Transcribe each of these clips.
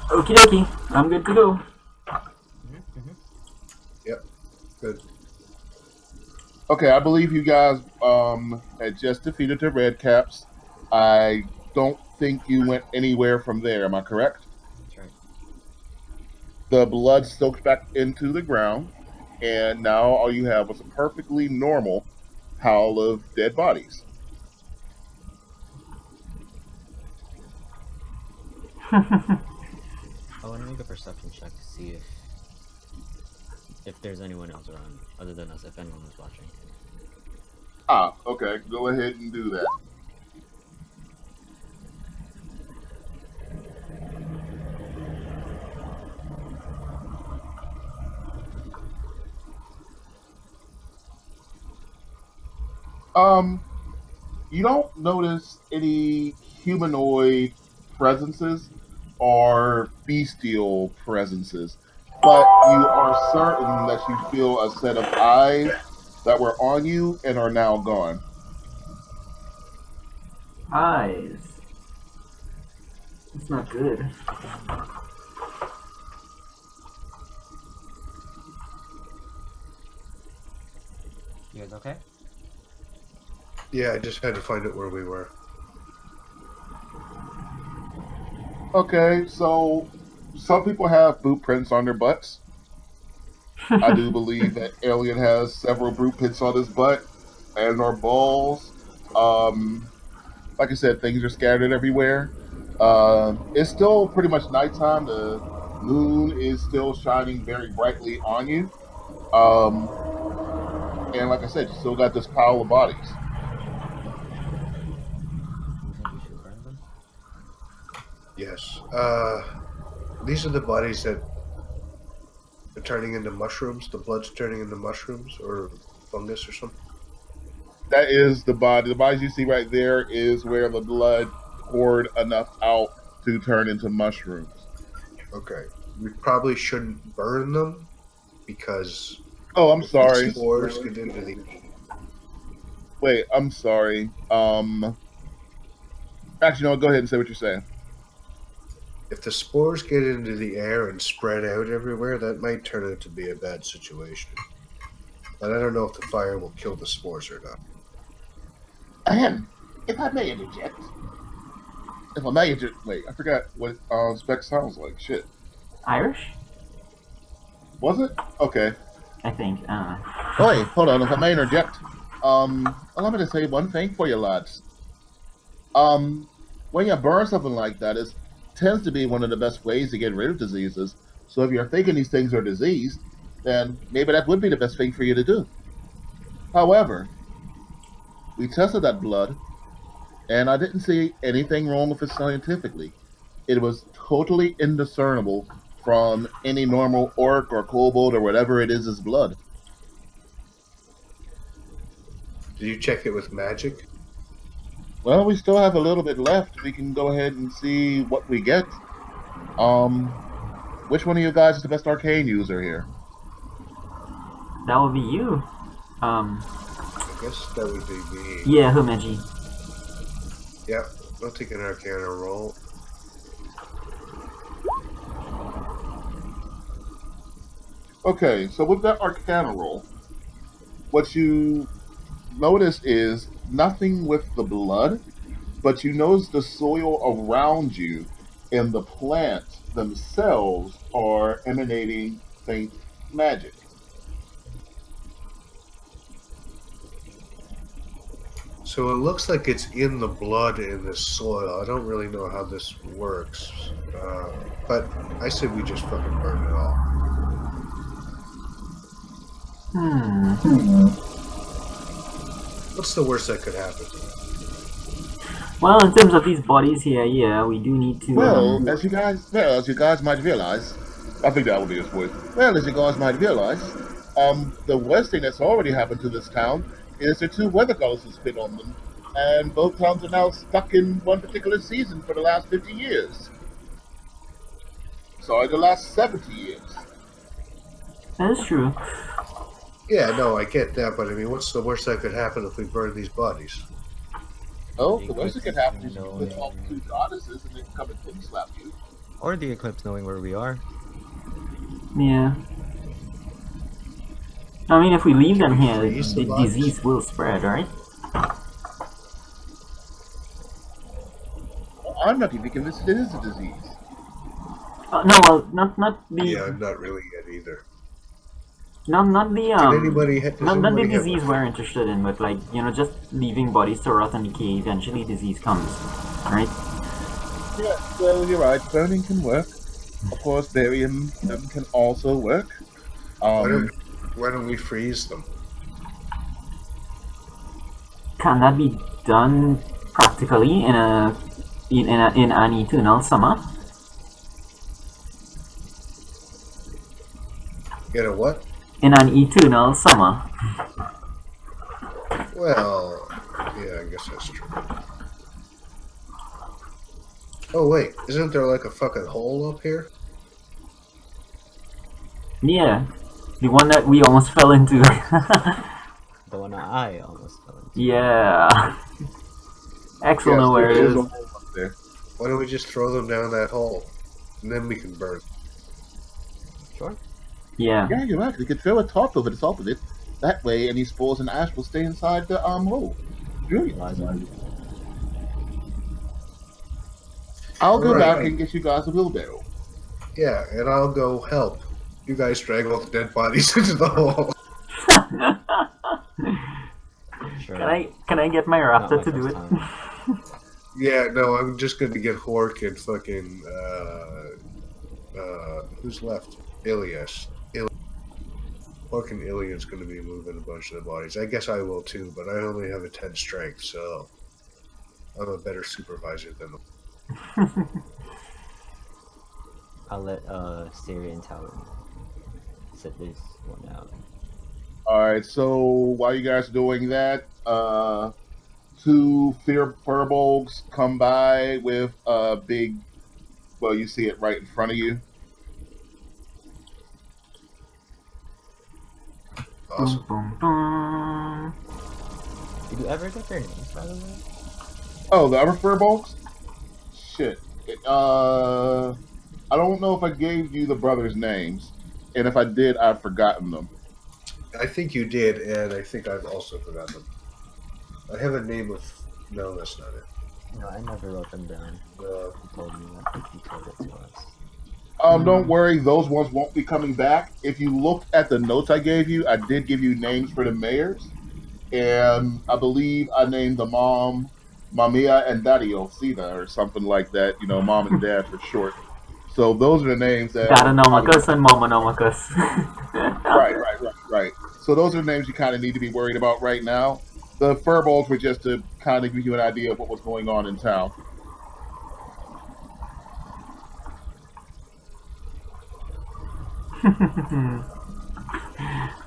Okie dokie, I'm good to go. Yep. Good. Okay, I believe you guys had just defeated the Red Caps. I don't think you went anywhere from there. Am I correct? That's right. The blood soaked back into the ground, and now all you have is a perfectly normal pile of dead bodies. I want to make a perception check to see if there's anyone else around other than us, if anyone was watching. Ah, okay. Go ahead and do that. Um, you don't notice any humanoid presences or bestial presences, but you are certain that you feel a set of eyes that were on you and are now gone. Eyes. It's not good. You guys okay? Yeah, I just had to find out where we were. Okay, so some people have boot prints on their butts. I do believe that Alien has several boot prints on his butt and our balls. Um, like I said, things are scattered everywhere. It's still pretty much nighttime. The moon is still shining very brightly on you. Um, and like I said, you still got this pile of bodies. You think we should burn them? Yes. These are the bodies that are turning into mushrooms. The blood's turning into mushrooms or fungus or something. That is the body. The bodies you see right there is where the blood poured enough out to turn into mushrooms. Okay. We probably shouldn't burn them because Oh, I'm if the sorry. spores get into the Wait, I'm sorry. Actually, no. Go ahead and say what you're saying. if the spores get into the air and spread out everywhere, that might turn out to be a bad situation. And I don't know if the fire will kill the spores or not. Ahem. If I may interject. If I may interject. Wait, I forgot what spec sounds like. Shit. Irish? Was it? Okay. I think. Oh, wait, hold on. If I may interject. Allow me to say one thing for you, lads. When you burn something like that, it tends to be one of the best ways to get rid of diseases. So if you're thinking these things are diseased, then maybe that would be the best thing for you to do. However, we tested that blood, and I didn't see anything wrong with it scientifically. It was totally indiscernible from any normal orc or kobold or whatever it is blood. Did you check it with magic? Well, we still have a little bit left. We can go ahead and see what we get. Um, which one of you guys is the best arcane user here? That would be you. I guess that would be me. Yeah, Humeji. Yeah, I'll take an Arcana roll. Okay, so with that Arcana roll, what you notice is nothing with the blood, but you notice the soil around you and the plants themselves are emanating faint magic. So it looks like it's in the blood in the soil. I don't really know how this works, but I say we just fucking burn it all. What's the worst that could happen? Well, in terms of these bodies here, yeah, we do need to. Well, as you guys might realize, I think that would be his voice. Well, as you guys might realize, the worst thing that's already happened to this town is the two weather goddesses spit on them, and both towns are now stuck in one particular season for the last 50 years. Sorry, the last 70 years. That is true. Yeah, no, I get that, but I mean, what's the worst that could happen if we burn these bodies? Oh, the worst that could happen is you put off two goddesses and they come and slap you. Or the Eclipse knowing where we are. Yeah. I mean, if we leave them Can we here, freeze the the bodies? disease will spread, right? I'm not even convinced it is a disease. No, well, not the Yeah, I'm not really yet either. not the Does anybody not the have disease we're interested in, but like, you know, just leaving bodies to rot and decay. Eventually, disease comes, right? Yeah, so you're right. Burning can work. Of course, burying them can also work. Why don't we freeze them? Can that be done practically in an eternal summer? You know what? In an eternal summer. Well, yeah, I guess that's true. Oh wait, isn't there like a fucking hole up here? Yeah, the one that we almost fell into. The one I almost fell into. Yeah. X will know where it there is. a hole up there. Why don't we just throw them down that hole, and then we can burn? Sure. Yeah. Yeah, you're right. We could throw a tarp over the top of it. That way, any spores and ash will stay inside the hole. Brilliant. I'll go Right. back and get you guys a wheelbarrow. Yeah, and I'll go help. You guys drag all the dead bodies into the hole. Sure. Can I get my Not raptor my to do first it? time. Yeah, no, I'm just gonna get Hork and fucking who's left? Ilias. Hork and Ilias gonna be moving a bunch of the bodies. I guess I will too, but I only have a 10 strength, so I'm a better supervisor than them. I'll let Syria and Talon sit this one out. Alright, so while you guys are doing that, two furbolgs come by with a big, well, you see it right in front of you. Awesome. Boom, boom, boom. Did you ever get their names, by the way? Oh, the other furbolgs? Shit. I don't know if I gave you the brothers' names, and if I did, I've forgotten them. I think you did, and I think I've also forgotten them. I have a name of... No, that's not it. No, I never wrote them down. No. You told me that. You told it to us. Don't worry, those ones won't be coming back. If you looked at the notes I gave you, I did give you names for the mayors, and I believe I named the mom Mamia and Daddy Osita or something like that. You know, mom and dad for short. So those are the names that... Dadanomicus and Momonomicus. Right. So those are the names you kind of need to be worried about right now. The furballs were just to kind of give you an idea of what was going on in town.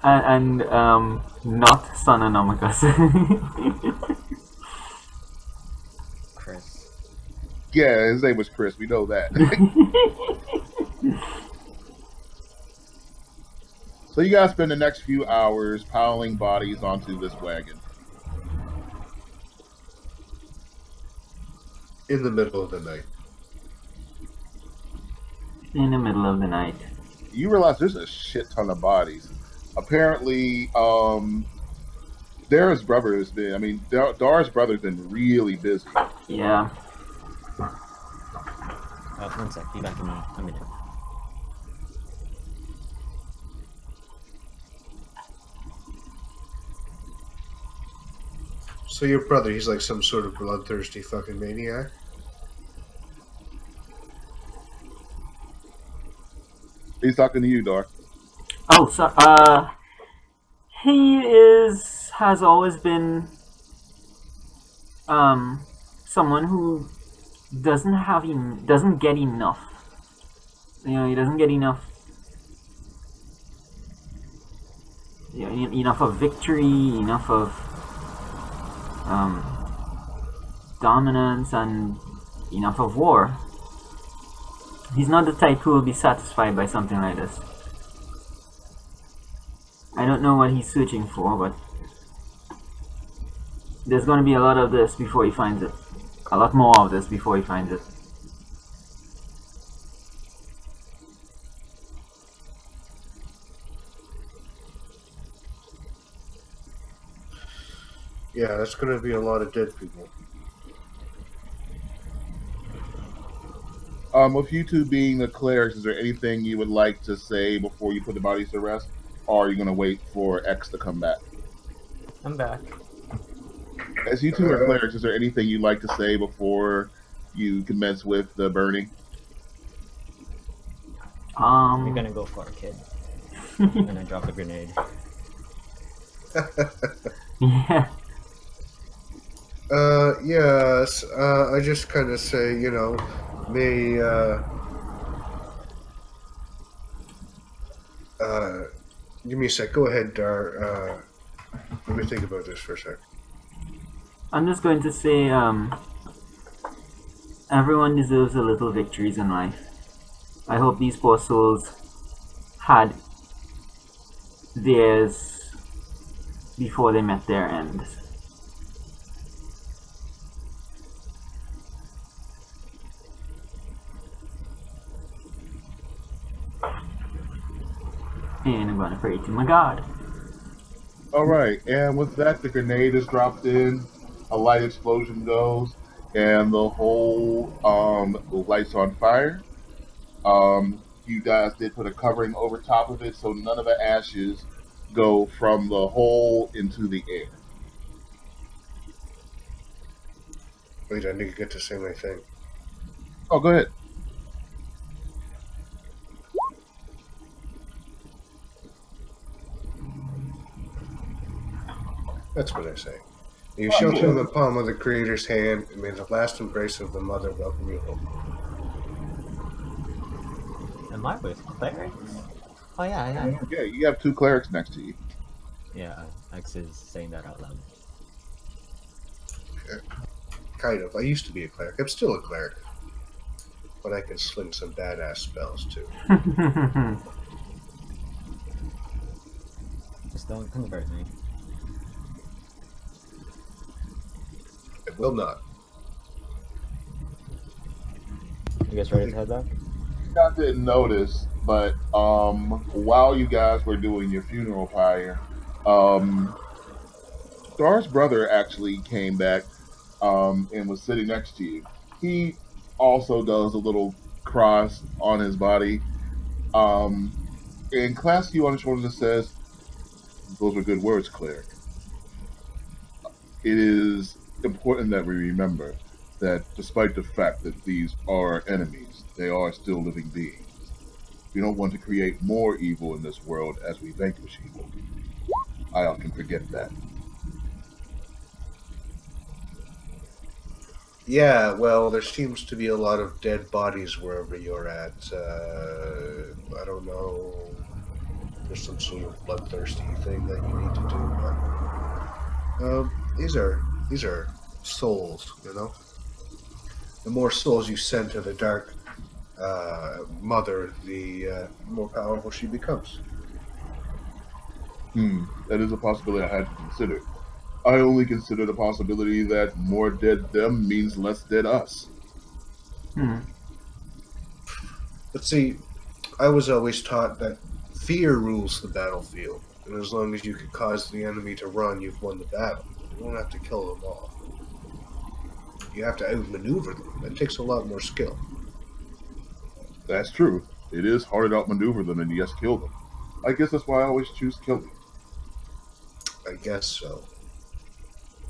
and not Sononomicus. Chris. Yeah, his name was Chris. We know that. So you guys spend the next few hours piling bodies onto this wagon. In the middle of the night. In the middle of the night. You realize there's a shit ton of bodies. Apparently, Dara's brother has been, Dara's brother's been really busy. Yeah. One sec. Be back in a minute. So your brother, he's like some sort of bloodthirsty fucking maniac? He's talking to you, Dar. Oh, so, he has always been, someone who doesn't get enough. You know, he doesn't get enough, enough of victory, enough of, dominance, and enough of war. He's not the type who will be satisfied by something like this. I don't know what he's searching for, but there's going to be a lot of this before he finds it. A lot more of this before he finds it. Yeah, that's going to be a lot of dead people. With you two being the clerics, is there anything you would like to say before you put the bodies to rest? Or are you going to wait for X to come back? I'm back. As you two are clerics, is there anything you'd like to say before you commence with the burning? You're gonna go for it, kid. And I drop a grenade. Yeah. Yes. I just kind of say, you know, may give me a sec. Go ahead, Dar. Let me think about this for a sec. I'm just going to say, everyone deserves a little victories in life. I hope these poor souls had theirs before they met their end. And I'm gonna pray to my God. All right, and with that, the grenade is dropped in, a light explosion goes, and the whole lights on fire. You guys did put a covering over top of it, so none of the ashes go from the hole into the air. Wait, I didn't get to say my thing. Oh, go ahead. That's what I say. You shelter in the palm of the Creator's hand, and may the last embrace of the Mother welcome you home. Am I with clerics? Oh yeah. Yeah, you have two clerics next to you. Yeah, X is saying that out loud. Okay. Kind of. I used to be a cleric. I'm still a cleric. But I can sling some badass spells, too. Just don't convert me. I will not. You guys ready to head back? I didn't notice, but while you guys were doing your funeral pyre, Star's brother actually came back and was sitting next to you. He also does a little cross on his body. And claps you on the shoulder and says, "Those are good words, cleric. It is important that we remember that despite the fact that these are enemies, they are still living beings. We don't want to create more evil in this world as we vanquish evil. I often forget that." Yeah, well, there seems to be a lot of dead bodies wherever you're at. I don't know. There's some sort of bloodthirsty thing that you need to do, but these are souls, you know. The more souls you send to the dark mother, the more powerful she becomes. That is a possibility I hadn't considered. I only consider the possibility that more dead them means less dead us. But see, I was always taught that fear rules the battlefield, and as long as you can cause the enemy to run, you've won the battle. You don't have to kill them all. You have to outmaneuver them. That takes a lot more skill. That's true. It is harder to outmaneuver them than yes, kill them. I guess that's why I always choose killing. I guess so.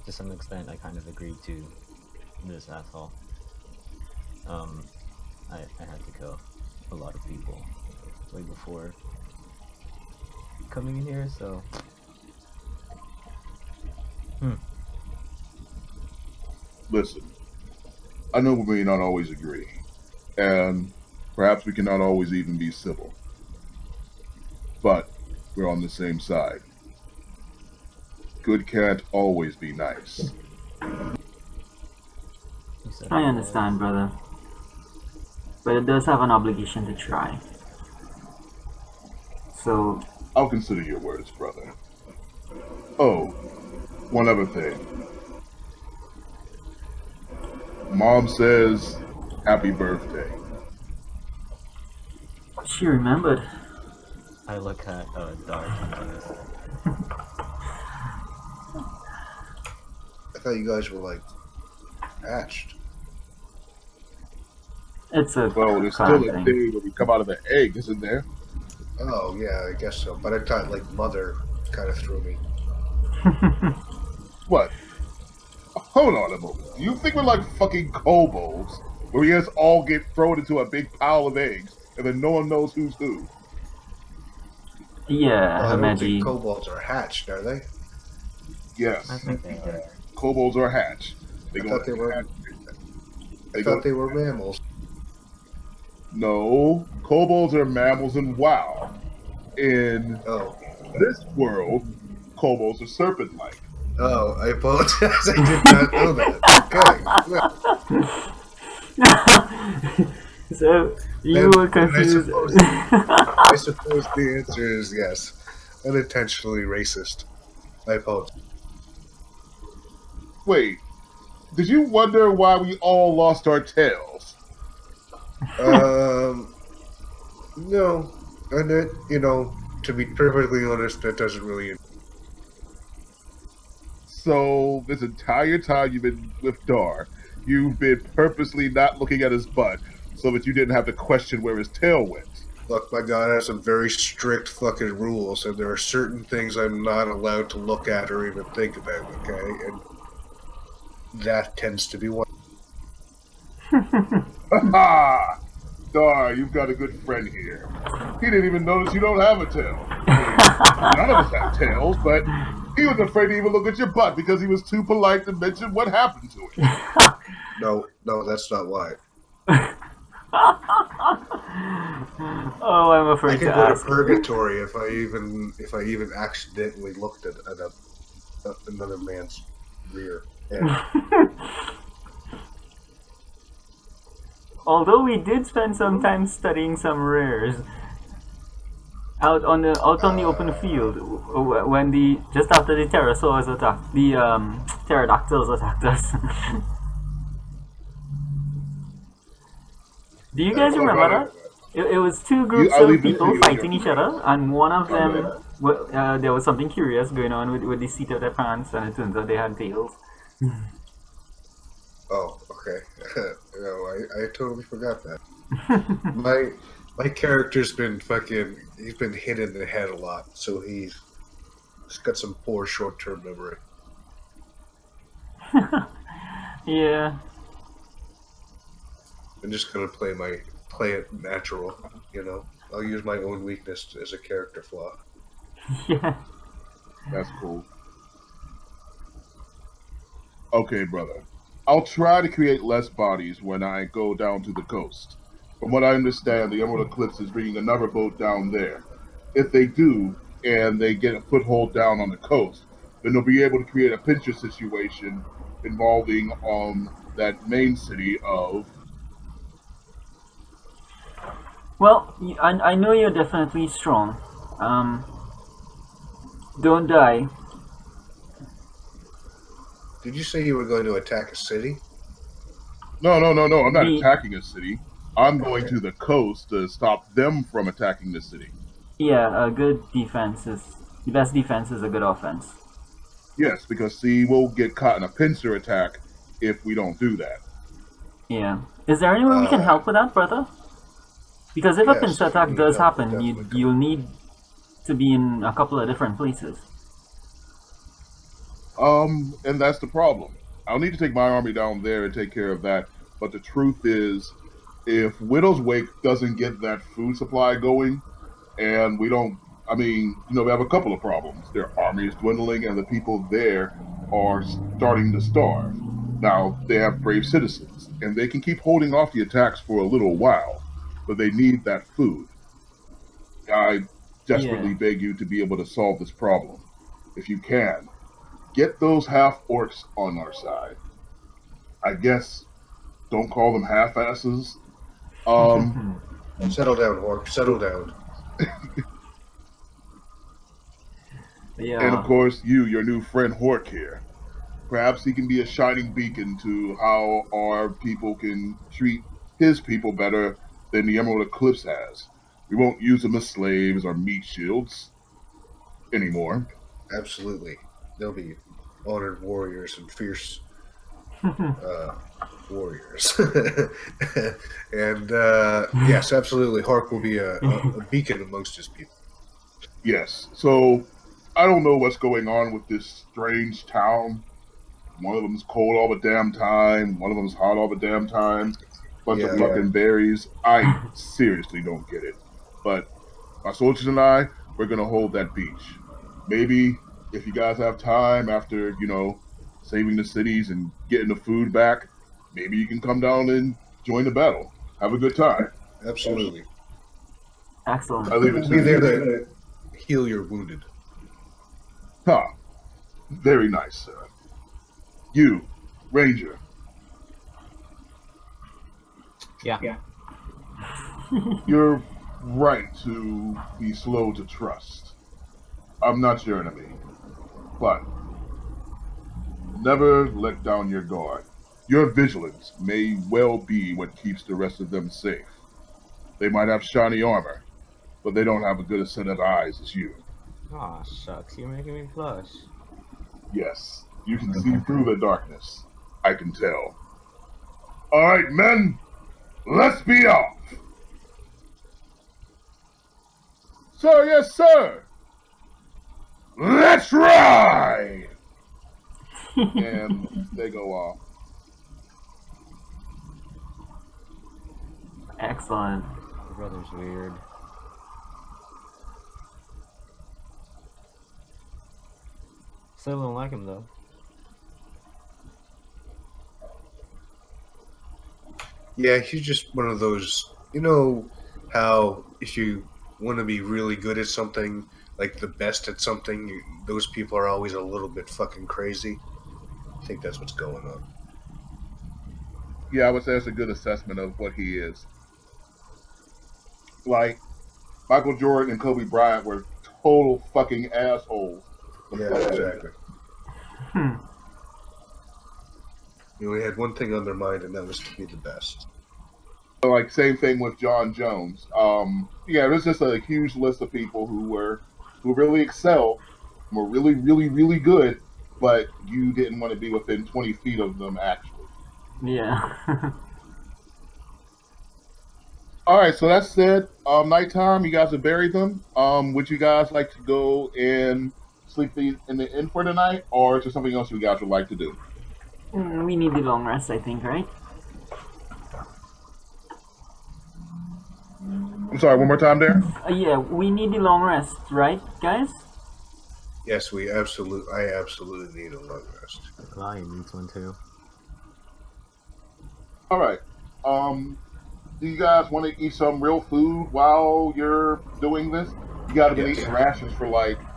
To some extent, I kind of agreed to this asshole. I had to kill a lot of people way before coming in here, so... Listen, I know we may not always agree, and perhaps we cannot always even be civil, but we're on the same side. Good can't always be nice. I understand, brother. But it does have an obligation to try. So... I'll consider your words, brother. Oh, one other thing. Mom says, happy birthday. She remembered. I look at Dark and thought you guys were like hatched. It's a Well, there's clan still a thing. day when we come out of an egg, isn't there? Oh yeah, I guess so. But I thought like mother kind of threw me. What? Hold on a moment. Do you think we're like fucking kobolds, where we just all get thrown into a big pile of eggs, and then no one knows who's who? Yeah, Well, I don't think Hameji. kobolds are hatched, are they? Yes, I think they are. kobolds are hatch. They I go thought they were. They I thought go. they were mammals. No, kobolds are mammals in WoW. In Oh, this world, kobolds are serpent-like. oh, I apologize. I did not know that. Okay. Well, So you Then- were then confused. I suppose the answer is yes. Unintentionally racist. I apologize. Wait, did you wonder why we all lost our tails? No, and it, to be perfectly honest, that doesn't really. So this entire time you've been with Dar, you've been purposely not looking at his butt so that you didn't have to question where his tail went. Look, my God has some very strict fucking rules, and there are certain things I'm not allowed to look at or even think about. Okay, and that tends to be one. Ha! Dar, you've got a good friend here. He didn't even notice you don't have a tail. I mean, none of us have tails, but he was afraid to even look at your butt because he was too polite to mention what happened to it. No, that's not why. Oh, I'm I afraid can to go to ask. purgatory if I even accidentally looked at another man's rear end. Although we did spend some time studying some rares out on the open field when just after the pterosaurs attacked the pterodactyls attacked us. Do you guys remember that? It was two groups I'll of leave it to people you. fighting each other, and one of them there was something curious going on with the seat of their pants, and it turns out they had tails. Oh, okay. No, I totally forgot that. My character's been he's been hit in the head a lot, so he's got some poor short-term memory. Yeah. I'm just gonna play it natural, I'll use my own weakness as a character flaw. Yeah. That's cool. Okay, brother. I'll try to create less bodies when I go down to the coast. From what I understand, the Emerald Eclipse is bringing another boat down there. If they do, and they get a foothold down on the coast, then they'll be able to create a pincher situation involving that main city of... Well, I know you're definitely strong. Don't die. Did you say you were going to attack a city? No, I'm not The- attacking a city. I'm going to the coast to stop them from attacking the city. Yeah, a good defense is the best defense is a good offense. Yes, because see, we'll get caught in a pincer attack if we don't do that. Yeah. Is there any way we can help with that, brother? Because if a Yes, pincer if attack you need does help, we'll happen, definitely you'll need to be in a couple of different places. And that's the problem. I'll need to take my army down there and take care of that. But the truth is, if Widow's Wake doesn't get that food supply going, and we don't, we have a couple of problems. Their army is dwindling, and the people there are starting to starve. Now, they have brave citizens, and they can keep holding off the attacks for a little while, but they need that food. I desperately beg you to be able to solve this problem. If you can, get those half-orcs on our side. I guess, don't call them half-asses. Settle down, Orc. Settle down. Yeah. And of course, your new friend Hork here. Perhaps he can be a shining beacon to how our people can treat his people better than the Emerald Eclipse has. We won't use them as slaves or meat shields anymore. Absolutely. They'll be honored warriors and fierce warriors. And yes, absolutely, Hark will be a beacon amongst his people. Yes. So I don't know what's going on with this strange town. One of them's cold all the damn time. One of them's hot all the damn time. Bunch of fucking berries. I seriously don't get it. But my soldiers and I, we're gonna hold that beach. Maybe if you guys have time after, saving the cities and getting the food back, maybe you can come down and join the battle. Have a good time. Absolutely. Excellent. I leave it We'll to be there you. to heal your wounded. Huh. Very nice, sir. You, Ranger. Yeah. You're right to be slow to trust. I'm not your enemy, but never let down your guard. Your vigilance may well be what keeps the rest of them safe. They might have shiny armor, but they don't have as good a set of eyes as you. Aw, shucks, you're making me blush. Yes, you can see through the darkness. I can tell. All right, men, let's be off. Sir, yes, sir. Let's ride. And they go off. Excellent. Your brother's weird. Still don't like him though. Yeah, he's just one of those. You know how if you want to be really good at something, like the best at something, those people are always a little bit fucking crazy. I think that's what's going on. Yeah, I would say that's a good assessment of what he is. Like, Michael Jordan and Kobe Bryant were total fucking assholes. Yeah, exactly. Hmm. They only had one thing on their mind, and that was to be the best. Like, same thing with John Jones. Yeah, there's just a huge list of people who really excelled, were really, really, really good, but you didn't want to be within 20 feet of them, actually. Yeah. All right, so that's it. Nighttime, you guys have buried them. Would you guys like to go and sleep in the inn for the night, or is there something else you guys would like to do? We need the long rest, I think, right? I'm sorry, one more time there? Yeah, we need the long rest, right, guys? Yes, I absolutely need a long rest. The lion needs one too. All right. Do you guys want to eat some real food while you're doing this? You got to be eating rations for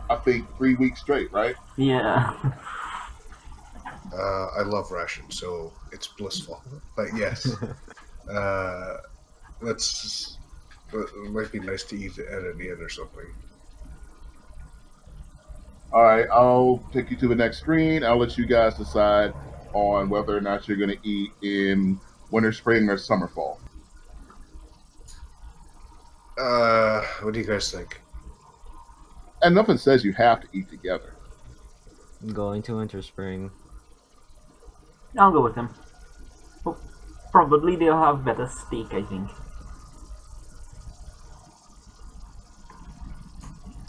I think 3 weeks straight, right? Yeah. I love rations, so it's blissful. But yes, it might be nice to eat at an inn or something. All right, I'll take you to the next screen. I'll let you guys decide on whether or not you're going to eat in winter, spring, or summer, fall. What do you guys think? And nothing says you have to eat together. I'm going to Winter Spring. I'll go with them. Well, probably they'll have better steak, I think.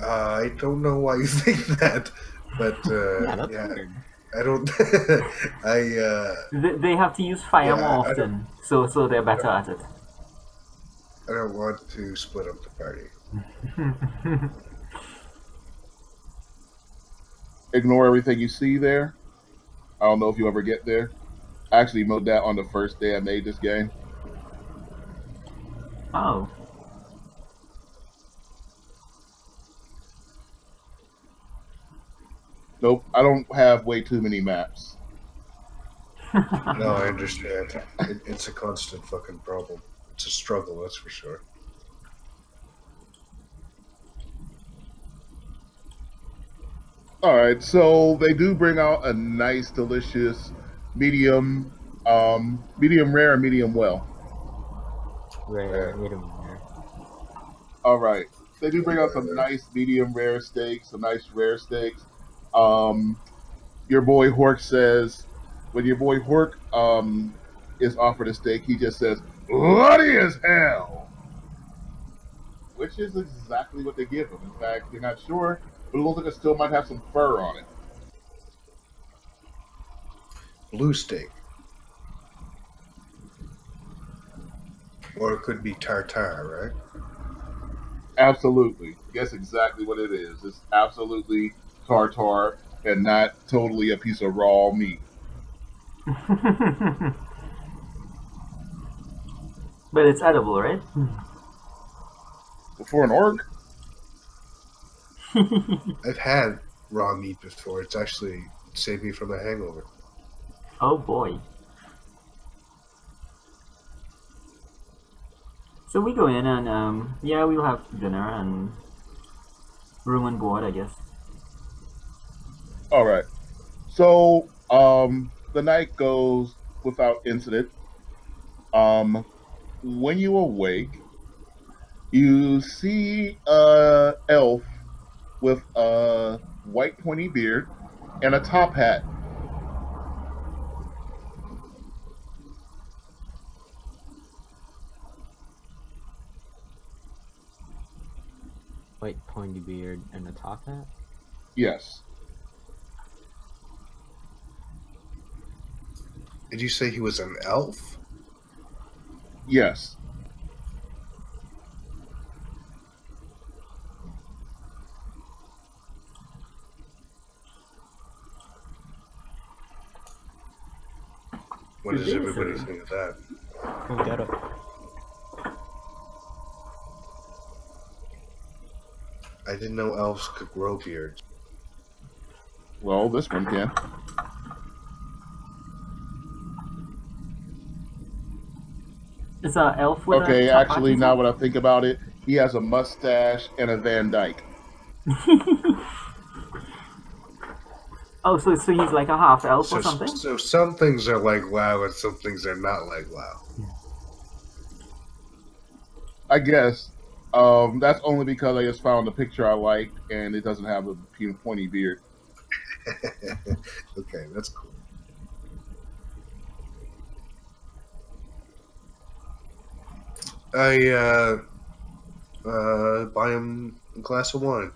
I don't know why you think that, but Yeah, that's weird. I don't. They have to use fire more I often, so they're better at it. I don't want to split up the party. Ignore everything you see there. I don't know if you ever get there. I actually made that on the first day I made this game. Oh. Nope, I don't have way too many maps. No, I understand. It's a constant fucking problem. It's a struggle, that's for sure. All right, so they do bring out a nice, delicious medium rare, and medium well. Rare, medium rare. All right, they do bring out some nice medium rare steaks, some nice rare steaks. Your boy Hork says, when your boy Hork is offered a steak, he just says, "Bloody as hell," which is exactly what they give him. In fact, you're not sure, but it looks like it still might have some fur on it. Blue steak. Or it could be tartare, right? Absolutely. Guess exactly what it is. It's absolutely tartar and not totally a piece of raw meat. But it's edible, right? For an orc, I've had raw meat before. It's actually saved me from a hangover. Oh boy. So we go in and yeah, we'll have dinner and room and board, I guess. all right. So the night goes without incident. When you awake, you see a elf with a white pointy beard and a top hat. White pointy beard and a top hat. Yes. Did you say he was an elf? Yes. What does It is, everybody sir. think of that? Oh, get up. I didn't know elves could grow beards. Well, this one can. It's an elf with Okay, a top actually, hat, now when I think about it, he has a mustache and a Van Dyke. Oh, so he's like a half elf So, or something? so some things are like WoW and some things are not like WoW. I guess. That's only because I just found a picture I liked and it doesn't have a pointy beard. Okay, that's cool. I buy him a glass of wine.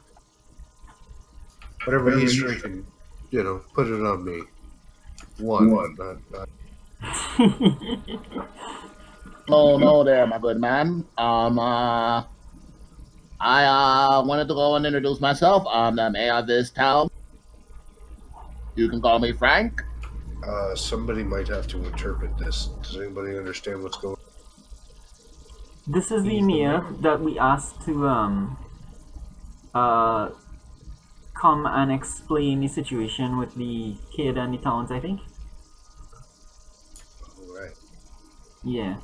Whatever he's drinking, put it on me. One. Not. No, there, my good man. I wanted to go and introduce myself. I'm the mayor of this town. You can call me Frank. Somebody might have to interpret this. Does anybody understand what's going on? This is the mayor that we asked to come and explain the situation with the kid and the towns, I think. All right. Yeah.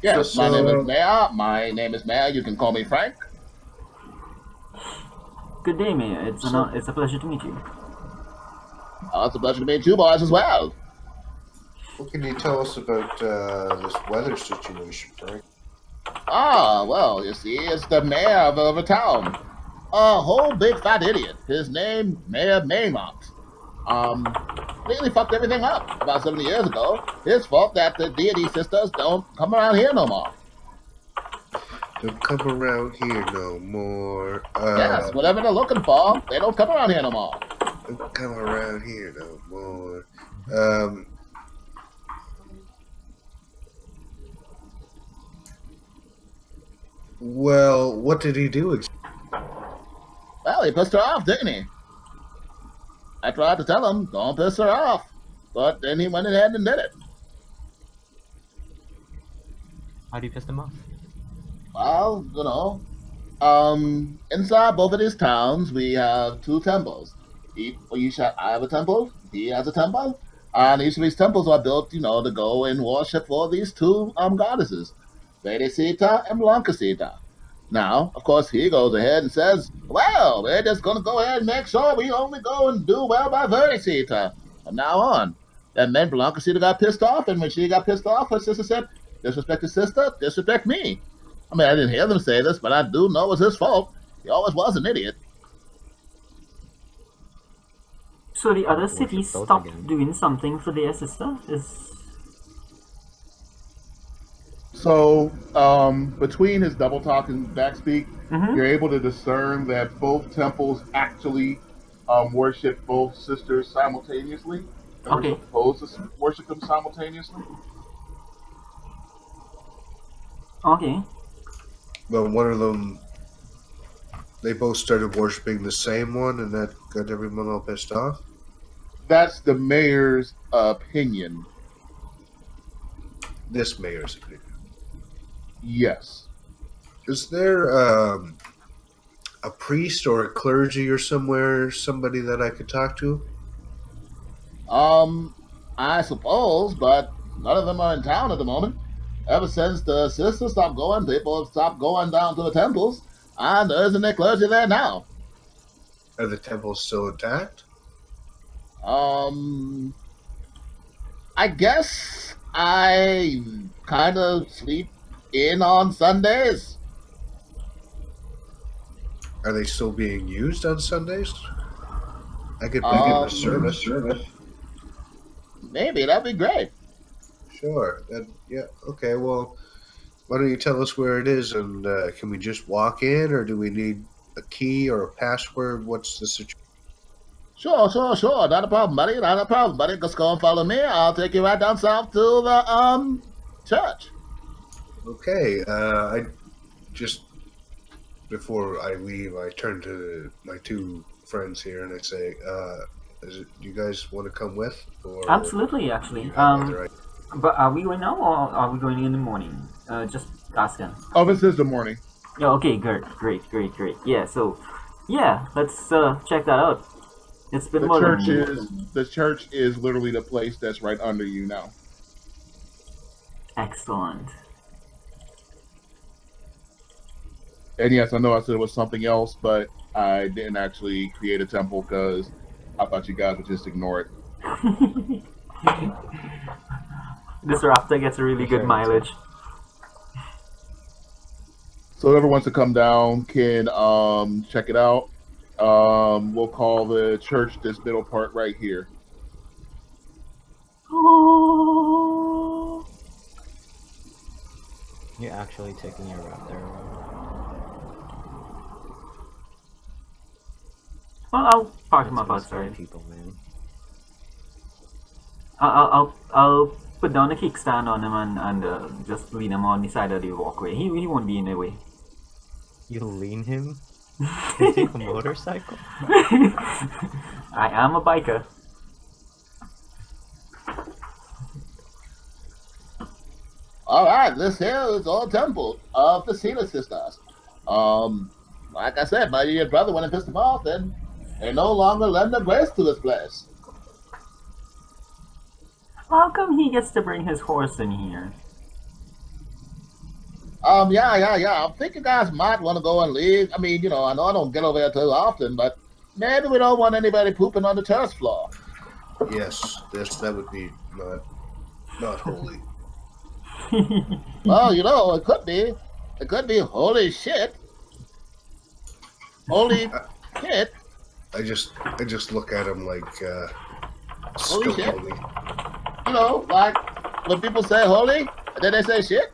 Yes, So- my name is Mayor. My name is Mayor. You can call me Frank. Good day, Mayor. It's a pleasure to meet you. It's a pleasure to meet you boys as well. What can you tell us about this weather situation, Frank? Well, you see, it's the mayor of a town. A whole big fat idiot. His name, Mayor Maymont. Completely fucked everything up. About 70 years ago, his fault that the deity sisters don't come around here no more. Don't come around here no more. Yes, whatever they're looking for, they don't come around here no more. Don't come around here no more. Well, what did he do? Well, he pissed her off, didn't he? I tried to tell him, don't piss her off. But then he went ahead and did it. How do you piss them off? Well, inside both of these towns, we have two temples. I have a temple, he has a temple, and each of these temples are built, to go and worship for these two goddesses, Lady Sita and Blanca Sita. Now, of course, he goes ahead and says, well, we're just going to go ahead and make sure we only go and do well by Lady Sita from now on. That meant Blanca Sita got pissed off, and when she got pissed off, her sister said, disrespect your sister, disrespect me. I mean, I didn't hear them say this, but I do know it was his fault. He always was an idiot. So the other Worship cities both stopped again. doing something for their sister? So, between his double talk and backspeak, Mm-hmm. you're able to discern that both temples actually worship both sisters simultaneously, and are Okay. supposed to worship them simultaneously. Okay. But one of them, they both started worshiping the same one, and that got everyone all pissed off. That's the mayor's opinion. This mayor's opinion. Yes. Is there a priest or a clergy or somebody that I could talk to? Um, I suppose, but none of them are in town at the moment. Ever since the sisters stopped going, people have stopped going down to the temples, and there isn't a clergy there now. Are the temples still intact? Um, I guess I kind of sleep in on Sundays. Are they still being used on Sundays? I could Um, begin the service. Maybe that'd be great. Sure. Yeah. Okay. Well, why don't you tell us where it is, and can we just walk in, or do we need a key or a password? What's the situation? Sure. Not a problem, buddy. Not a problem, buddy. Just go and follow me. I'll take you right down south to the church. Okay. I just before I leave, I turn to my two friends here and I say, do you guys want to come with? Or Absolutely, do actually. you have other ideas? But are we going now or are we going in the morning? Just asking. Oh, this is the morning. Yeah. Okay. Great. Yeah. So, yeah. Let's check that out. It's been more than The church is literally the place that's right under you now. excellent. And yes, I know I said it was something else, but I didn't actually create a temple because I thought you guys would just ignore it. This raptor gets a really good mileage. So whoever wants to come down can check it out. We'll call the church this middle part right here. Oh. You're actually taking your route there. Well, I'll park him That's up gonna scare outside. people, man. I'll put down a kickstand on him and just lean him on the side of the walkway. He won't be in the way. You lean him? You take a motorcycle? I am a biker. All right, this here is our temple of the Cena Sisters. Like I said, my dear brother, when it pissed him off, then they no longer lend a grace to this place. How come he gets to bring his horse in here? Yeah. I think you guys might want to go and leave. I mean, I know I don't get over here too often, but maybe we don't want anybody pooping on the terrace floor. Yes, that would be not holy. Well, it could be. It could be holy shit. Holy shit. I just look at him like Holy shit. holy. Like when people say holy, and then they say shit.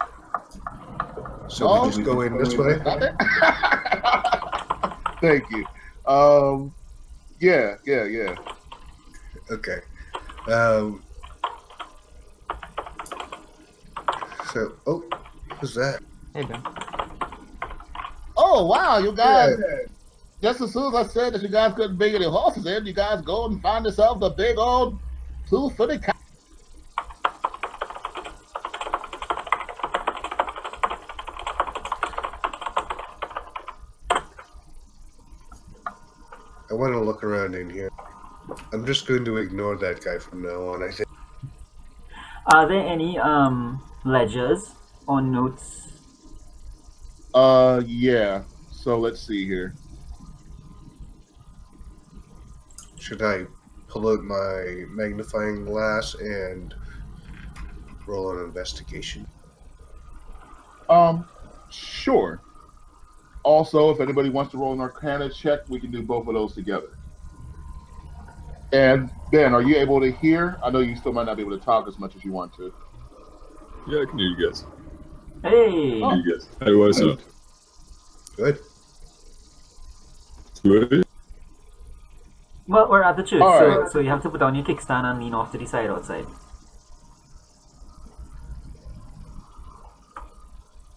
So we just go in this way. Got it? Thank you. Yeah. Okay. So, who's that? Hey, Ben. Oh wow, you guys! Yeah. Just as soon as I said that you guys couldn't bring any horses in, you guys go and find yourselves a big old 2-footed cow. I want to look around in here. I'm just going to ignore that guy from now on. I think. Are there any ledgers or notes? Yeah. So let's see here. Should I pull out my magnifying glass and roll an investigation? Sure. Also, if anybody wants to roll an Arcana check, we can do both of those together. And Ben, are you able to hear? I know you still might not be able to talk as much as you want to. Yeah, I can hear you guys. Hey. Oh. You guys. Hey, what's up? Good. Good. Well, we're at the church, All so right. so you have to put down your kickstand and lean off to the side outside.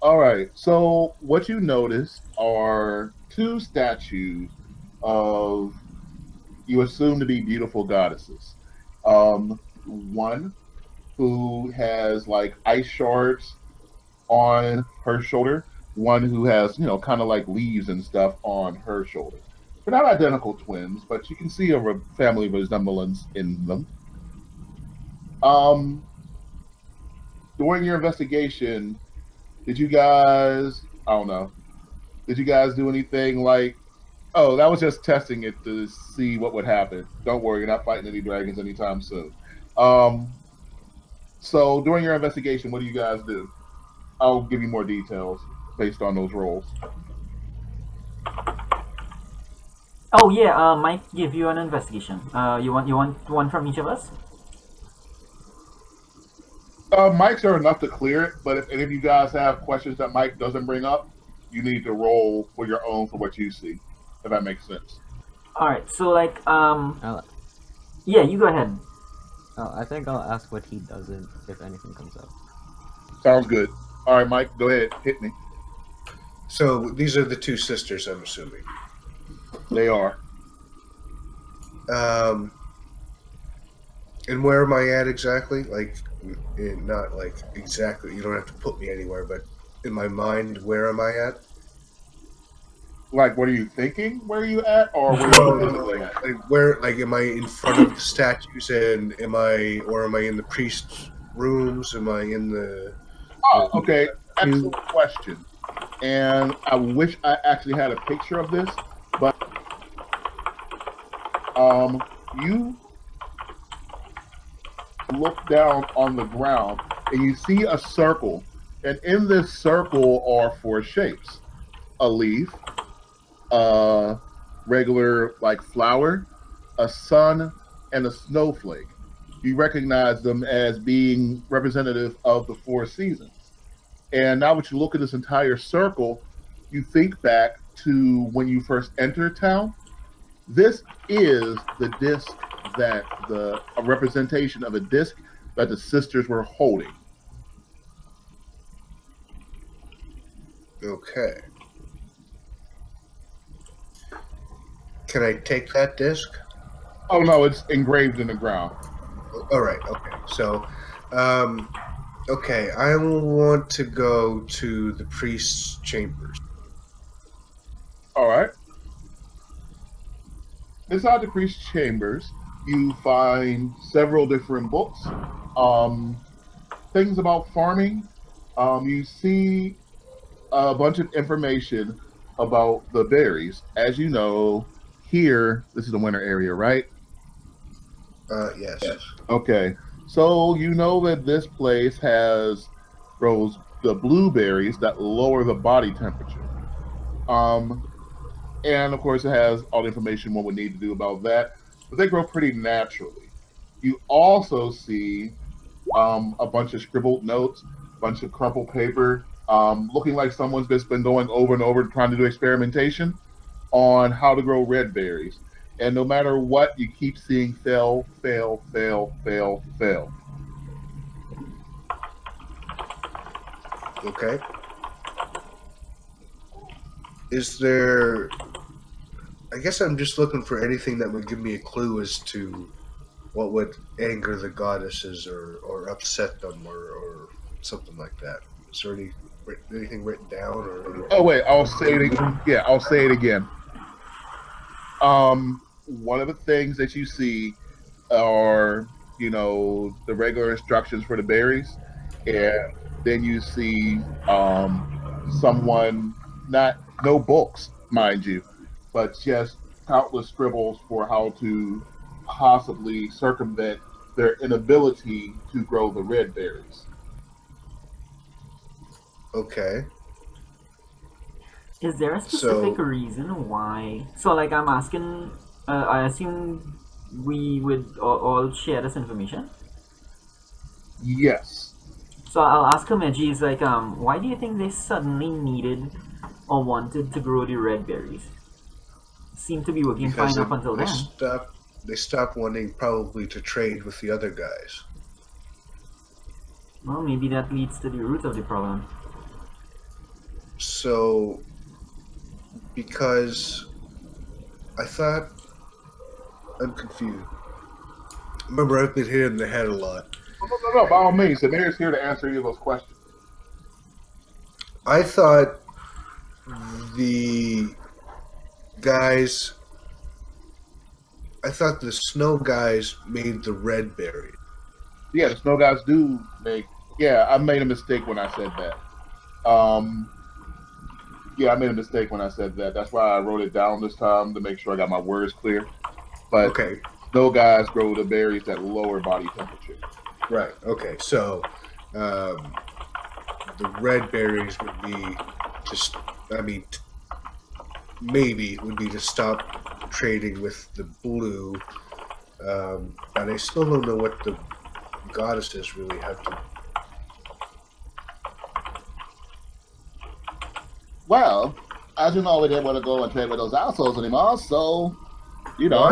All right. So what you notice are two statues of you assume to be beautiful goddesses. One who has like ice shards on her shoulder, one who has, kind of like leaves and stuff on her shoulder. They're not identical twins, but you can see a family resemblance in them. Um, During your investigation, did you guys, I don't know, did you guys do anything like, oh, that was just testing it to see what would happen. Don't worry, you're not fighting any dragons anytime soon. Um, so during your investigation, what do you guys do? I'll give you more details based on those roles. Oh yeah, Mike give you an investigation. You want one from each of us? Mics are enough to clear it, but if any of you guys have questions that Mike doesn't bring up, you need to roll for your own for what you see, if that makes sense. All right. So like I'll, yeah, you go ahead. I think I'll ask what he doesn't if anything comes up. Sounds good. All right, Mike, go ahead, hit me. So these are the two sisters, I'm assuming. They are. And where am I at exactly? Like, not like exactly. You don't have to put me anywhere, but in my mind, where am I at? Like, what are you thinking? Where are you at, or where No, are you no, physically at? like where? Like, am I in front of the statues, and am I in the priest's rooms? Am I in the? Okay, excellent question. And I wish I actually had a picture of this, but you look down on the ground and you see a circle, and in this circle are four shapes: a leaf, a regular like flower, a sun, and a snowflake. You recognize them as being representative of the four seasons. And now that you look at this entire circle, you think back to when you first entered town. This is the disc that a representation of a disc that the sisters were holding. Okay. Can I take that disc? Oh no, it's engraved in the ground. All right. Okay. So, okay, I will want to go to the priest's chambers. All right. Inside the priest's chambers, you find several different books, things about farming. You see a bunch of information about the berries. As you know, here, this is the winter area, right? Yes. Okay. So you know that this place grows the blueberries that lower the body temperature. Um, and of course, it has all the information one would need to do about that. But they grow pretty naturally. You also see a bunch of scribbled notes, a bunch of crumpled paper, looking like someone's just been going over and over trying to do experimentation on how to grow red berries. And no matter what, you keep seeing fail, fail, fail, fail, fail. Okay. Is there? I guess I'm just looking for anything that would give me a clue as to what would anger the goddesses or upset them or something like that. Is there anything written down or anything? Oh wait, I'll say it. Yeah, I'll say it again. One of the things that you see are, the regular instructions for the berries, and then you see someone, no books, mind you, but just countless scribbles for how to possibly circumvent their inability to grow the red berries. Okay. Is there a specific reason why? So like I'm asking, I assume we would all share this information? Yes. So I'll ask Himeji, is like, why do you think they suddenly needed or wanted to grow the red berries? Seemed to be working Because fine up until then. they stopped wanting probably to trade with the other guys. Well, maybe that leads to the root of the problem. So, because I thought, I'm confused. Remember, I've been hit in the head a lot. No. By all means, the mayor's here to answer any of those questions. I thought the guys, I thought the snow guys made the red berry. Yeah, the snow guys do make. Yeah, I made a mistake when I said that. Yeah, I made a mistake when I said that. That's why I wrote it down this time to make sure I got my words clear. But Okay, snow guys grow the berries at lower body temperature. right. Okay, so the red berries would be just, maybe would be to stop trading with the blue. But I still don't know what the goddesses really have to. Well, as you know, we didn't want to go and trade with those assholes anymore, so you know.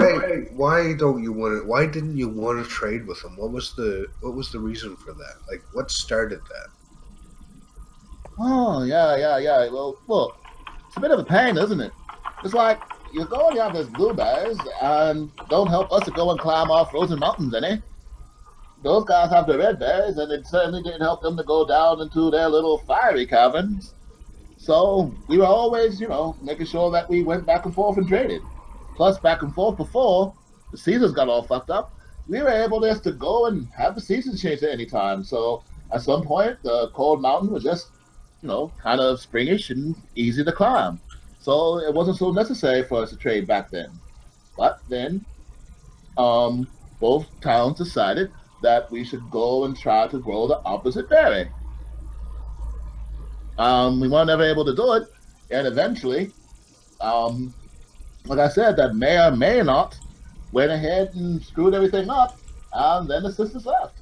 Why don't you want to? Why didn't you want to trade with them? What was the reason for that? Like, what started that? Oh, yeah. Well, look, it's a bit of a pain, isn't it? It's like you go and you have these blueberries and don't help us to go and climb our frozen mountains any. Those guys have the red berries, and it certainly didn't help them to go down into their little fiery caverns. So we were always, making sure that we went back and forth and traded. Plus, back and forth before the seasons got all fucked up, we were able just to go and have the seasons change at any time. So at some point, the cold mountain was just, kind of springish and easy to climb. So it wasn't so necessary for us to trade back then. But then, both towns decided that we should go and try to grow the opposite berry. We weren't never able to do it, and eventually, like I said, that mayor may not went ahead and screwed everything up, and then the sisters left.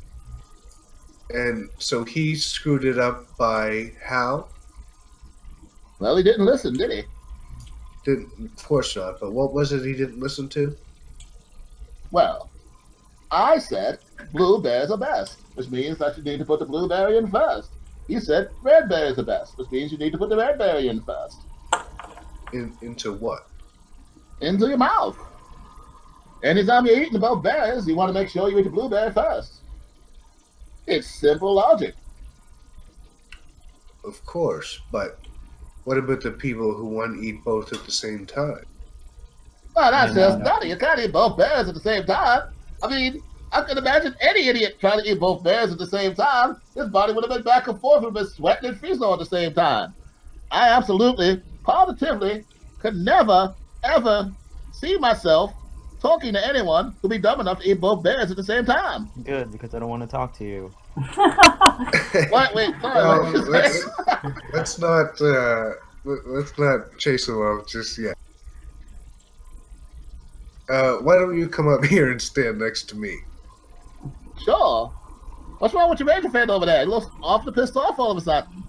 And so he screwed it up by how? Well, he didn't listen, did he? Of course not. But what was it he didn't listen to? Well, I said blueberries are best, which means that you need to put the blueberry in first. He said red berries are best, which means you need to put the red berry in first. Into what? Into your mouth. Anytime you're eating both berries, you want to make sure you eat the blueberry first. It's simple logic. Of course, but what about the people who want to eat both at the same time? Well, that's just nutty. You can't eat both berries at the same time. I mean, I can imagine any idiot trying to eat both berries at the same time. His body would have been back and forth and been sweating and freezing all at the same time. I absolutely, positively, could never, ever see myself talking to anyone who'd be dumb enough to eat both berries at the same time. Good, because I don't want to talk to you. Wait, sorry. Let's not chase him off just yet. Why don't you come up here and stand next to me? Sure. What's wrong with your Ranger fan over there? He looks awfully pissed off all of a sudden.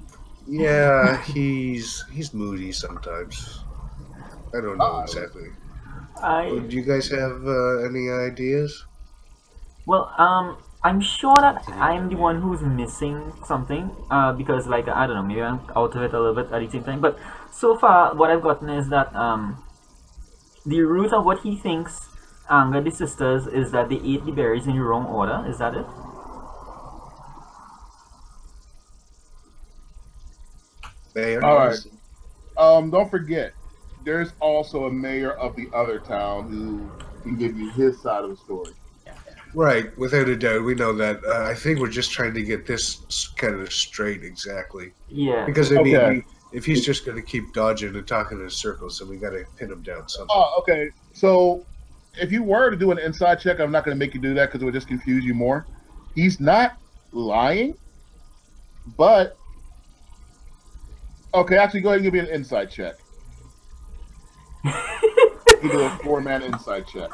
Yeah, he's moody sometimes. I don't know exactly. Do you guys have any ideas? Well, I'm sure that I'm the one who's missing something, because, like, I don't know, maybe I'm out of it a little bit at the same time. But so far, what I've gotten is that the root of what he thinks angered the sisters is that they ate the berries in the wrong order. Is that it? Mayor? All right. Don't forget, there's also a mayor of the other town who can give you his side of the story. Right, without a doubt, we know that. I think we're just trying to get this kind of straight, exactly. Yeah. Because I mean, Okay. if he's just going to keep dodging and talking in circles, then we got to pin him down somehow. Oh, okay. So if you were to do an inside check, I'm not going to make you do that because it would just confuse you more. He's not lying, but okay. Actually, go ahead and give me an inside check. You do a 4-man inside check.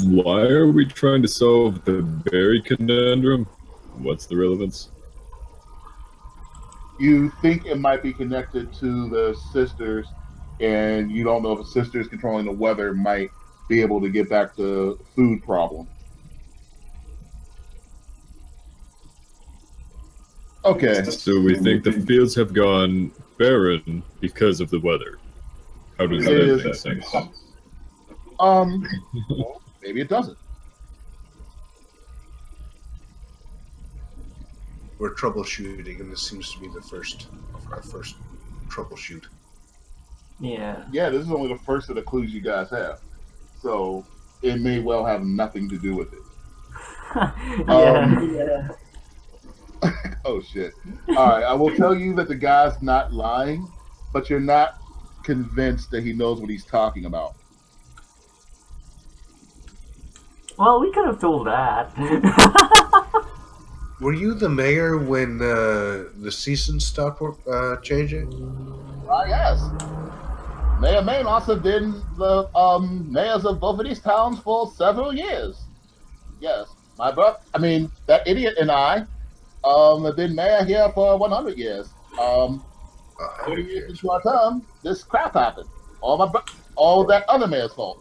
Why are we trying to solve the berry conundrum? What's the relevance? You think it might be connected to the sisters, and you don't know if the sisters controlling the weather might be able to get back the food problem. Okay. So we think the fields have gone barren because of the weather. How does It that is- make sense? Well, maybe it doesn't. We're troubleshooting, and this seems to be our first troubleshoot. Yeah. Yeah, this is only the first of the clues you guys have, so it may well have nothing to do with it. Yeah. Oh shit! All right, I will tell you that the guy's not lying, but you're not convinced that he knows what he's talking about. Well, we could have told that. Were you the mayor when the season stopped changing? Yes. Mayor Manos have been the mayors of both of these towns for several years. Yes, that idiot and I have been mayor here for 100 years. 30 years into our term, this crap happened. All that other mayor's fault.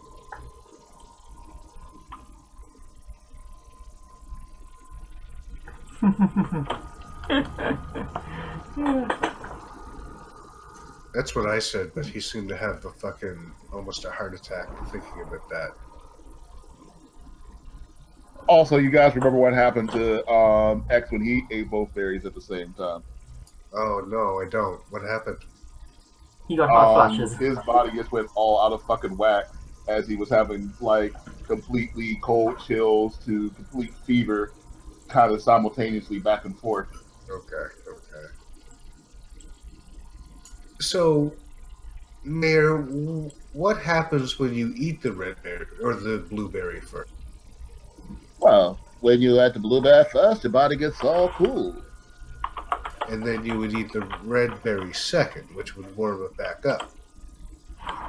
That's what I said, but he seemed to have almost a heart attack thinking about that. Also, you guys remember what happened to X when he ate both berries at the same time? Oh no, I don't. What happened? He got hot flashes. His body just went all out of fucking whack as he was having like completely cold chills to complete fever, kind of simultaneously back and forth. Okay. So, Mayor, what happens when you eat the red berry or the blueberry first? Well, when you eat the blueberry first, your body gets all cool. And then you would eat the red berry second, which would warm it back up.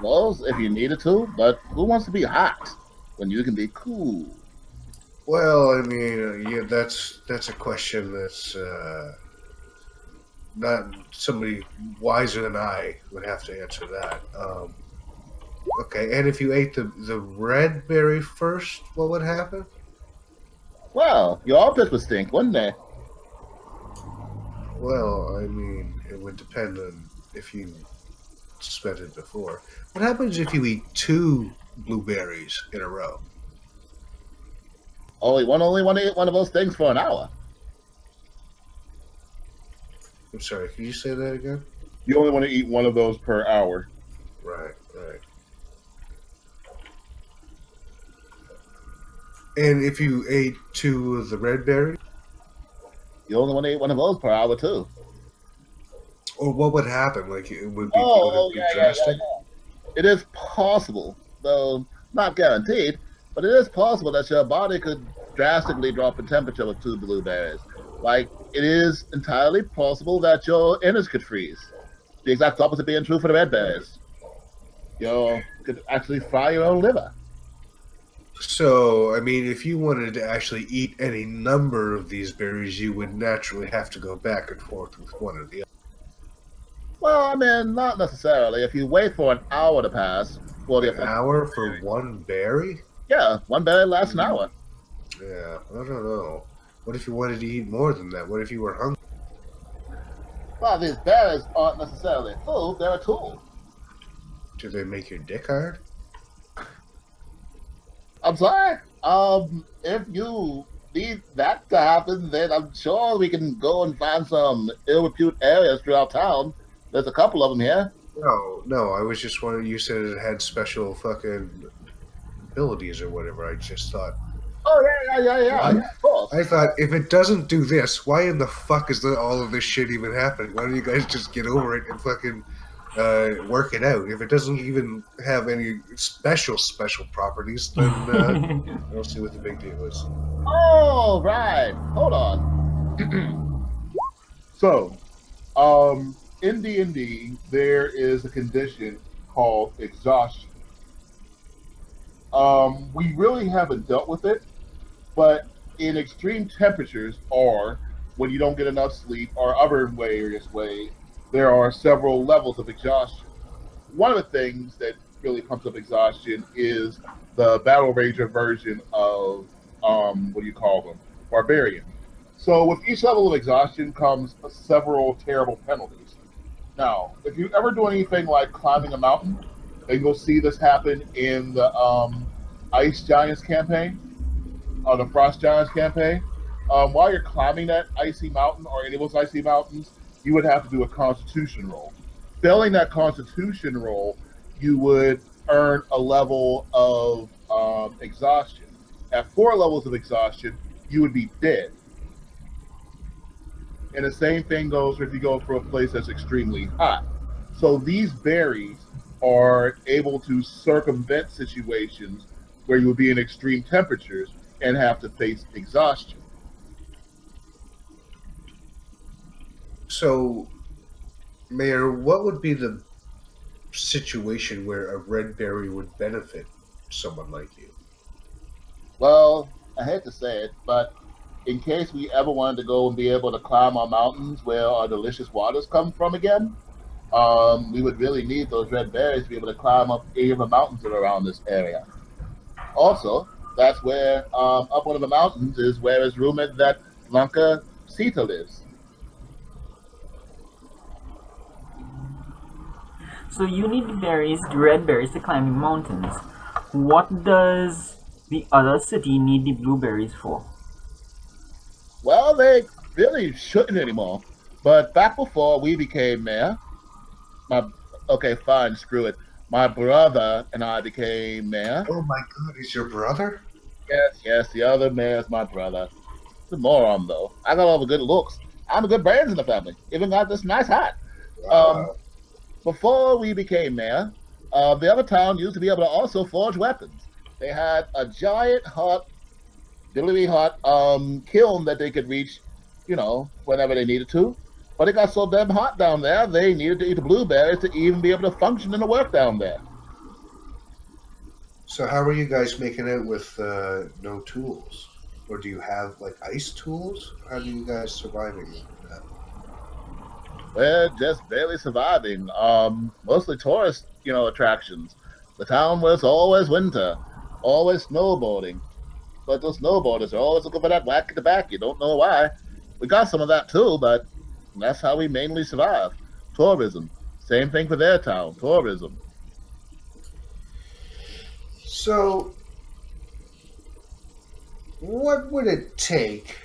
Well, if you needed to, but who wants to be hot when you can be cool? Well, I mean, yeah, that's a question that's not somebody wiser than I would have to answer that. Okay, and if you ate the red berry first, what would happen? Well, your armpits would stink, wouldn't they? Well, I mean, it would depend on if you spent it before. What happens if you eat 2 blueberries in a row? Only want to eat one of those things for an hour. I'm sorry, can you say that again? You only want to eat one of those per hour. Right. And if you ate 2 of the red berries? You only want to eat one of those per hour too. Or what would happen? Like, it would be drastic? It is possible, though not guaranteed, but it is possible that your body could drastically drop in temperature with 2 blueberries. Like, it is entirely possible that your innards could freeze. The exact opposite being true for the red berries. You could actually fry your own liver. So, I mean, if you wanted to actually eat any number of these berries, you would naturally have to go back and forth with one or the other. Well, I mean, not necessarily. If you wait for an hour to pass, for the An hour for one berry? Yeah, one berry lasts an hour. Yeah, I don't know. What if you wanted to eat more than that? What if you were hungry? Well, these berries aren't necessarily food, they're a tool. Do they make your dick hard? I'm sorry. If you need that to happen, then I'm sure we can go and find some ill-repute areas throughout town. There's a couple of them here. No, I was just wondering, you said it had special fucking abilities or whatever. I just thought... Oh, yeah, of course. I thought, if it doesn't do this, why in the fuck is all of this shit even happening? Why don't you guys just get over it and fucking work it out? If it doesn't even have any special properties, then I don't see what the big deal is. Oh, right. Hold on. So, in D&D, there is a condition called exhaustion. We really haven't dealt with it, but in extreme temperatures, or when you don't get enough sleep, or other various ways, there are several levels of exhaustion. One of the things that really pumps up exhaustion is the Battle Ranger version of what do you call them? Barbarian. So with each level of exhaustion comes several terrible penalties. Now, if you ever do anything like climbing a mountain, and you'll see this happen in the Ice Giants campaign, or the Frost Giants campaign, while you're climbing that icy mountain or any of those icy mountains, you would have to do a Constitution roll. Failing that Constitution roll, you would earn a level of exhaustion. At 4 levels of exhaustion, you would be dead. And the same thing goes if you go for a place that's extremely hot. So these berries are able to circumvent situations where you would be in extreme temperatures and have to face exhaustion. So, Mayor, what would be the situation where a red berry would benefit someone like you? Well, I hate to say it, but in case we ever wanted to go and be able to climb our mountains where our delicious waters come from again, we would really need those red berries to be able to climb up any of the mountains that are around this area. Also, that's where up one of the mountains is where it's rumored that Blanca Sita lives. So you need the berries, the red berries, to climb the mountains. What does the other city need the blueberries for? Well, they really shouldn't anymore. But back before we became mayor, okay, fine, screw it. My brother and I became mayor. Oh my God, he's your brother? Yes, the other mayor's my brother. The moron, though. I got all the good looks. I'm the good brains in the family. Even got this nice hat. Before we became mayor, the other town used to be able to also forge weapons. They had a giant hot, diddly hot kiln that they could reach, whenever they needed to. But it got so damn hot down there, they needed to eat the blueberries to even be able to function in the work down there. So how are you guys making it with no tools? Or do you have like ice tools? How do you guys surviving that? We're just barely surviving. Mostly tourist, attractions. The town was always winter, always snowboarding. But those snowboarders are always looking for that whack in the back. You don't know why. We got some of that too, but that's how we mainly survive. Tourism. Same thing for their town. Tourism. So, what would it take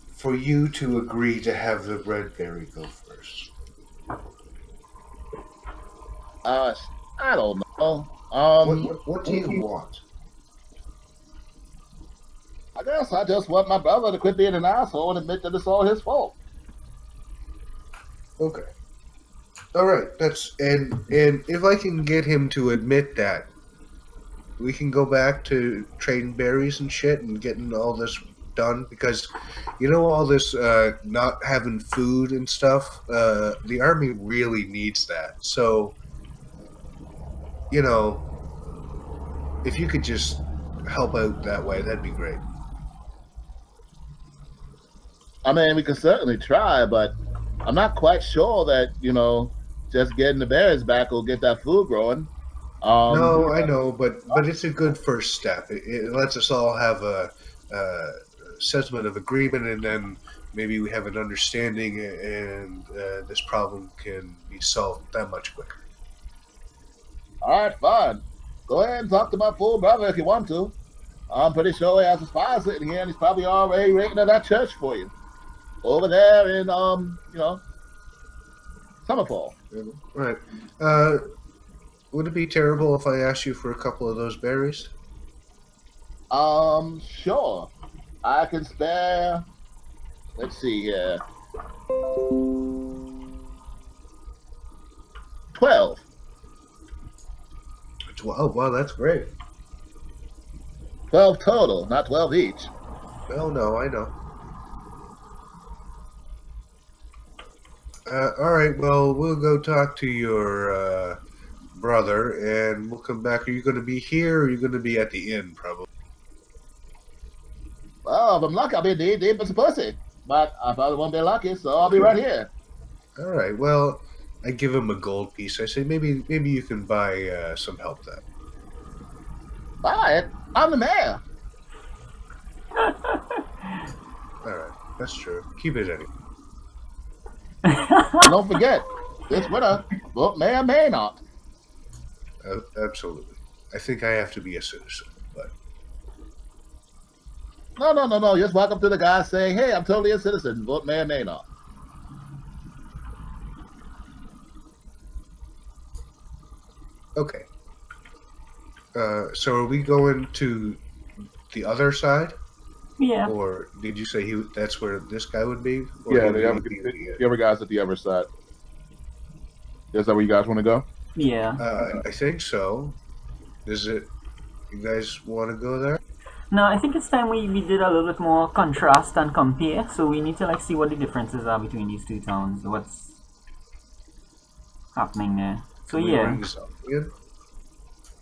for you to agree to have the red berry go first? I don't know. What do you want? I guess I just want my brother to quit being an asshole and admit that it's all his fault. Okay. All right. And if I can get him to admit that, we can go back to trading berries and shit and getting all this done, because all this not having food and stuff, the army really needs that. So, if you could just help out that way, that'd be great. I mean, we can certainly try, but I'm not quite sure that, just getting the berries back will get that food growing. No, I know, but it's a good first step. It lets us all have a sentiment of agreement, and then maybe we have an understanding, and this problem can be solved that much quicker. All right, fine. Go ahead and talk to my full brother if you want to. I'm pretty sure he has a spy sitting here, and he's probably already rating at that church for you. Over there in, Summerfall. Right. Would it be terrible if I asked you for a couple of those berries? Sure. I can spare, let's see here, 12. 12. Wow, that's great. 12 total, not 12 each. Well, no, I know. All right, well, we'll go talk to your brother, and we'll come back. Are you going to be here, or are you going to be at the inn, probably? Well, if I'm lucky, I'll be deep as a pussy. But I probably won't be lucky, so I'll be right here. All right. Well, I give him a gold piece. I say maybe you can buy some help then. Buy it. I'm the mayor. All right, that's true. Keep it anyway. And don't forget, this winter, vote may or may not. Absolutely. I think I have to be a citizen, but No. Just walk up to the guy saying, hey, I'm totally a citizen. Vote may or may not. okay. So are we going to the other side, Yeah. or did you say that's where this guy would be? Or Yeah, he the would be other guys at the other side. Is that where you guys want to go? Yeah. I think so. Is it? You guys want to go there? No, I think it's time we did a little bit more contrast and compare. So we need to like see what the differences are between these two towns. What's happening there? So Can we yeah. bring this up again?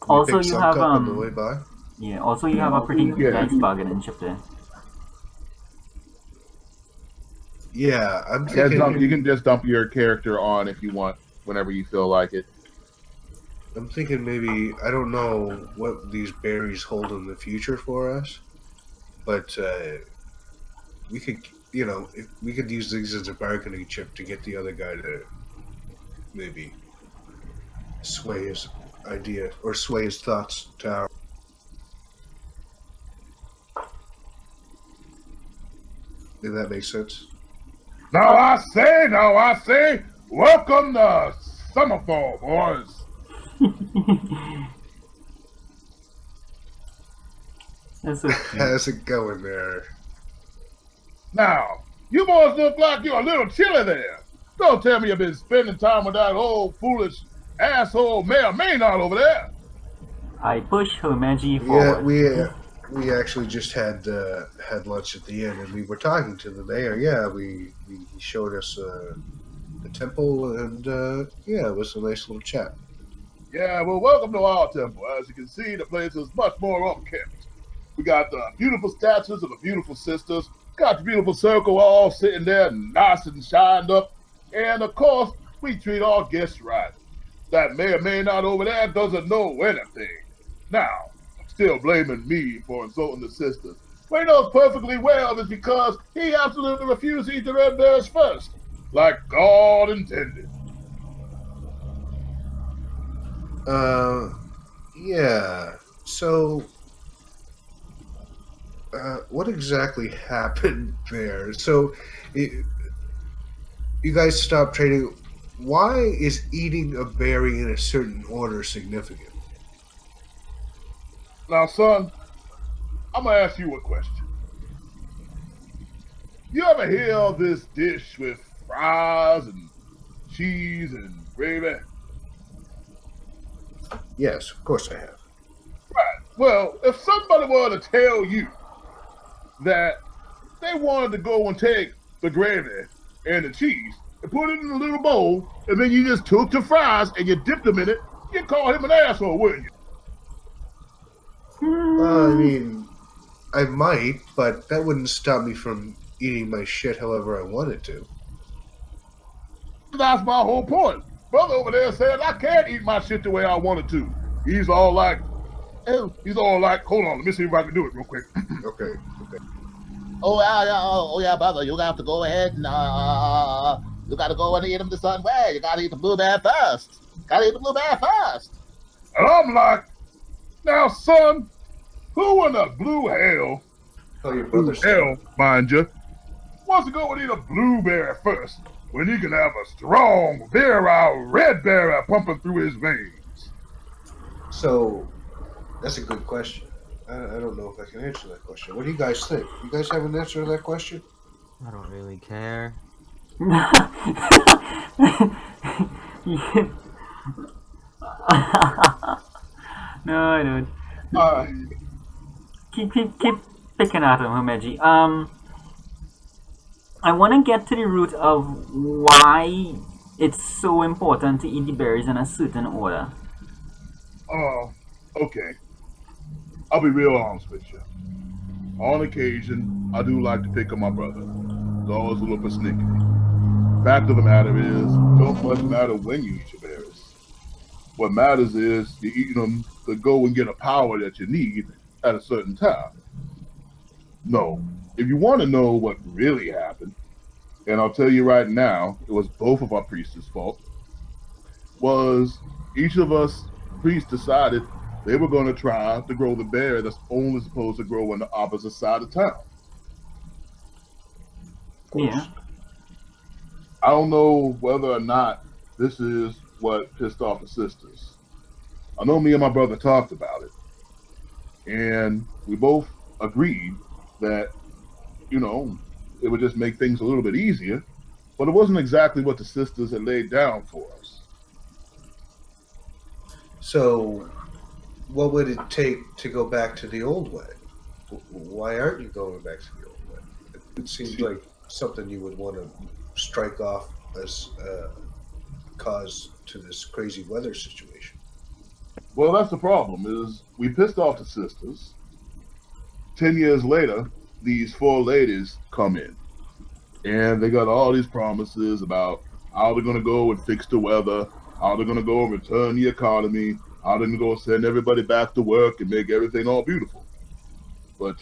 Can we Also, pick you some have up on the way by? yeah. Also, you have a pretty Yeah. nice bargaining chip there. Yeah, I'm Yeah, thinking. you can just dump your character on if you want, whenever you feel like it. I'm thinking maybe I don't know what these berries hold in the future for us, but we could, if we could use these as a bargaining chip to get the other guy to maybe sway his idea or sway his thoughts to our. Did that make sense? Now I say, welcome to Summerfall, boys. That's so cute. How's it going there? Now, you boys look like you're a little chilly there. Don't tell me you've been spending time with that old foolish asshole Mayor Maynard over there. I push Homeji Yeah, forward. we actually just had lunch at the inn, and we were talking to the mayor. Yeah, he showed us the temple, and yeah, it was a nice little chat. Yeah, well, welcome to our temple. As you can see, the place is much more upkept. We got the beautiful statues of the beautiful sisters. Got the beautiful circle all sitting there nice and shined up. And, of course, we treat our guests right. That Mayor Maynard over there doesn't know anything. Now, still blaming me for insulting the sisters. But he knows perfectly well it's because he absolutely refused to eat the red berries first, like God intended. Yeah. So, what exactly happened there? So, you guys stopped trading. Why is eating a berry in a certain order significant? Now, son, I'm going to ask you a question. You ever hear of this dish with fries and cheese and gravy? Yes, of course I have. Right. Well, if somebody were to tell you that they wanted to go and take the gravy and the cheese and put it in a little bowl, and then you just took the fries and you dipped them in it, you'd call him an asshole, wouldn't you? I mean, I might, but that wouldn't stop me from eating my shit however I wanted to. That's my whole point. Brother over there said I can't eat my shit the way I wanted to. He's all like, hold on, let me see if I can do it real quick. Okay. Oh yeah, brother. You have to go ahead and you gotta go and eat them the certain way. You gotta eat the blueberry first. And I'm like, now, son, who in the blue hell, Oh, your brother's mind you, wants to go and eat a blueberry first when he can have a strong, virile red berry pumping through his veins? So, that's a good question. I don't know if I can answer that question. What do you guys think? You guys have an answer to that question? I don't really care. No, I don't. Uh, Keep picking at him, Homeji. I want to get to the root of why it's so important to eat the berries in a certain order. Okay. I'll be real honest with you. On occasion, I do like to pick on my brother. He's always a little persnickety. Fact of the matter is, don't much matter when you eat your berries. What matters is you eat them to go and get a power that you need at a certain time. No. If you want to know what really happened, and I'll tell you right now, it was both of our priests' fault, was each of us priests decided they were going to try to grow the berry that's only supposed to grow on the opposite side of town. Yeah. I don't know whether or not this is what pissed off the sisters. I know me and my brother talked about it, and we both agreed that, it would just make things a little bit easier, but it wasn't exactly what the sisters had laid down for us. So, what would it take to go back to the old way? Why aren't you going back to the old way? It seems like something you would want to strike off as a cause to this crazy weather situation. Well, that's the problem, is we pissed off the sisters. 10 years later, these 4 ladies come in, and they got all these promises about how they're going to go and fix the weather, how they're going to go and return the economy, how they're going to go send everybody back to work and make everything all beautiful. But,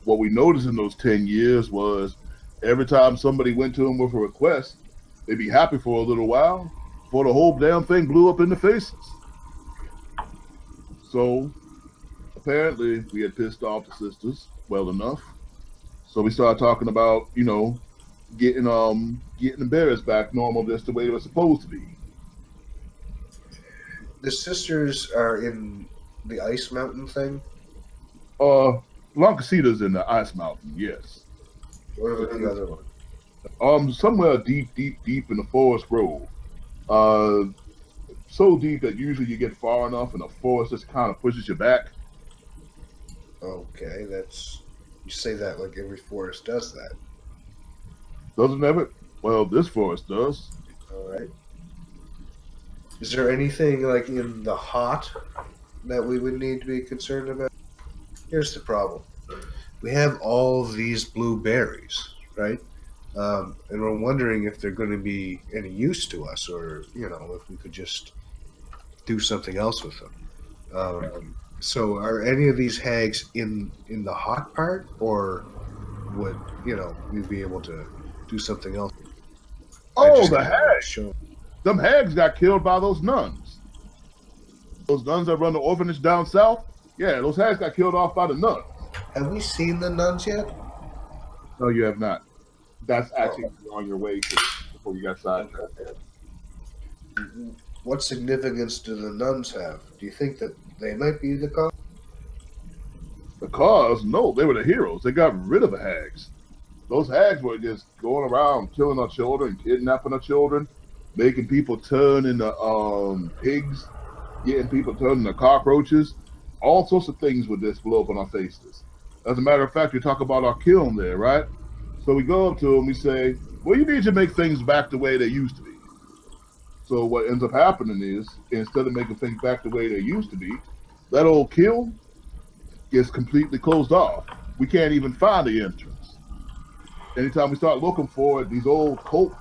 what we noticed in those 10 years was every time somebody went to them with a request, they'd be happy for a little while before the whole damn thing blew up in their faces. So, apparently, we had pissed off the sisters well enough. So we started talking about, getting the berries back normal just the way they were supposed to be. The sisters are in the ice mountain thing? Lancasita's in the ice mountain, yes. What about the other one? Somewhere deep in the forest grove. So deep that usually you get far enough and the forest just kind of pushes you back. Okay, you say that like every forest does that. Doesn't ever? Well, this forest does. All right. Is there anything like in the hot that we would need to be concerned about? Here's the problem. We have all these blueberries, right? And we're wondering if they're going to be any use to us, or if we could just do something else with them. So, are any of these hags in the hot part, or would we be able to do something else? Oh, the hags! Them hags got killed by those nuns. Those nuns that run the orphanage down south. Yeah, those hags got killed off by the nuns. Have we seen the nuns yet? No, you have not. That's actually on your way to before you got sidetracked. What significance do the nuns have? Do you think that they might be the cause? The cause? No, they were the heroes. They got rid of the hags. Those hags were just going around killing our children, kidnapping our children, making people turn into pigs, getting people turned into cockroaches. All sorts of things would just blow up on our faces. As a matter of fact, you talk about our kiln there, right? So we go up to them, we say, well, you need to make things back the way they used to be. So what ends up happening is, instead of making things back the way they used to be, that old kiln gets completely closed off. We can't even find the entrance. Anytime we start looking for it, these old cult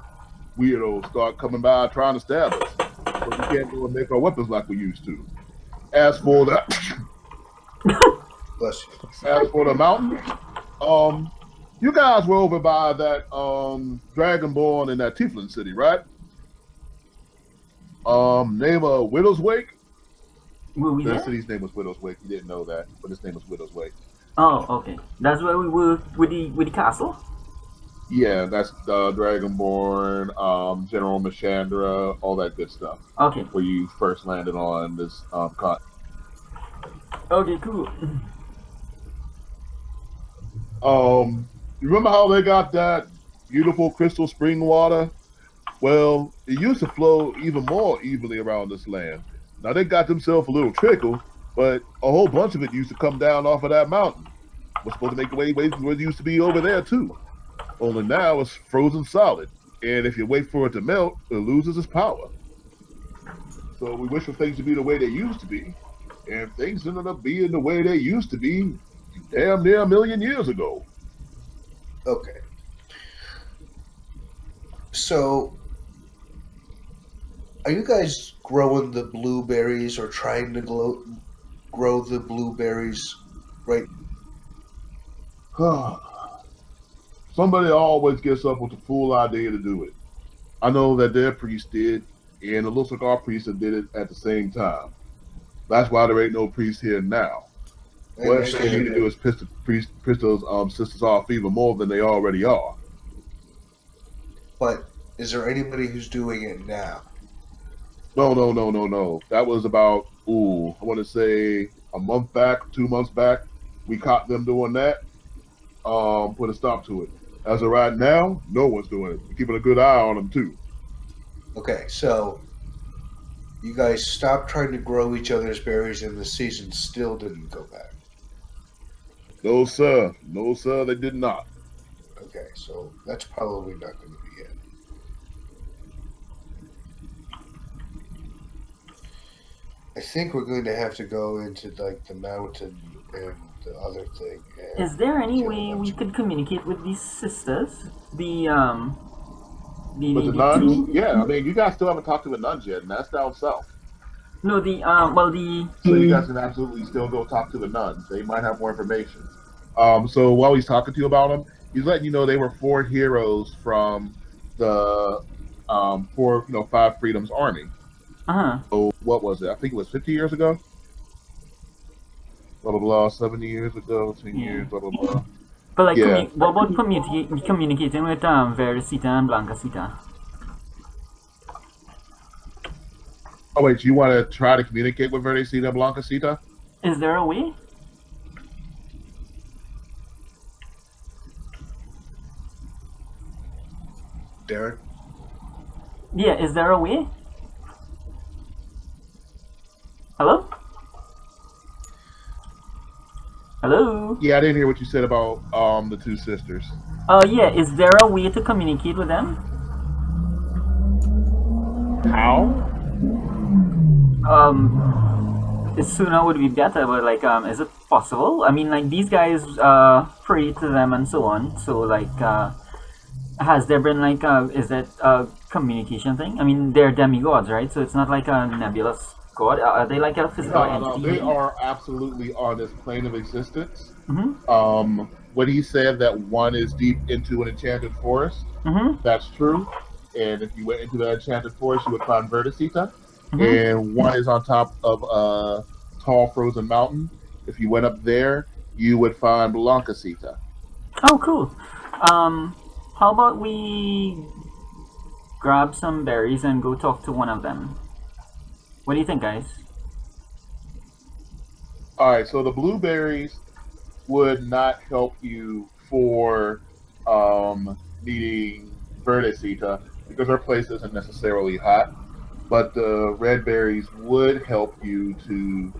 weirdos start coming by trying to stab us. But we can't go and make our weapons like we used to. As for the mountain, you guys were over by that Dragonborn in that Tiefling city, right? Name of Widow's Wake. The city's name was Widow's Wake. You didn't know that, but his name was Widow's Wake. Oh, okay. That's where we were with the castle. Yeah, that's Dragonborn, General Mishandra, all that good stuff. Okay. Where you first landed on this continent. Okay, cool. You remember how they got that beautiful crystal spring water? Well, it used to flow even more evenly around this land. Now they got themselves a little trickle, but a whole bunch of it used to come down off of that mountain. Was supposed to make the way where it used to be over there too. Only now it's frozen solid, and if you wait for it to melt, it loses its power. So So we wish for things to be the way they used to be. And if things ended up being the way they used to be damn near a million years ago. Okay. So, are you guys growing the blueberries or trying to grow the blueberries right? Somebody always gets up with the fool idea to do it. I know that their priest did, and it looks like our priest did it at the same time. That's why there ain't no priest here now. I What they need understand to do that, is piss those sisters off even more than they already are. but is there anybody who's doing it now? No. That was about, I want to say a month back, 2 months back. We caught them doing that. Put a stop to it. As of right now, no one's doing it. We're keeping a good eye on them too. Okay, so you guys stopped trying to grow each other's berries and the season still didn't go back. No, sir. No, sir, they did not. Okay, so that's probably not going to be it. I think we're going to have to go into like the mountain and the other thing. And Is there any kill a way bunch we of- could communicate with these sisters? The But the the nuns, two. yeah, I mean, you guys still haven't talked to the nuns yet, and that's down south. No, the the So you guys can absolutely still go talk to the nuns. They might have more information. So while he's talking to you about them, he's letting you know they were 4 heroes from the Five Freedoms Army. uh-huh. So what was it? I think it was 50 years ago. Blah blah blah. 70 years ago, 10 Yeah. years. Blah blah blah. But like, Yeah. what about communicating with Verisita and Blancasita? Oh wait, you want to try to communicate with Verdecita Blancasita? Is there a way? Darren? Yeah, is there a way? Hello? Hello? Yeah, I didn't hear what you said about the 2 sisters. Yeah, is there a way to communicate with them? How? Sooner would be better, but like, is it possible? I mean, like, these guys pray to them and so on. So, like, has there been like, is that a communication thing? I mean, they're demigods, right? So it's not like a nebulous god. Are they like a physical No, entity? they are absolutely on this plane of existence. Mm-hmm. When he said that one is deep into an enchanted forest, Mm-hmm. that's true. And if you went into that enchanted forest, you would find Verdecita. Mm-hmm. And one is on top of a tall frozen mountain. If you went up there, you would find Blancasita. Oh, cool. How about we grab some berries and go talk to one of them? What do you think, guys? All right, so the blueberries would not help you for needing Verdecita because her place isn't necessarily hot. But the red berries would help you to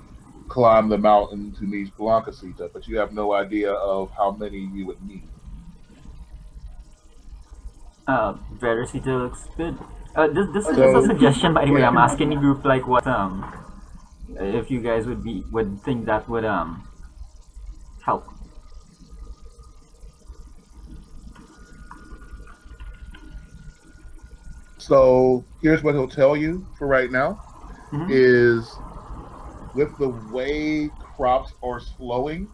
climb the mountain to meet Blancasita, but you have no idea of how many you would need. Verisita looks good. This is So- just a suggestion, by the way. yeah. I'm asking the group like what if you guys would think that would help. So here's what he'll tell you for right now Mhm. is with the way crops are slowing,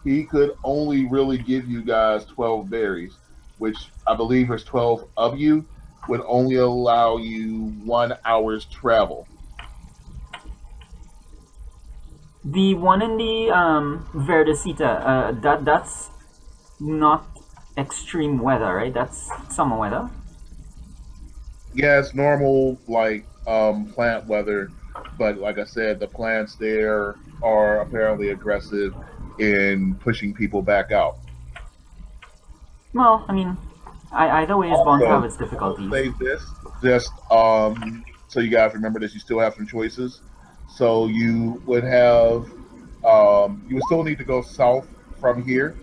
he could only really give you guys 12 berries, which I believe there's 12 of you, would only allow you 1 hour's travel. The one in the Verdecita, that's not extreme weather, right? That's summer weather. Yeah, it's normal like plant weather, but like I said, the plants there are apparently aggressive in pushing people back out. Well, I mean, either way is bound to have its I'll difficulties. say this, just so you guys remember this, you still have some choices. So you would have, you would still need to go south from here,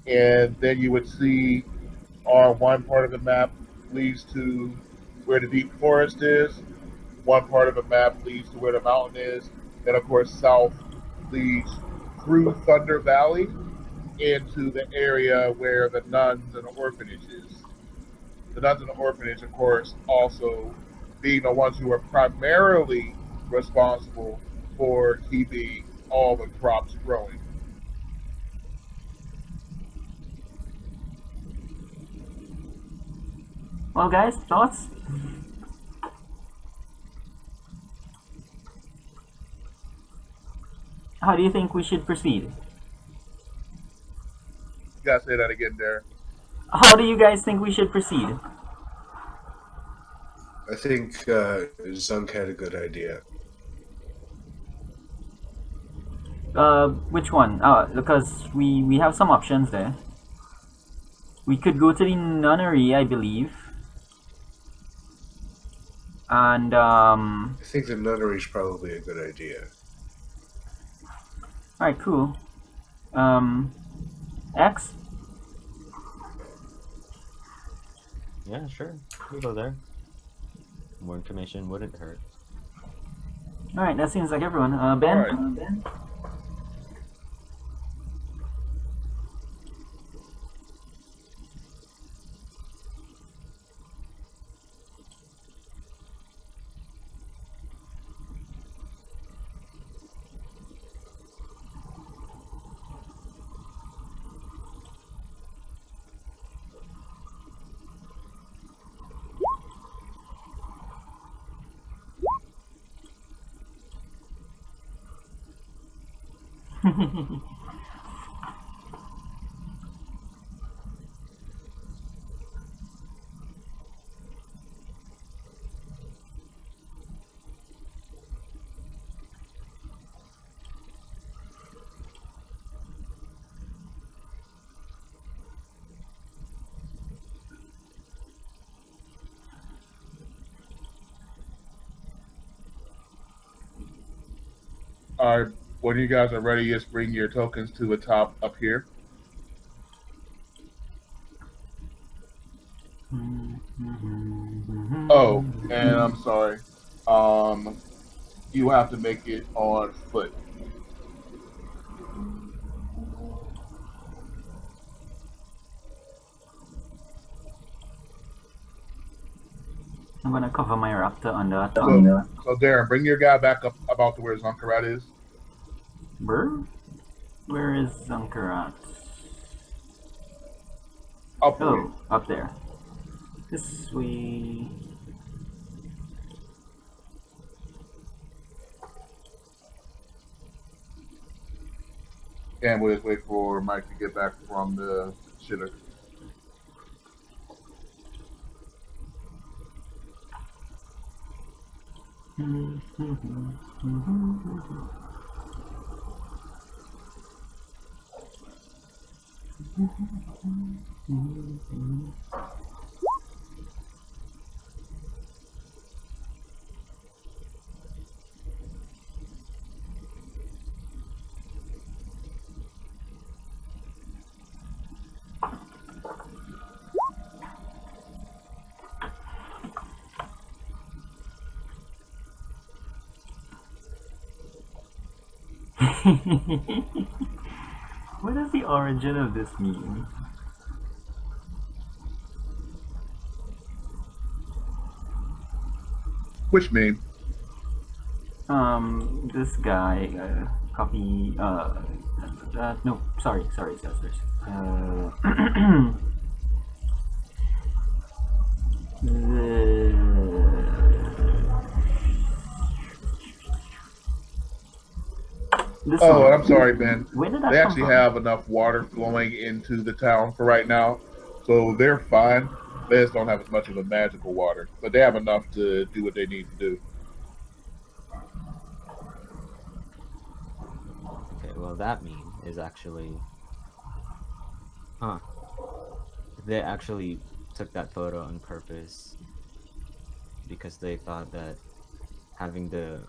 and then you would see on one part of the map leads to where the deep forest is. one part of the map leads to where the mountain is. Then, of course, south leads through Thunder Valley into the area where the nuns and the orphanage is. The nuns and the orphanage, of course, also being the ones who are primarily responsible for keeping all the crops growing. Well, guys, thoughts? How do you think we should proceed? You gotta say that again, Darren. How do you guys think we should proceed? I think Zunk had a good idea. Which one? Because we have some options there. We could go to the nunnery, I believe. And, I think the nunnery is probably a good idea. alright, cool. X? Yeah, sure. We'll go there. More information wouldn't hurt. Alright, that seems like everyone. Ben? Alright. Ben? Alright, when you guys are ready, just bring your tokens to the top up here. Oh, and I'm sorry. You have to make it on foot. I'm gonna cover my raptor under So Darren, bring your guy back up about to where Zunkarat is. Burr? Where is Zunkarat? Up Oh, up there. This way. and we'll just wait for Mike to get back from the shitter. What is the origin of this meme? Which meme? This guy, copy, no, sorry, this Oh, one. and I'm sorry, Ben. Where did that They come actually from? have enough water flowing into the town for right now, so they're fine. They just don't have as much of the magical water, but they have enough to do what they need to do. Okay, well that meme is actually... Huh. They actually took that photo on purpose because they thought that having the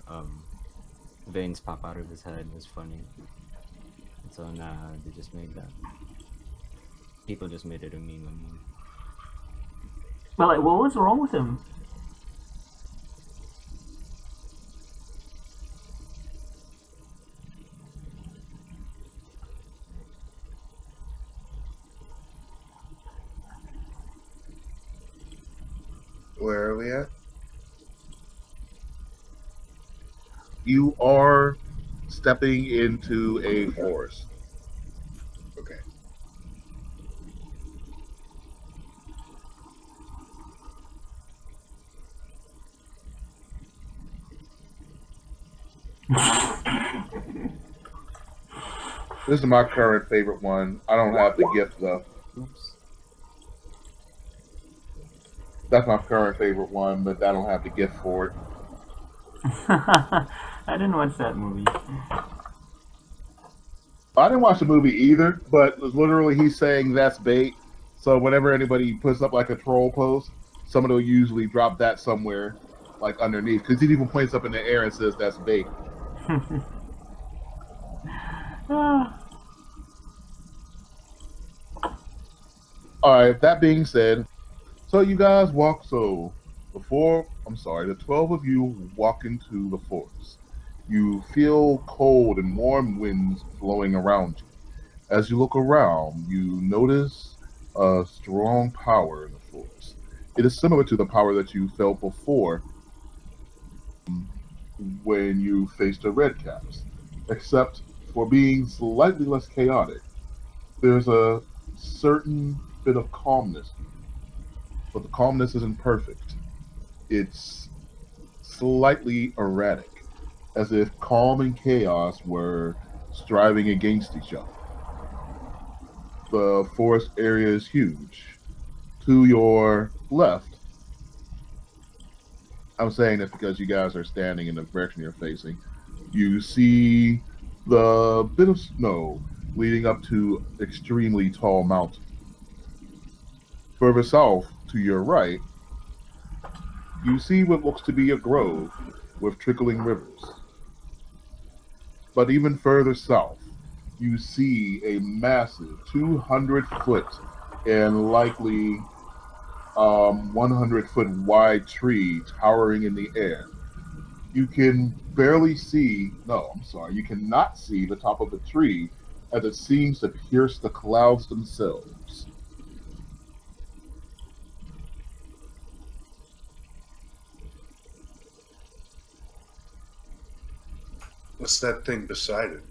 veins pop out of his head was funny. And so now they just made that. People just made it a meme. Well, like, what was wrong with him? Where are we at? You are stepping into a forest. Okay. This is my current favorite one. I don't have the gift though. Oops. That's my current favorite one, but I don't have the gift for it. I didn't watch that movie. I didn't watch the movie either, but it was literally he's saying that's bait. So whenever anybody puts up like a troll post, somebody will usually drop that somewhere, like underneath, because he even points up in the air and says that's bait. Ah. All right. That being said, so you guys walk. The 12 of you walk into the forest. You feel cold and warm winds blowing around you. As you look around, you notice a strong power in the forest. It is similar to the power that you felt before when you faced the red caps, except for being slightly less chaotic. There's a certain bit of calmness, but the calmness isn't perfect. It's slightly erratic, as if calm and chaos were striving against each other. The forest area is huge. To your left, I'm saying this because you guys are standing in the direction you're facing, you see the bit of snow leading up to extremely tall mountains. Further south, to your right, you see what looks to be a grove with trickling rivers. But even further south, you see a massive 200-foot and likely 100-foot wide tree towering in the air. You can barely see, no, I'm sorry, you cannot see the top of the tree as it seems to pierce the clouds themselves. What's that thing beside it?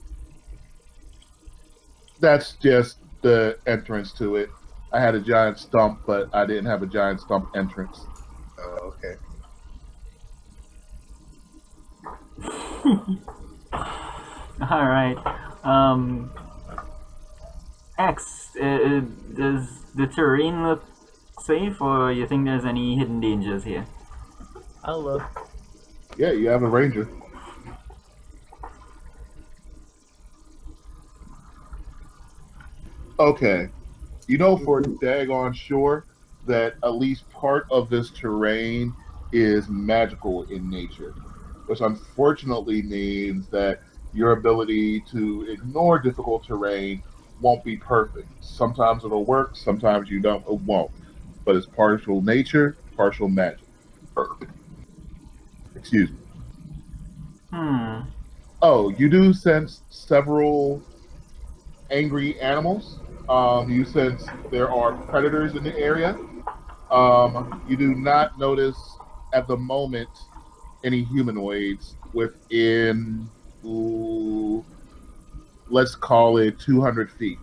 That's just the entrance to it. I had a giant stump, but I didn't have a giant stump entrance. Oh, okay. All right. X, does the terrain look safe, or you think there's any hidden dangers here? I'll look. Yeah, you have a ranger. Okay. You know for daggone sure that at least part of this terrain is magical in nature, which unfortunately means that your ability to ignore difficult terrain won't be perfect. Sometimes it'll work, sometimes it won't. But it's partial nature, partial magic. Excuse me. Hmm. Oh, you do sense several angry animals. You sense there are predators in the area. You do not notice at the moment any humanoids within, let's call it 200 feet.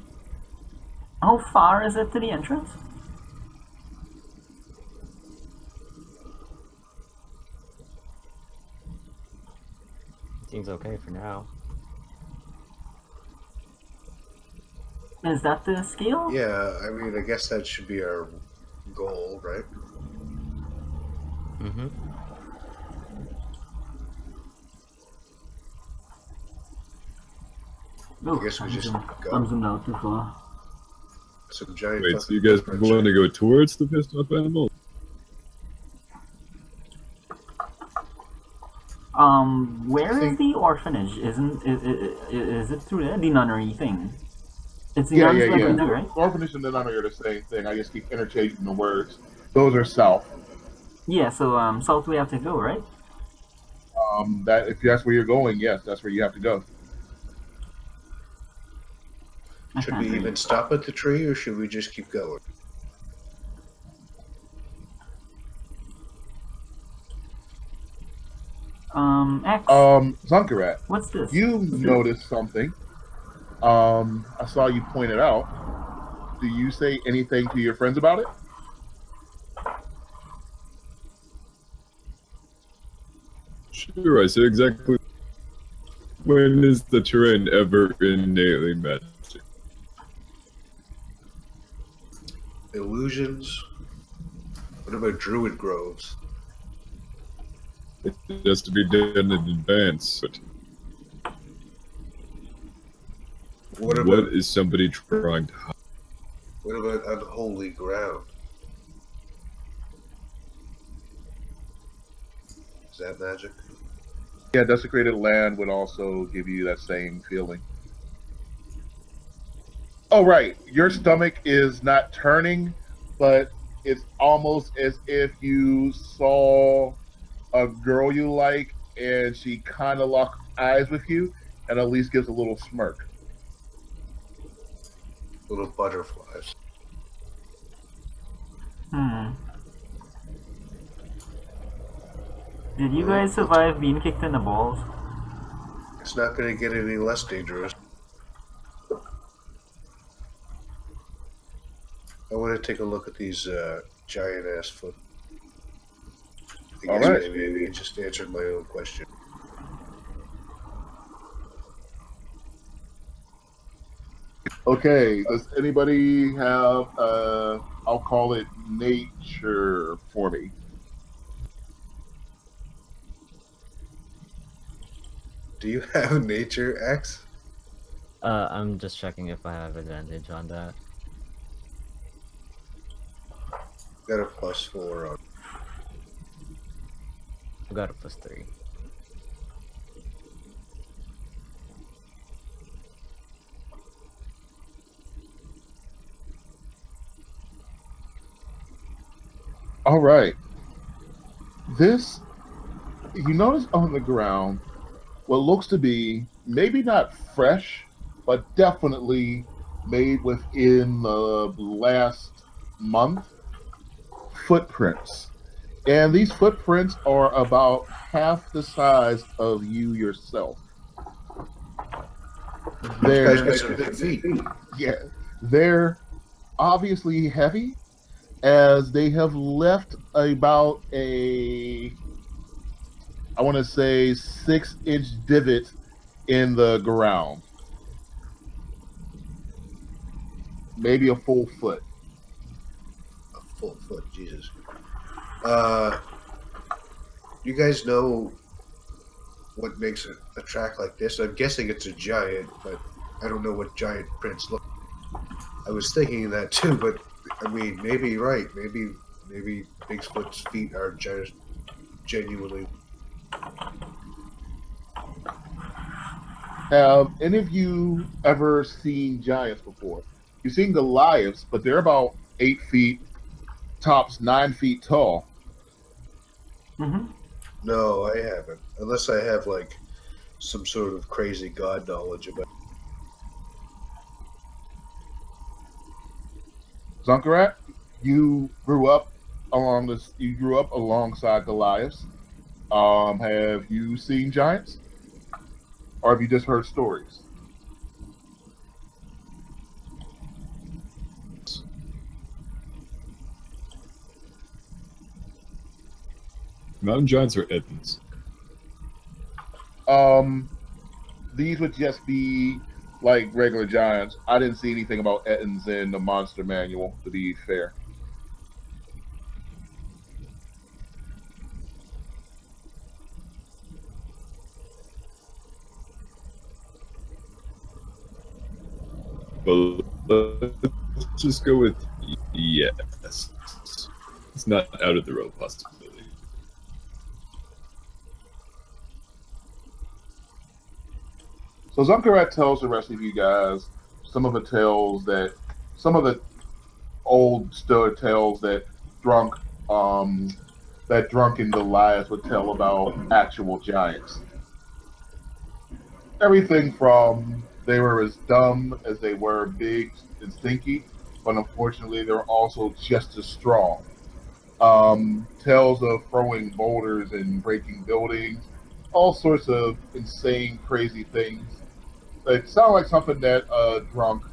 How far is it to the entrance? Seems okay for now. Is that the scale? Yeah, I mean, I guess that should be our goal, right? Mm-hmm. Oh, I guess we just I'm go. zoomed out too far. Some giant. Wait, so fucking you guys footprints, want to right? go towards the pissed off animal? Where is think- the orphanage? Is it through there? The nunnery thing. It's the Yeah, nuns yeah, that yeah. we do, right? Orphanage and the nunnery are the same thing. I just keep interchanging the words. Those are south. Yeah, so south we have to go, right? That if that's where you're going, yes, that's where you have to go. I Should can't we read. even stop at the tree, or should we just keep going? X. Zunkarat, What's this? you noticed something. I saw you point it out. Do you say anything to your friends about it? Sure, I say exactly. When is the terrain ever innately magic? Illusions? What about druid groves? It has to be done in advance. But What what about is somebody trying to hide? what about unholy ground? Is that magic? Yeah, desecrated land would also give you that same feeling. Oh, right. Your stomach is not turning, but it's almost as if you saw a girl you like and she kind of locked eyes with you and at least gives a little smirk. Little butterflies. Hmm. Did you guys survive being kicked in the balls? It's not going to get any less dangerous. I want to take a look at these giant ass foot. I All guess right. maybe I just answered my own question. Okay, does anybody have, I'll call it nature for me? Do you have nature X? I'm just checking if I have advantage on that. Got a +4 on. I got a +3. All right. This, you notice on the ground what looks to be maybe not fresh, but definitely made within the last month footprints. And these footprints are about half the size of you yourself. These guys They're, got some big feet. yeah, they're obviously heavy as they have left about I want to say 6-inch divot in the ground. Maybe a full foot. A full foot, Jesus. You guys know what makes a track like this? I'm guessing it's a giant, but I don't know what giant prints look. I was thinking that too, but I mean, maybe you're right. Maybe Bigfoot's feet are genuinely. Have any of you ever seen giants before? You've seen Goliaths, but they're about 8 feet, tops 9 feet tall. Mm-hmm. No, I haven't. Unless I have like some sort of crazy god knowledge about. Zunkarat, you grew up along this. You grew up alongside Goliaths. Have you seen giants, or have you just heard stories? Mountain giants or Edens? These would just be like regular giants. I didn't see anything about Ettins in the monster manual, to be fair. Well, let's just go with yes. It's not out of the realm of possibility. So Zunkarat tells the rest of you guys some of the tales that some of the old story tales that drunken Goliath would tell about actual giants. Everything from they were as dumb as they were big and stinky, but unfortunately they were also just as strong. Tales of throwing boulders and breaking buildings, all sorts of insane, crazy things. It sounds like something that a drunk,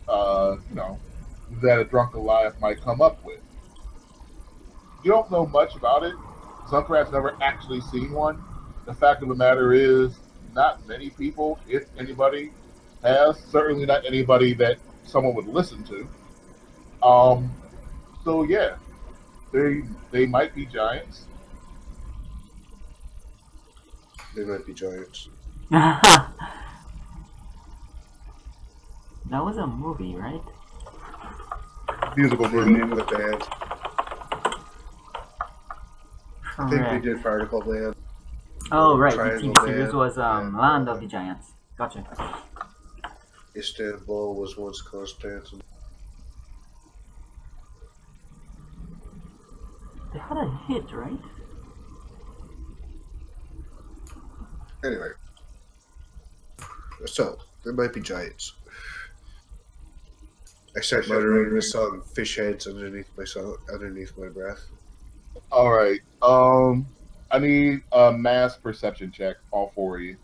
that a drunk Goliath might come up with. You don't know much about it. Zunkrat's never actually seen one. The fact of the matter is, not many people, if anybody, has. Certainly not anybody that someone would listen to. Um, so yeah, they might be giants. They might be giants. That was a movie, right? Musical The group. name of the band. I think they Correct. did Particle Band. Oh, right. The Triangle TV series Band, was and, Land of the Giants. Gotcha. Istanbul was once Constantine. They had a hit, right? Anyway, so there might be giants. I start muttering this song "Fish Heads" underneath my breath. All right. I need a mass perception check, all four of you.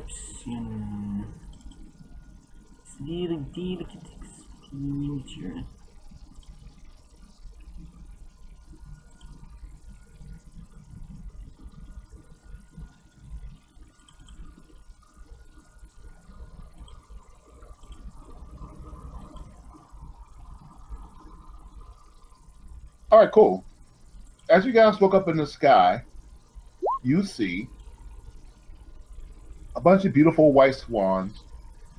Perception. Delicate expenditure. All right, cool. As you guys look up in the sky, you see a bunch of beautiful white swans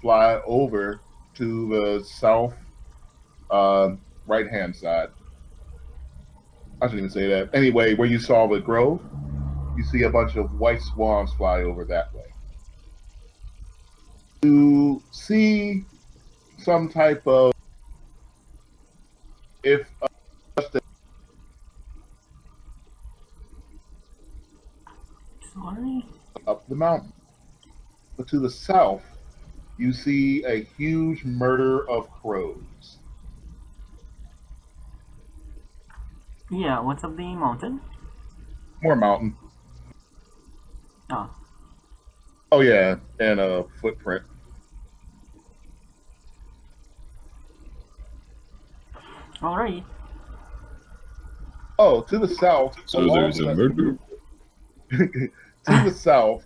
fly over to the south right hand side. I shouldn't even say that. Anyway, where you saw the grove, you see a bunch of white swans fly over that way. You see some type of, if Sorry? up the mountain. But to the south, you see a huge murder of crows. Yeah, what's up the mountain? More mountain. Oh. Oh yeah, and a footprint. Alright. Oh, to the south. So there's a murder. To the south,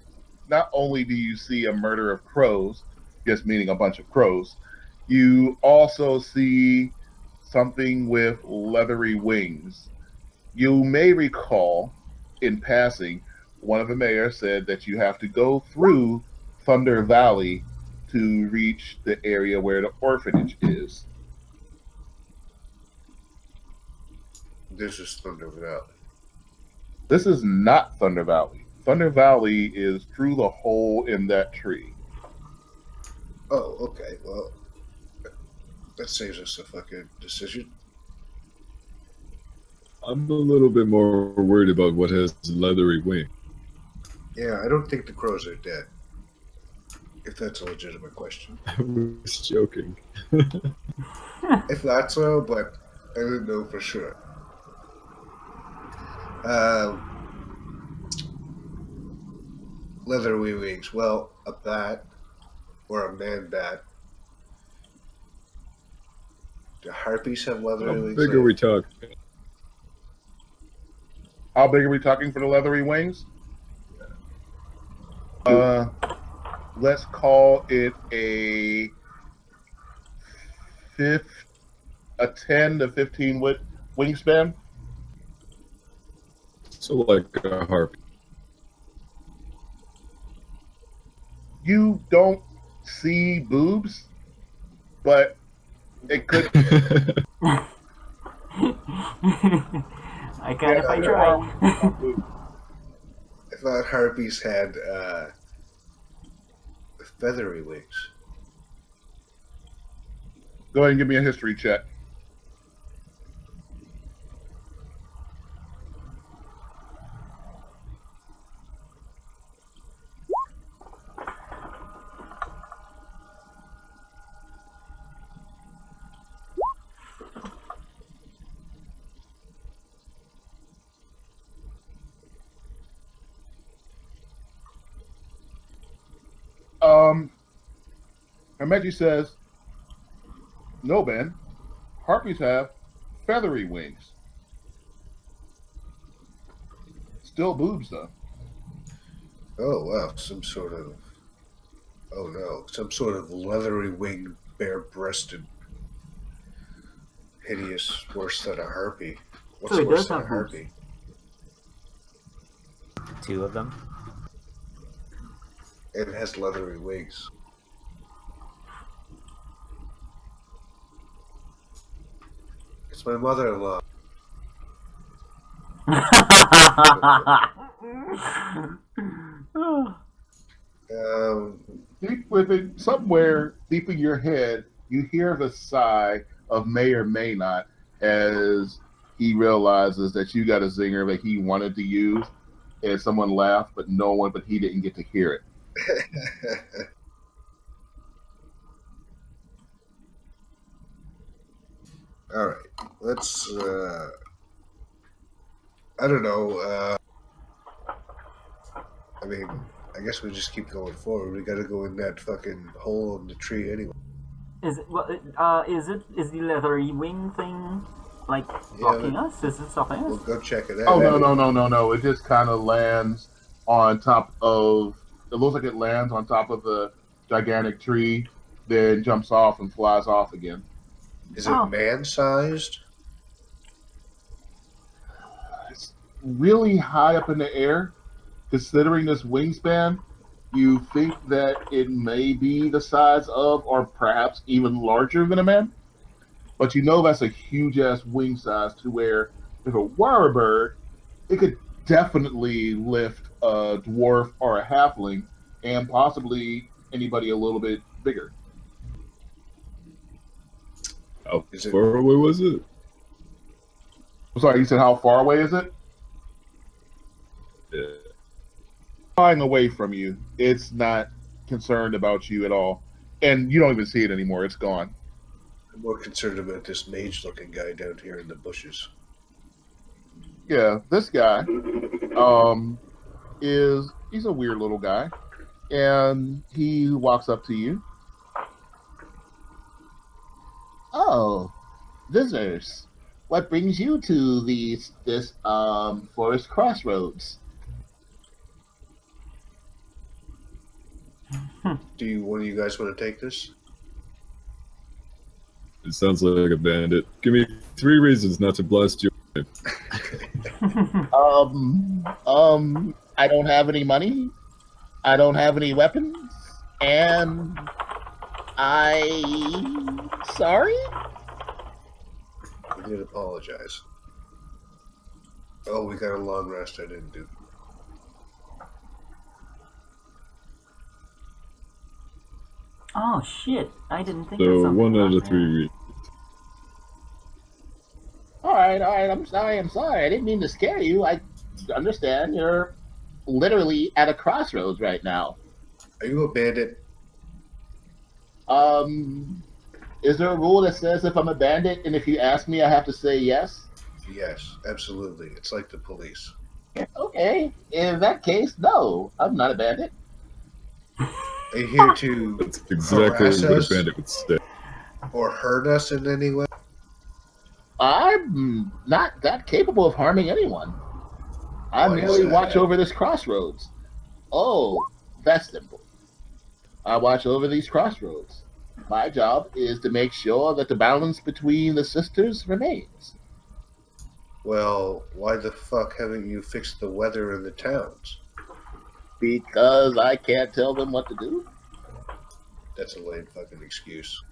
not only do you see a murder of crows, just meaning a bunch of crows, you also see something with leathery wings. You may recall, in passing, one of the mayors said that you have to go through Thunder Valley to reach the area where the orphanage is. This is Thunder Valley. This is not Thunder Valley. Thunder Valley is through the hole in that tree. Oh, okay. Well, that saves us a fucking decision. I'm a little bit more worried about what has leathery wing. Yeah, I don't think the crows are dead. If that's a legitimate question. I was joking. I thought so, but I didn't know for sure. Leathery wings. Well, a bat or a man bat. Do harpies have How leathery wings? big are we talking? How big are we talking for the leathery wings? Let's call it a 10 to 15 wingspan. So like a harpy. You don't see boobs, but it could. I can if I try. I thought harpies had feathery wings. Go ahead and give me a history check. And Reggie says, "No, Ben. Harpies have feathery wings. Still boobs, though." Oh wow, some sort of leathery winged, bare-breasted, hideous, worse than a harpy. What's So it worse does than a have boobs. harpy? 2 of them. And it has leathery wings. It's my mother-in-law. Deep within, somewhere deep in your head, you hear the sigh of may or may not as he realizes that you got a zinger that he wanted to use, and someone laughed, but he didn't get to hear it. All right, let's. I don't know. I mean, I guess we just keep going forward. We gotta go in that fucking hole in the tree anyway. Is it? Is the leathery wing thing like Yeah, blocking us? Is it stopping We'll us? go check it out. Oh no! It just kind of lands on top of. It looks like it lands on top of the gigantic tree, then jumps off and flies off again. Is it Oh. man-sized? It's really high up in the air. Considering this wingspan, you think that it may be the size of, or perhaps even larger than a man. But you know that's a huge ass wing size to where if it were a bird, it could definitely lift a dwarf or a halfling and possibly anybody a little bit bigger. How Is it- far away was it? I'm sorry, you said how far away is it? Yeah. Flying away from you. It's not concerned about you at all. And you don't even see it anymore. It's gone. I'm more concerned about this mage-looking guy down here in the bushes. Yeah, this guy he's a weird little guy. And he walks up to you. Oh, visitors. What brings you to this forest crossroads? Do one of you guys want to take this? It sounds like a bandit. Give me 3 reasons not to blast you. I don't have any money. I don't have any weapons, and sorry. I did apologize. Oh, we got a long rest I didn't do. Oh shit! I didn't think of So something 1 out about of 3 that. reasons. All right. I'm sorry. I didn't mean to scare you. I understand you're literally at a crossroads right now. Are you a bandit? Is there a rule that says if I'm a bandit and if you ask me, I have to say yes? Yes, absolutely. It's like the police. Okay. In that case, no, I'm not a bandit. Are you here to That's exactly harass what us a bandit would say. or hurt us in any way? I'm not that capable of harming anyone. I Why is merely that? watch over this crossroads. Oh, that's simple. I watch over these crossroads. My job is to make sure that the balance between the sisters remains. Well, why the fuck haven't you fixed the weather in the towns? Because I can't tell them what to do. That's a lame fucking excuse.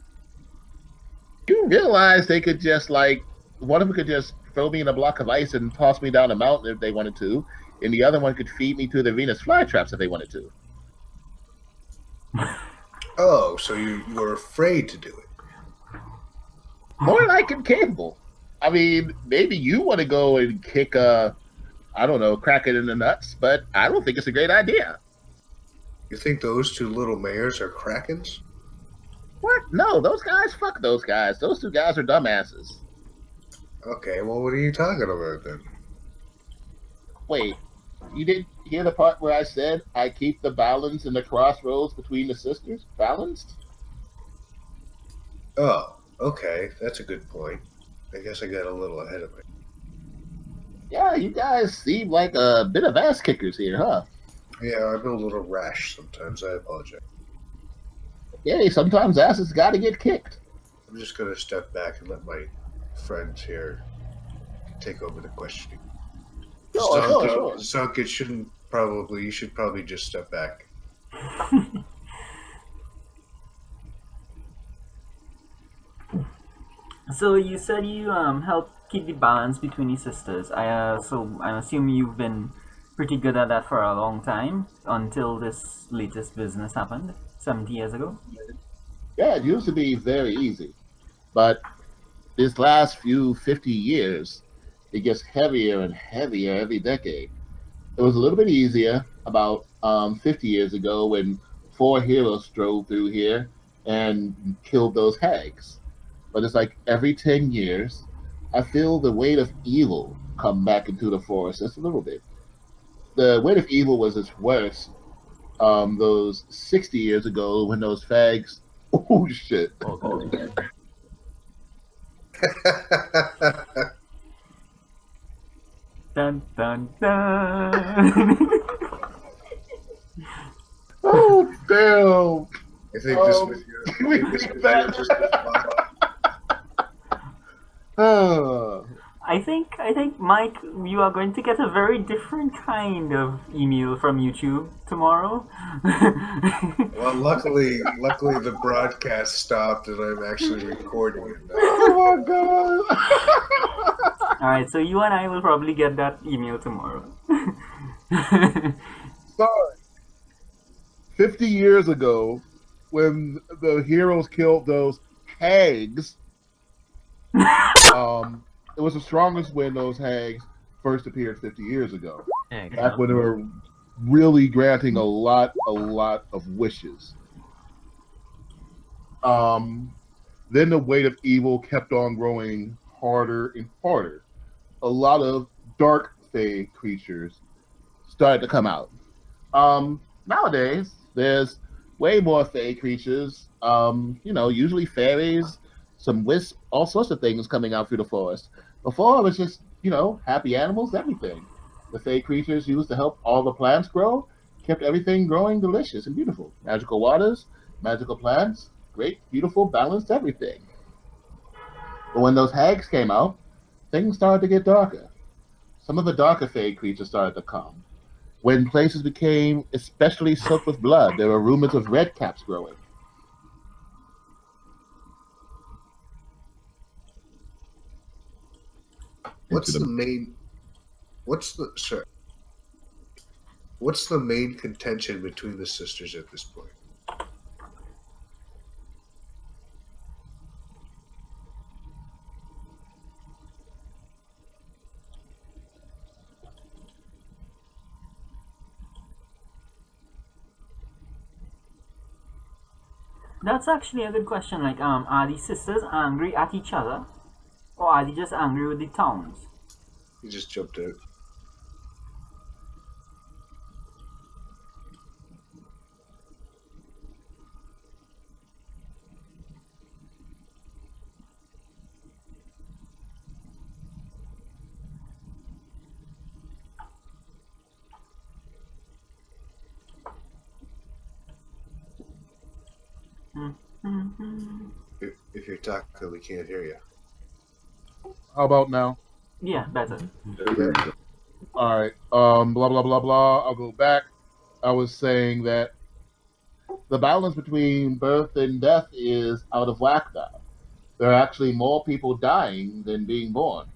You realize they could just one of them could just throw me in a block of ice and toss me down a mountain if they wanted to, and the other one could feed me to the Venus flytraps if they wanted to. Oh, so you're afraid to do it? More like incapable. I mean, maybe you want to go and kick crack it in the nuts, but I don't think it's a great idea. You think those 2 little mayors are krakens? What? No, those guys, fuck those guys. Those 2 guys are dumbasses. Okay, well, what are you talking about then? Wait, you didn't hear the part where I said I keep the balance in the crossroads between the sisters balanced? Oh, okay, that's a good point. I guess I got a little ahead of me. Yeah, you guys seem like a bit of ass kickers here, huh? Yeah, I'm a little rash sometimes. I apologize. Yay, sometimes asses gotta get kicked. I'm just going to step back and let my friends here take over the questioning. Sure. Zonk, it shouldn't probably. You should probably just step back. So you said you help keep the balance between the sisters. So I'm assuming you've been pretty good at that for a long time until this latest business happened 70 years ago. Yeah, it used to be very easy, but this last few 50 years, it gets heavier and heavier every decade. It was a little bit easier about 50 years ago when four heroes drove through here and killed those hags. But it's like every 10 years, I feel the weight of evil come back into the forest just a little bit. The weight of evil was its worst those 60 years ago when those fags. Oh, shit. Oh, God. Dun dun dun. Oh, damn. I think this was Can we your. This beat was that? your I think Mike, you are going to get a very different kind of email from YouTube tomorrow. well, luckily the broadcast stopped and I'm actually recording it now. Oh, my God. All right, so you and I will probably get that email tomorrow. Sorry. 50 years ago, when the heroes killed those hags, it was the strongest when those hags first appeared 50 years ago. Back when they were really granting a lot of wishes. Then the weight of evil kept on growing harder and harder. A lot of dark fey creatures started to come out. Nowadays, there's way more fey creatures. Usually fairies, some wisps, all sorts of things coming out through the forest. Before it was just, happy animals, everything. The fey creatures used to help all the plants grow, kept everything growing delicious and beautiful. Magical waters, magical plants, great, beautiful, balanced everything. But when those hags came out, things started to get darker. Some of the darker fey creatures started to come. When places became especially soaked with blood, there were rumors of red caps growing. What's the main contention between the sisters at this point? That's actually a good question. Like, are the sisters angry at each other, or are they just angry with the towns? He just jumped out. Mm-hmm. If you're talking, we can't hear you. How about now? Yeah, better. All right. Blah blah blah blah. I'll go back. I was saying that The balance between birth and death is out of whack now. There are actually more people dying than being born.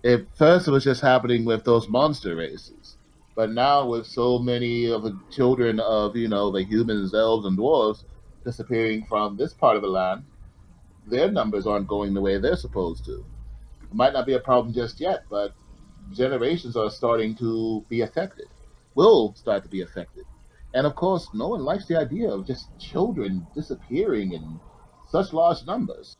At first, it was just happening with those monster races. But now, with so many of the children of, the humans, elves, and dwarves disappearing from this part of the land, their numbers aren't going the way they're supposed to. It might not be a problem just yet, but generations are starting to be affected, will start to be affected. And of course, no one likes the idea of just children disappearing in such large numbers.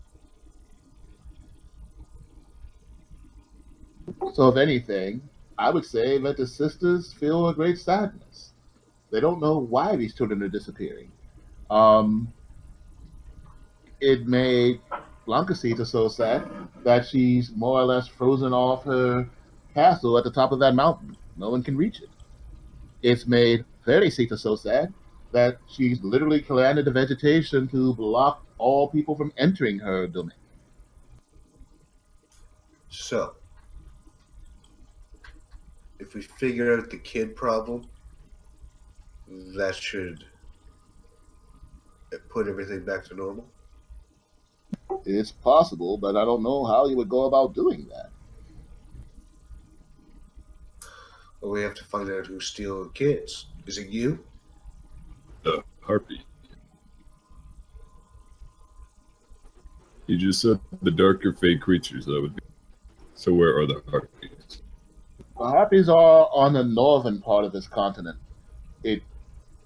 So, if anything, I would say that the sisters feel a great sadness. They don't know why these children are disappearing. Um, it made Blancasita so sad that she's more or less frozen off her castle at the top of that mountain. No one can reach it. It's made Felicita so sad that she's literally planted the vegetation to block all people from entering her domain. So, if we figure out the kid problem, that should put everything back to normal. It's possible, but I don't know how you would go about doing that. But we have to find out who's stealing kids. Is it you? The harpy. You just said the darker fey creatures that would be. So where are the harpies? The Harpies are on the northern part of this continent. It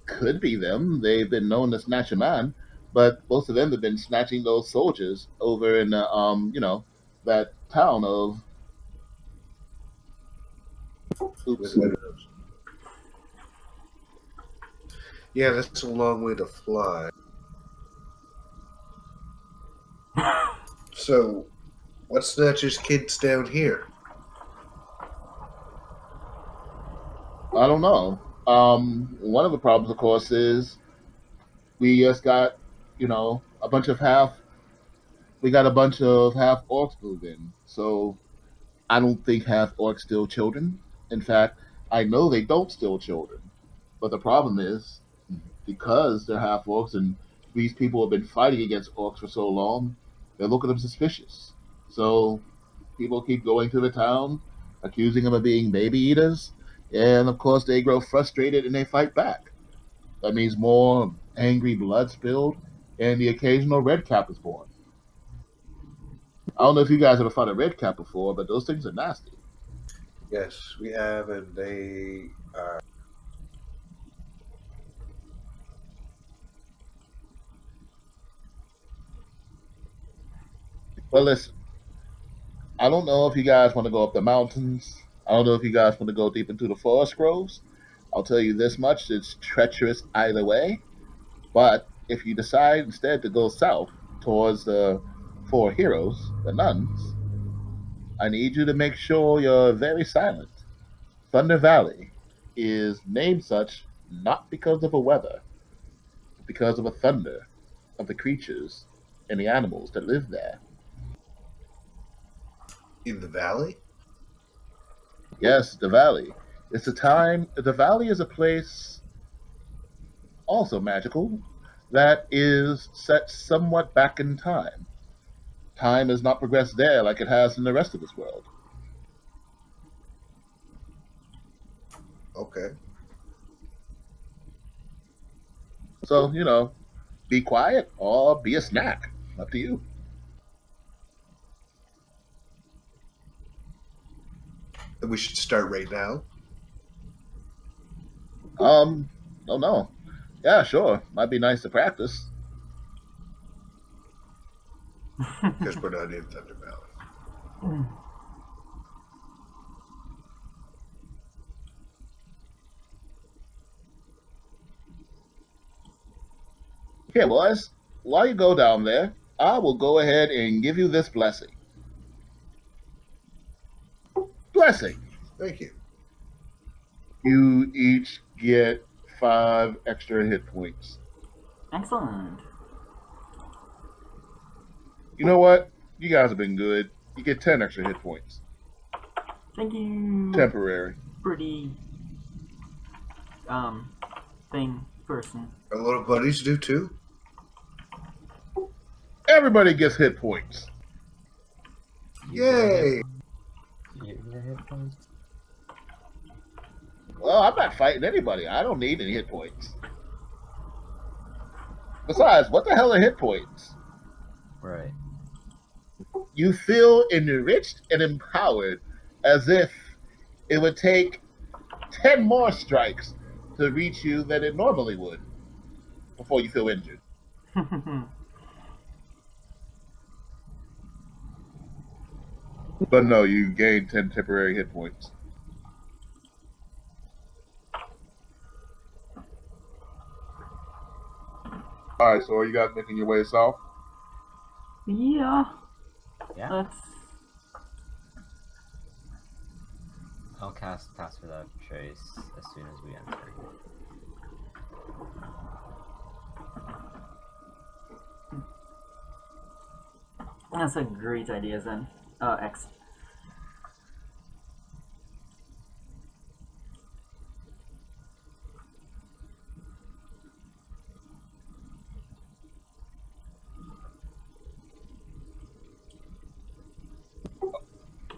could be them. They've been known to snatch a man, but most of them have been snatching those soldiers over in, that town of. Oops. Yeah, that's a long way to fly. So, what snatches kids down here? I don't know. One of the problems, of course, is we just got, a bunch of half orcs moved in. So I don't think half orcs steal children. In fact, I know they don't steal children. But the problem is, because they're half orcs and these people have been fighting against orcs for so long, they look at them suspicious. So people keep going to the town, accusing them of being baby eaters, and of course they grow frustrated and they fight back. That means more angry blood spilled, and the occasional red cap is born. I don't know if you guys ever fought a red cap before, but those things are nasty. Yes, we have, and they are. Well, listen, I don't know if you guys want to go up the mountains. I don't know if you guys want to go deep into the forest groves. I'll tell you this much, it's treacherous either way. But if you decide instead to go south towards the four heroes, the nuns, I need you to make sure you're very silent. Thunder Valley is named such not because of a weather, but because of a thunder of the creatures and the animals that live there. In the valley? Yes, the valley. It's a time. The valley is a place also magical that is set somewhat back in time. Time has not progressed there like it has in the rest of this world. Okay. So, be quiet or be a snack. Up to you. And we should start right now. Don't know. Yeah, sure. Might be nice to practice. Because we're not in Thunder Valley. Here, boys. While you go down there, I will go ahead and give you this blessing. Blessing. Thank you. You each get 5 extra hit points. Excellent. You know what? You guys have been good. You get 10 extra hit points. Thank you. Temporary. Pretty thing person. Our little buddies do too? Everybody gets hit points. Yay! Well, I'm not fighting anybody. I don't need any hit points. Besides, what the hell are hit points? Right. You feel enriched and empowered as if it would take 10 more strikes to reach you than it normally would before you feel injured. But no, you gain 10 temporary hit points. Alright, so are you guys making your way south? Yeah. Yeah. Let's. I'll cast Pass Without Trace as soon as we enter. That's a great idea, Zen. X.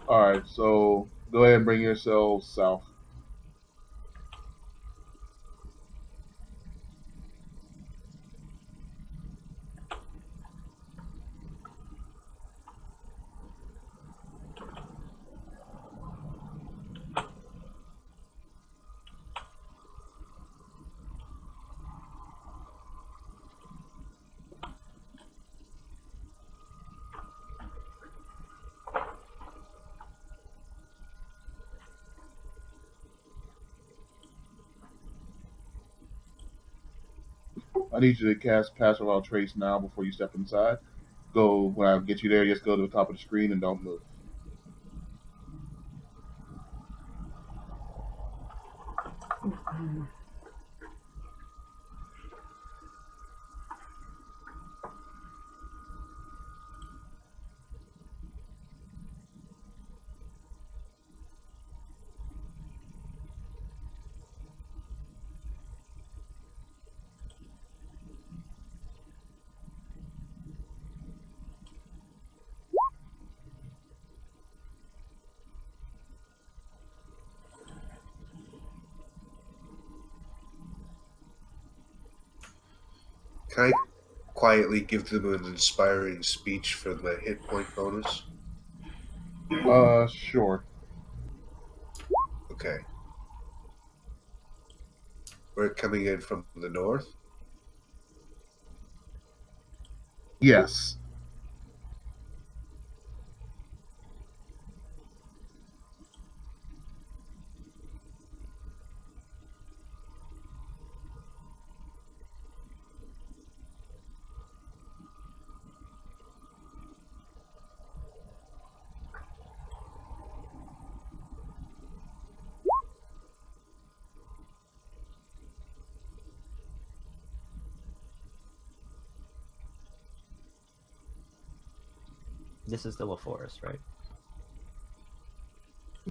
All right, so go ahead and bring yourselves south. I need you to cast Pass Without Trace now before you step inside. Go when I get you there. Just go to the top of the screen and don't move. Can I quietly give them an inspiring speech for the hit point bonus? Sure. Okay. We're coming in from the north. Yes. This is still a forest, right?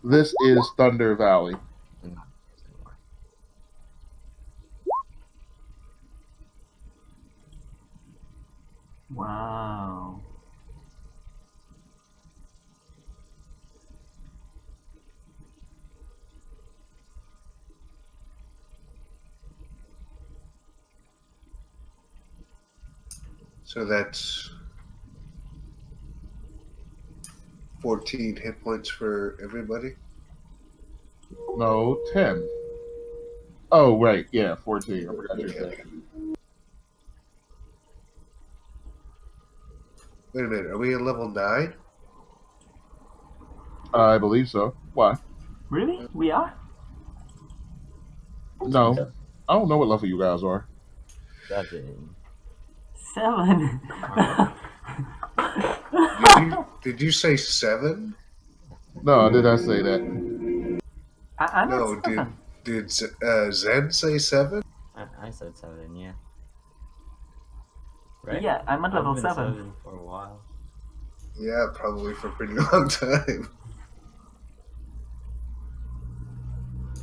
This is Thunder Valley. Not anymore. Wow. So that's 14 hit points for everybody. No, 10. Oh, right. Yeah, 14. I forgot you. Okay. Wait a minute. Are we at level 9? I believe so. Why? Really? We are? No. I don't know what level you guys are. 7. 7. Did you say 7? No, did I say that? I'm No, at 7. did Zen say 7? I said 7, yeah. Right? Yeah, I'm at I've level been 7. for a while. Yeah, probably for a pretty long time.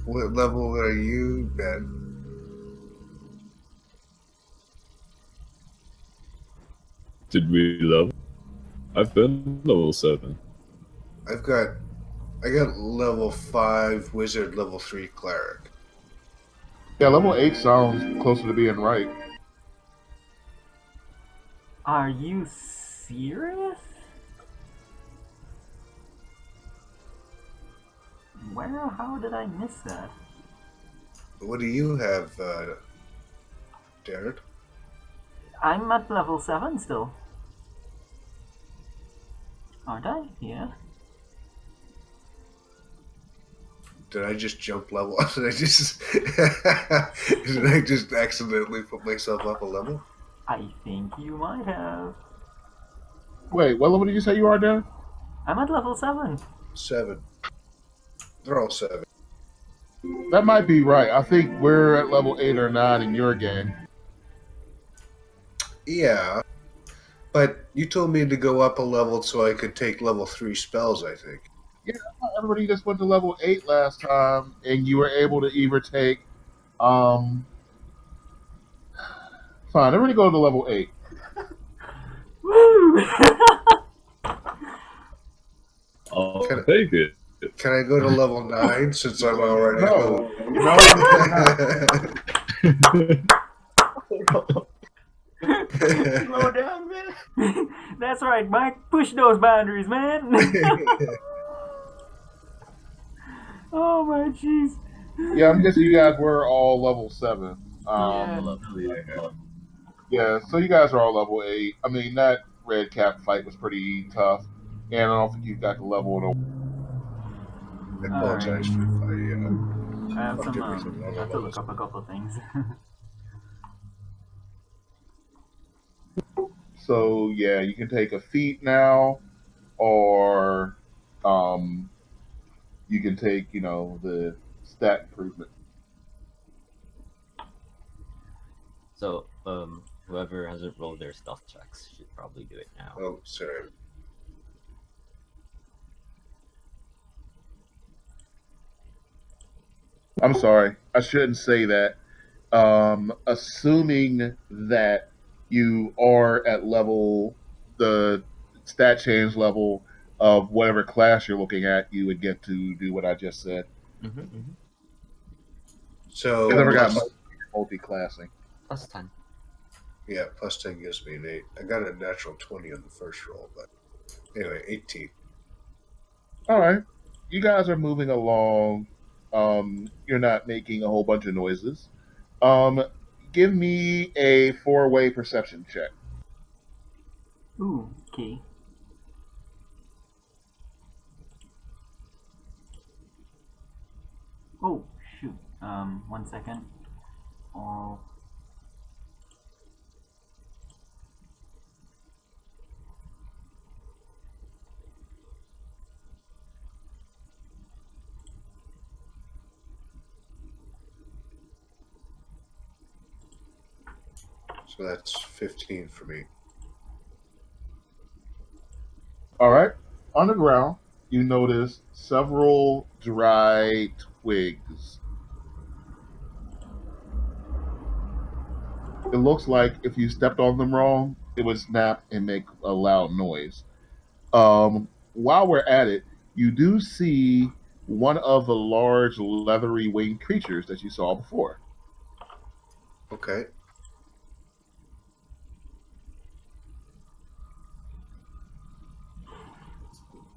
What level are you, Ben? Did we level? I've been level 7. I got level 5 wizard, level 3 cleric. Yeah, level 8 sounds closer to being right. Are you serious? Where? How did I miss that? What do you have, Derek? I'm at level 7 still. Aren't I? Yeah. Did I just jump level? Did I just accidentally put myself up a level? I think you might have. Wait, what level did you say you are, Dan? I'm at level 7. 7. They're all 7. That might be right. I think we're at level 8 or 9 in your game. Yeah, but you told me to go up a level so I could take level 3 spells, I think. Yeah, everybody just went to level 8 last time, and you were able to either take. Um, Fine, everybody go to level 8. Woo! I'll Can, take it. can I go to level 9 since I'm already No, no, you cannot. Slow down, man. That's right, Mike. Push those boundaries, man. Oh my jeez. Yeah, I'm guessing you guys were all level 7. Yeah. Yeah, so you guys are all level 8. I mean, that red cap fight was pretty tough, and I don't think you got the level to. I apologize if I have fucked some. everything on I the have to look levels. up a couple things. So yeah, you can take a feat now, or you can take the stat improvement. So, whoever hasn't rolled their stealth checks should probably do it now. Oh, sorry. I'm sorry, I shouldn't say that. Assuming that you are at the stat change level of whatever class you're looking at, you would get to do what I just said. So, You never got plus, multi-classing. Plus 10. yeah, plus 10 gives me an 8. I got a natural 20 on the first roll, but anyway, 18. All right, you guys are moving along. You're not making a whole bunch of noises. Give me a 4-way perception check. Ooh, okay. Oh shoot. 1 second. Oh. So that's 15 for me. All right. On the ground, you notice several dry twigs. It looks like if you stepped on them wrong, it would snap and make a loud noise. While we're at it, you do see one of the large leathery winged creatures that you saw before. Okay.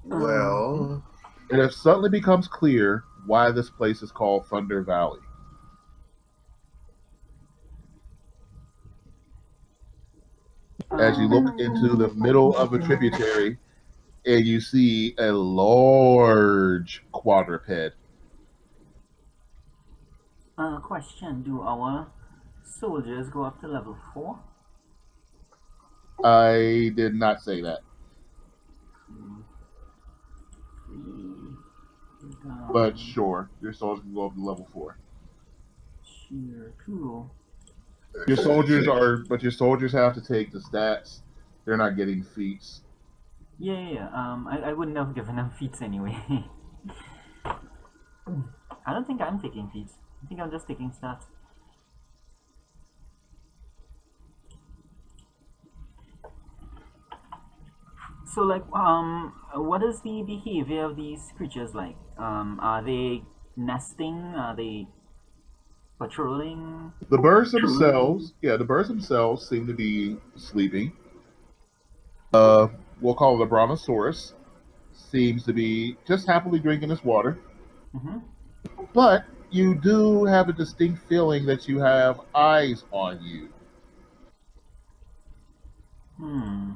Well, And it suddenly becomes clear why this place is called Thunder Valley. As you look into the middle of a tributary, and you see a large quadruped. Question: do our soldiers go up to level 4? I did not say that, but sure, your soldiers can go up to level 4. Sure, cool. Your soldiers have to take the stats. They're not getting feats. Yeah. I wouldn't have given them feats anyway. I don't think I'm taking feats. I think I'm just taking stats. So like, what is the behavior of these creatures like? Are they nesting? Are they patrolling? The birds themselves seem to be sleeping. We'll call it a brontosaurus. Seems to be just happily drinking its water. Mm-hmm. But you do have a distinct feeling that you have eyes on you. Hmm.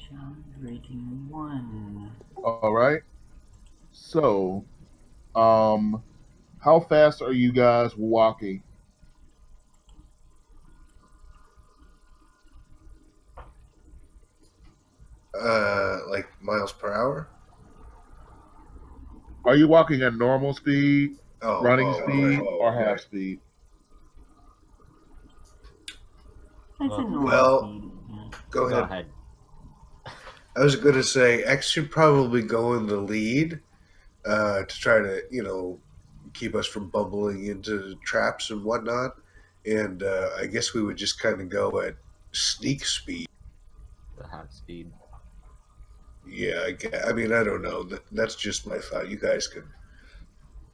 Challenge rating 1. All right. So, How fast are you guys walking? Like miles per hour? Are you walking at normal speed, running speed, Right. or half speed? I'd say normal Well, speed. Yeah. Go Go ahead. ahead. I was going to say X should probably go in the lead to try to, keep us from bumbling into traps and whatnot. And I guess we would just kind of go at sneak speed. The half speed. Yeah, I mean, I don't know. That's just my thought. You guys can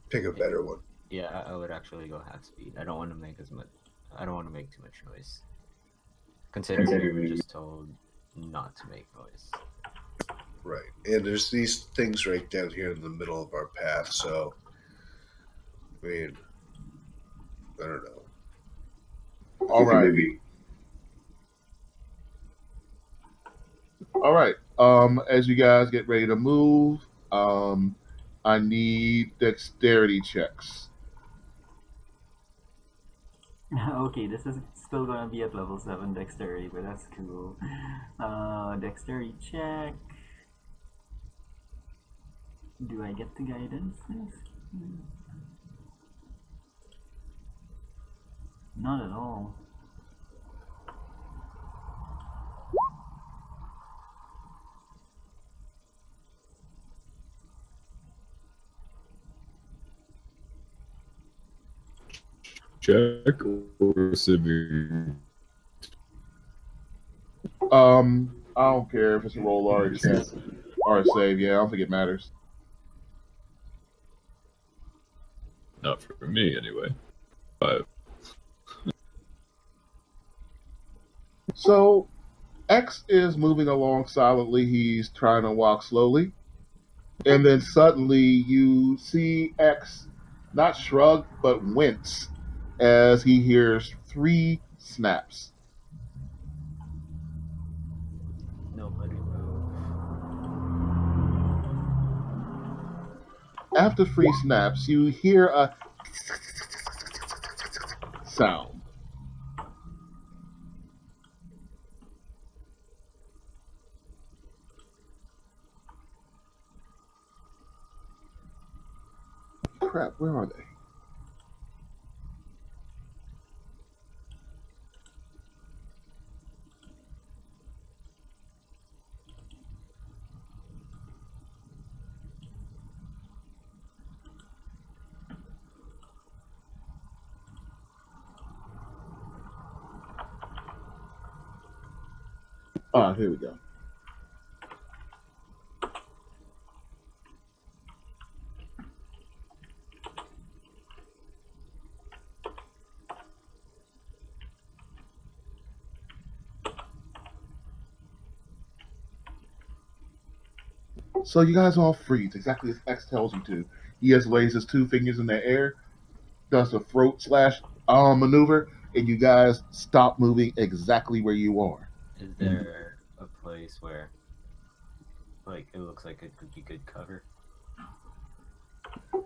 pick a better one. Yeah, I would actually go half speed. I don't want to make as much. I don't want to make too much noise. Considering we were just told not to make noise. Right. And there's these things right down here in the middle of our path. So, I mean, I don't know. All right. All right. As you guys get ready to move, I need dexterity checks. Okay, this is still gonna be at level 7 dexterity, but that's cool. Dexterity check. Do I get the guidance? Not at all. Check or severe? I don't care if it's a roll or a check or a save. Yeah, I don't think it matters. Not for me, anyway. 5. So X is moving along silently. He's trying to walk slowly. And then suddenly you see X not shrug, but wince as he hears 3 snaps. Nobody move. After 3 snaps, you hear a sound. Crap, where are they? Ah, here we go. So you guys all freeze exactly as X tells you to. He just lays his 2 fingers in the air, does the throat slash maneuver, and you guys stop moving exactly where you are. Is there a place where, like, it looks like it could be good cover?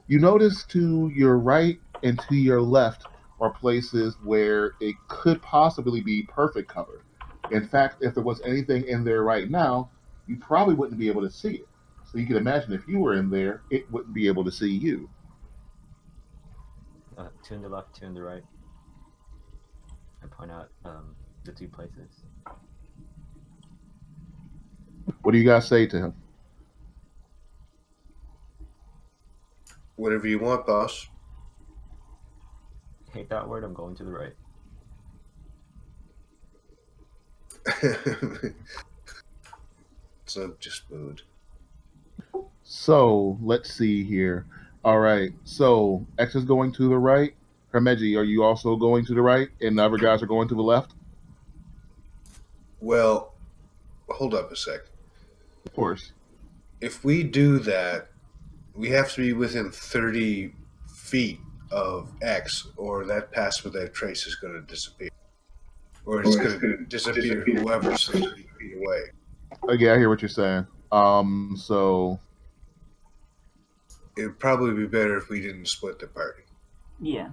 You notice to your right and to your left are places where it could possibly be perfect cover. In fact, if there was anything in there right now, you probably wouldn't be able to see it. So you can imagine if you were in there, it wouldn't be able to see you. 2 on the left, 2 on the right. I point out the 2 places. What do you guys say to him? Whatever you want, boss. Hate that word. I'm going to the right. So just mood. So let's see here. All right. So X is going to the right. Hermeji, are you also going to the right? And the other guys are going to the left? Well, hold up a sec. Of course. If we do that, we have to be within 30 feet of X, or that pass without trace is going to disappear. Or it's going to disappear whoever's 30 feet away. Okay, I hear what you're saying. So It would probably be better if we didn't split the party. Yeah.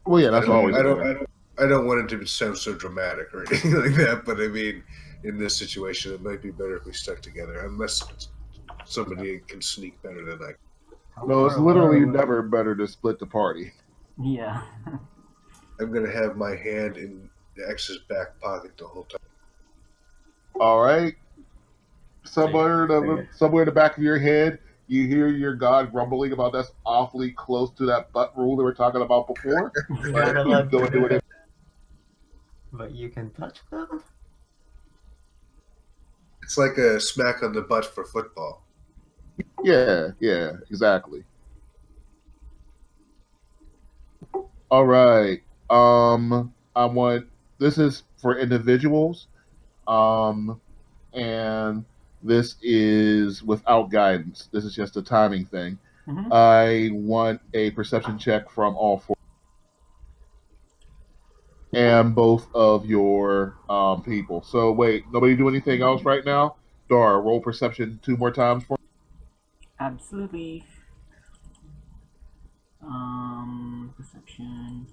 Well, yeah, that's always fair. I don't want it to sound so dramatic or anything like that, but I mean, in this situation, it might be better if we stuck together, unless somebody can sneak better than I. No, it's literally never better to split the party. Yeah. I'm gonna have my hand in the X's back pocket the whole time. All right. Somewhere in the back of your head, you hear your god grumbling about that's awfully close to that butt rule they were talking about before. You're But not allowed go to and do do it. it. But you can touch them? It's like a smack on the butt for football. Yeah, exactly. All right. I want this is for individuals. And this is without guidance. This is just a timing thing. Mhm. I want a perception check from all four and both of your people. So wait, nobody do anything else right now? Dara, roll perception 2 more times for me. Absolutely. Perception.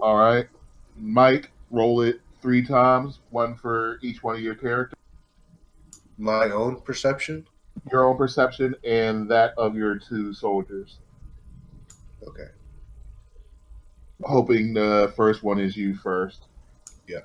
All right. Mike, roll it 3 times, one for each one of your characters. My own perception? Your own perception and that of your 2 soldiers. Okay. Hoping the first one is you first. Yeah.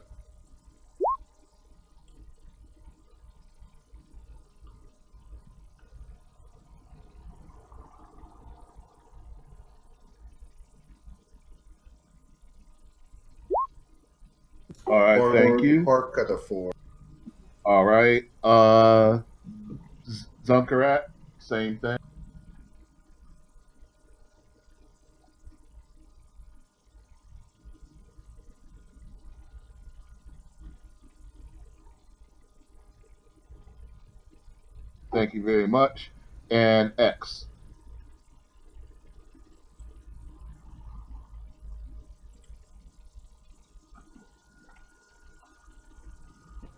All right, thank you. Park got a 4. All right. Zunkarat, same thing. Thank you very much. And X.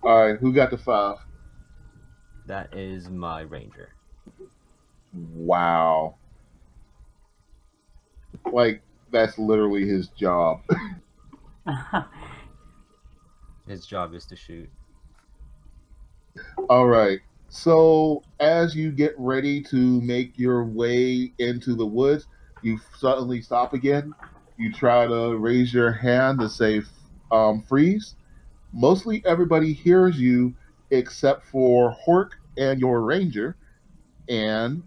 All right, who got the 5? That is my ranger. Wow. Like, that's literally his job. His job is to shoot. All right. So, as you get ready to make your way into the woods, you suddenly stop again. You try to raise your hand to say freeze. Mostly everybody hears you except for Hork and your ranger, and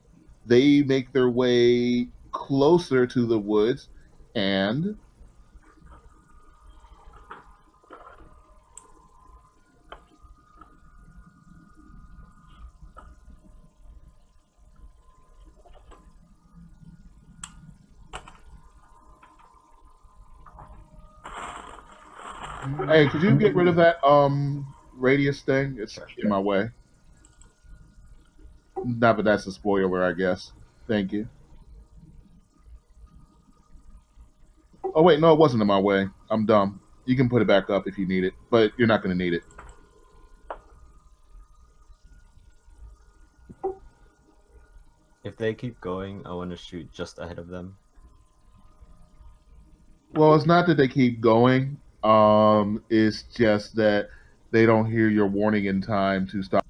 they make their way closer to the woods, and hey, could you get rid of that radius thing? It's in my way. Not that that's a spoiler, I guess. Thank you. Oh wait, no, it wasn't in my way. I'm dumb. You can put it back up if you need it, but you're not going to need it. If they keep going, I want to shoot just ahead of them. Well, it's not that they keep going. It's just that they don't hear your warning in time to stop.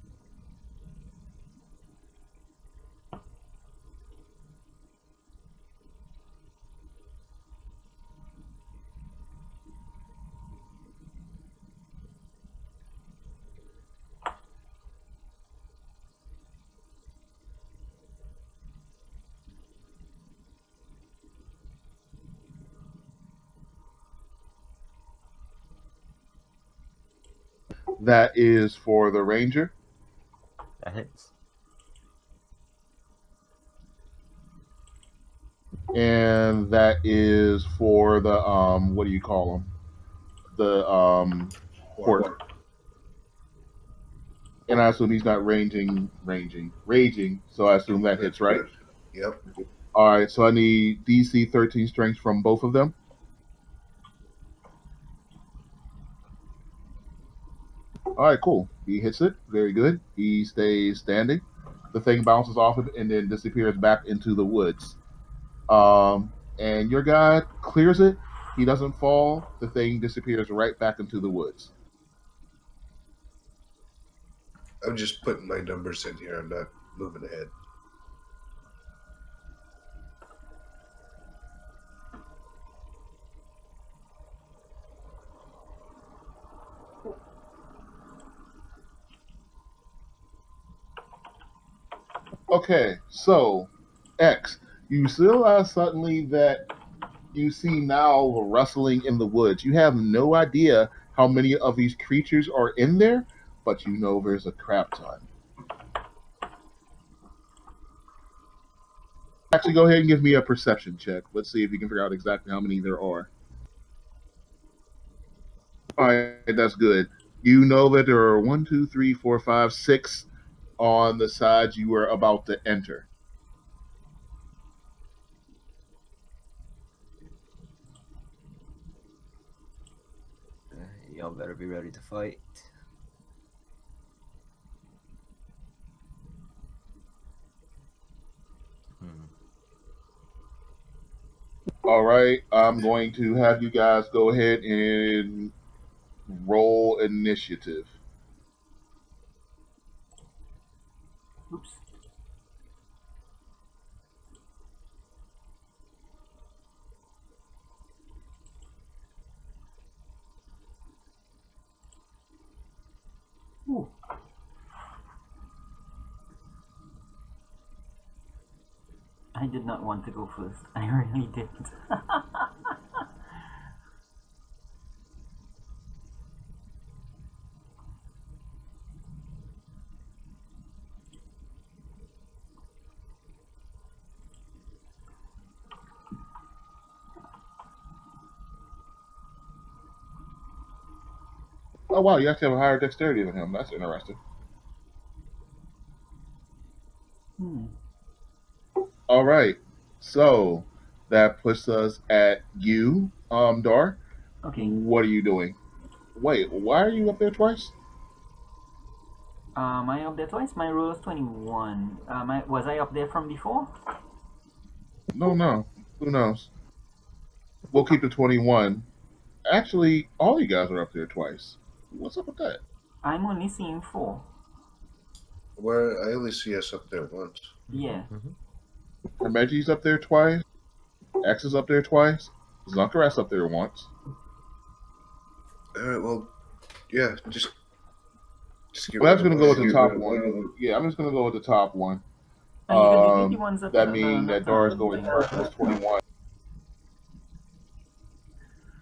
That is for the ranger. That hits. And that is for the what do you call them? The Hork. And I assume he's not raging. So I assume that hits, right? Yep. All right. So I need DC 13 strength from both of them. All right, cool. He hits it. Very good. He stays standing. The thing bounces off it and then disappears back into the woods. and your guy clears it. He doesn't fall. The thing disappears right back into the woods. I'm just putting my numbers in here. I'm not moving ahead. Okay, so X, you realize suddenly that you see now rustling in the woods. You have no idea how many of these creatures are in there, but you know there's a crap ton. Actually, go ahead and give me a perception check. Let's see if you can figure out exactly how many there are. All right, that's good. You know that there are 1, 2, 3, 4, 5, 6 on the side you were about to enter. Y'all better be ready to fight. All right, I'm going to have you guys go ahead and roll initiative. Oops. Ooh. I did not want to go first. I really didn't. Oh wow, you actually have a higher dexterity than him. That's interesting. All right, so that puts us at you, Dar. Okay. What are you doing? Wait, why are you up there twice? Am I up there twice? My roll is 21. Was I up there from before? No. Who knows? We'll keep the 21. Actually, all you guys are up there twice. What's up with that? I'm only seeing 4. Where I only see us up there once. Yeah. Reggie's up there twice. X is up there twice. Zunker's up there once. All right. Well, yeah. Just get Well, I'm just rid gonna of go with the top one. Yeah, I'm just gonna go with the top one. And even the ones That means that Dara's going first. That's 21.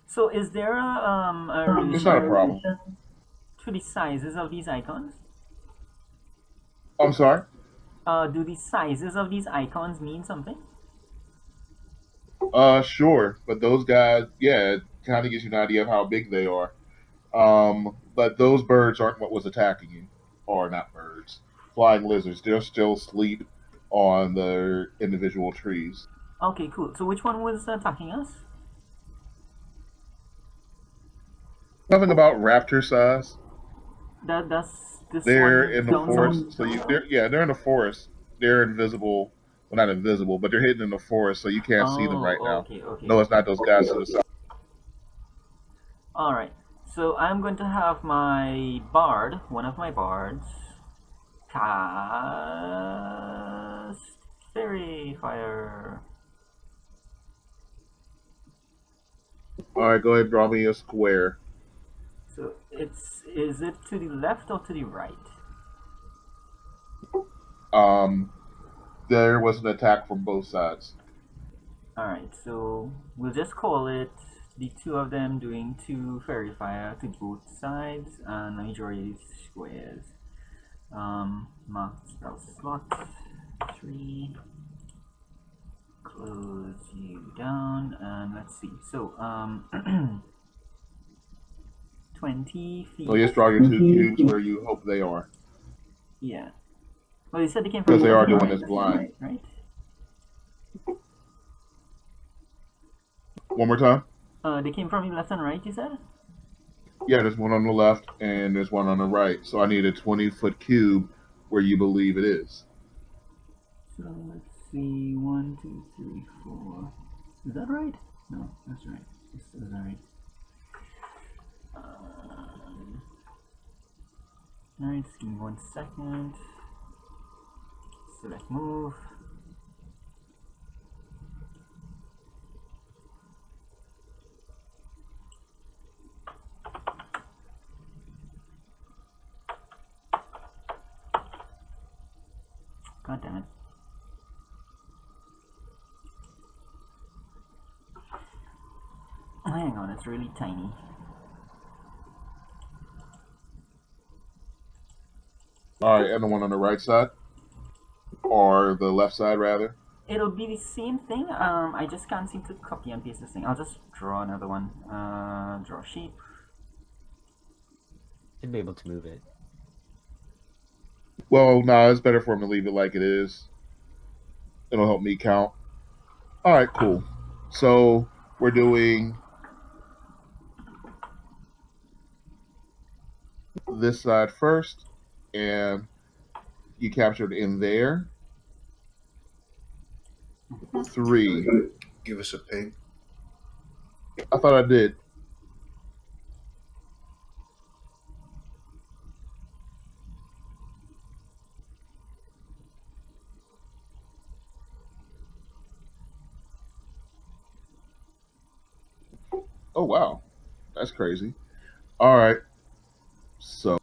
So is there a It's not a problem. to the sizes of these icons? I'm sorry. Do the sizes of these icons mean something? Sure, but those guys, yeah, it kind of gives you an idea of how big they are. But those birds aren't what was attacking you, or not birds, flying lizards. They're still asleep on their individual trees. Okay, cool. So which one was attacking us? Nothing about raptor size. That's this They're one in the down forest, south? so they're in the forest. They're invisible. Well, not invisible, but they're hidden in the forest, so you can't see them right now. Okay. No, it's not those guys to the south. All right. So I'm going to have my bard, one of my bards, cast fairy fire. All right, go ahead and draw me a square. So is it to the left or to the right? There was an attack from both sides. Alright, so we'll just call it the two of them doing 2 fairy fire to both sides, and let me draw these squares. Mark spell slot 3. Close you down, and let's see. So 20 feet. So just draw your 2 cubes where you hope they are. Yeah. Well, you said they came from Because they are left and doing right, this blind. right? One more time. They came from the left and right, you said? Yeah, there's one on the left and there's one on the right. So I need a 20-foot cube where you believe it is. So let's see, 1, 2, 3, 4. Is that right? No, that's right. This is right. Alright, just give me 1 second. Select move. God damn it. Hang on, it's really tiny. All right, and the one on the right side, or the left side rather. It'll be the same thing. I just can't seem to copy and paste this thing. I'll just draw another one. Draw sheep. Should be able to move it. Well, no, it's better for him to leave it like it is. It'll help me count. All right, cool. So we're doing this side first, and you captured in there 3. Give us a ping. I thought I did. Oh wow, that's crazy. All right, so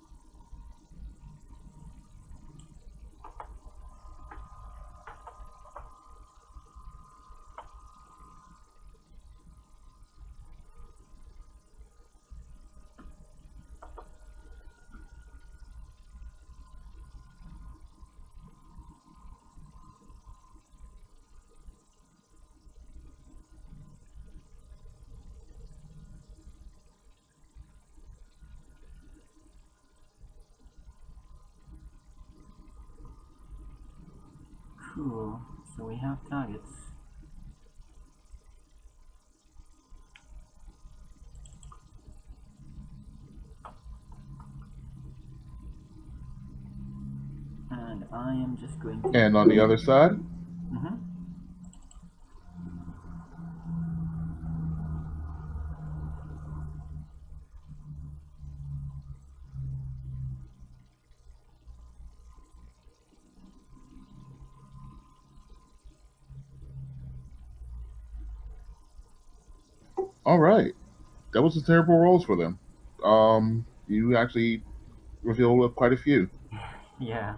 Cool. So we have targets. And I am just going to. and on the other side. Mm-hmm. All right, that was a terrible rolls for them. You actually revealed quite a few. Yeah.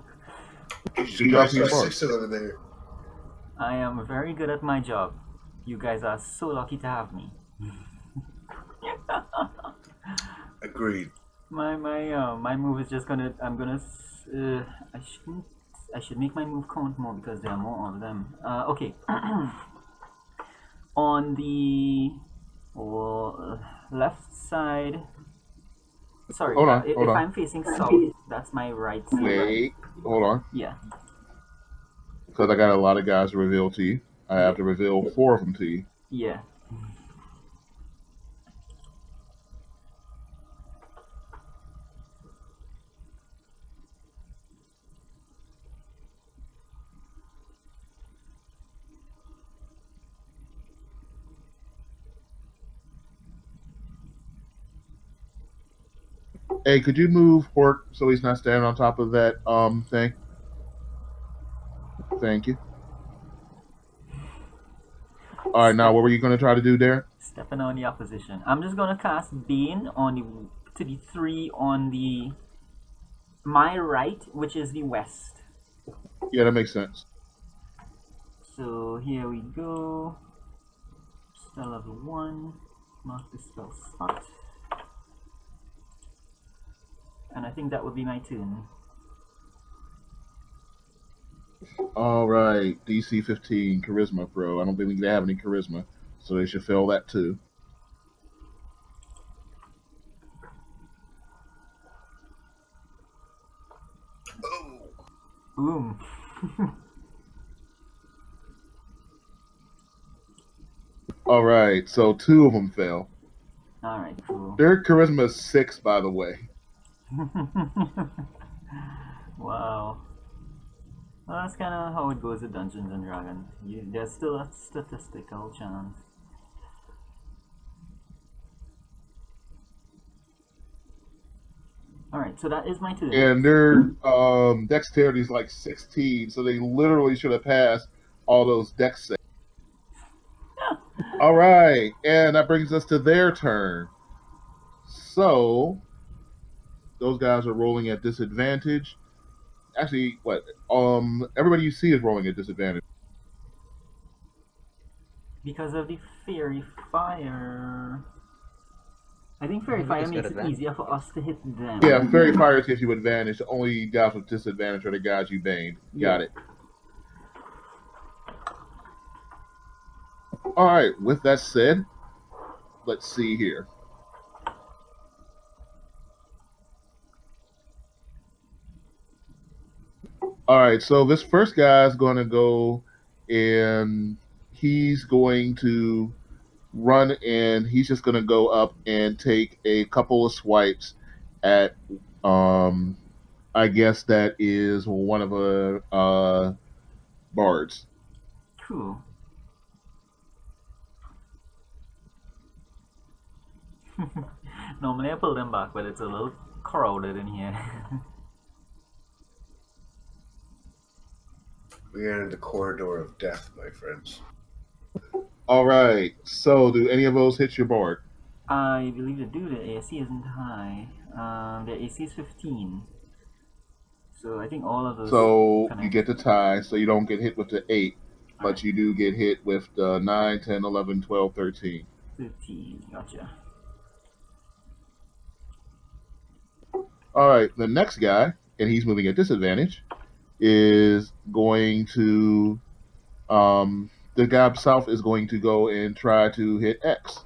Good job, There's Mark. 6 of them in there. I am very good at my job. You guys are so lucky to have me. Agreed. My move is just gonna. I should make my move count more because there are more of them. Okay. On the left side. Sorry, Hold on, if hold on. I'm facing south, that's my right side. Wait, hold on, Yeah. because I got a lot of guys to reveal to you. I have to reveal 4 of them to you. Yeah. Hey, could you move Hork so he's not standing on top of that thing? Thank you. All right, now what were you going to try to do there? Stepping on the opposition. I'm just gonna cast Bane on the 3 on my right, which is the west. Yeah, that makes sense. So here we go. Spell level 1. Mark the spell slot. And I think that would be my turn. All right, DC 15 Charisma Pro. I don't think they have any Charisma, so they should fail that too. Oh, Boom. All right, so 2 of them fail. Alright, cool. Their Charisma is 6, by the way. Wow. Well, that's kind of how it goes with Dungeons and Dragons. There's still a statistical chance. All right, so that is my turn. And their dexterity is like 16, so they literally should have passed all those dex saves. All right, and that brings us to their turn. So those guys are rolling at disadvantage. Actually, what? Everybody you see is rolling at disadvantage. Because of the fairy fire. I think fairy fire Everybody's got makes it advantage. easier for us to hit them. Yeah, fairy fire gives you advantage. The only guys with disadvantage are the guys you baned. Got Yeah. it. All right. With that said, let's see here. All right. So this first guy is going to go, and he's going to run, and he's just going to go up and take a couple of swipes at. I guess that is one of the bards. Cool. Normally I pull them back, but it's a little crowded in here. We are in the corridor of death, my friends. All right. So, do any of those hit your board? I believe the AC isn't high. The AC is 15. So I think all of those So you connect. get the tie, so you don't get hit with the 8, but Alright, you do get hit with the 9, 10, 11, 12, 13. 13. Gotcha. All right. The next guy, and he's moving at disadvantage, is going to. The guy up south is going to go and try to hit X.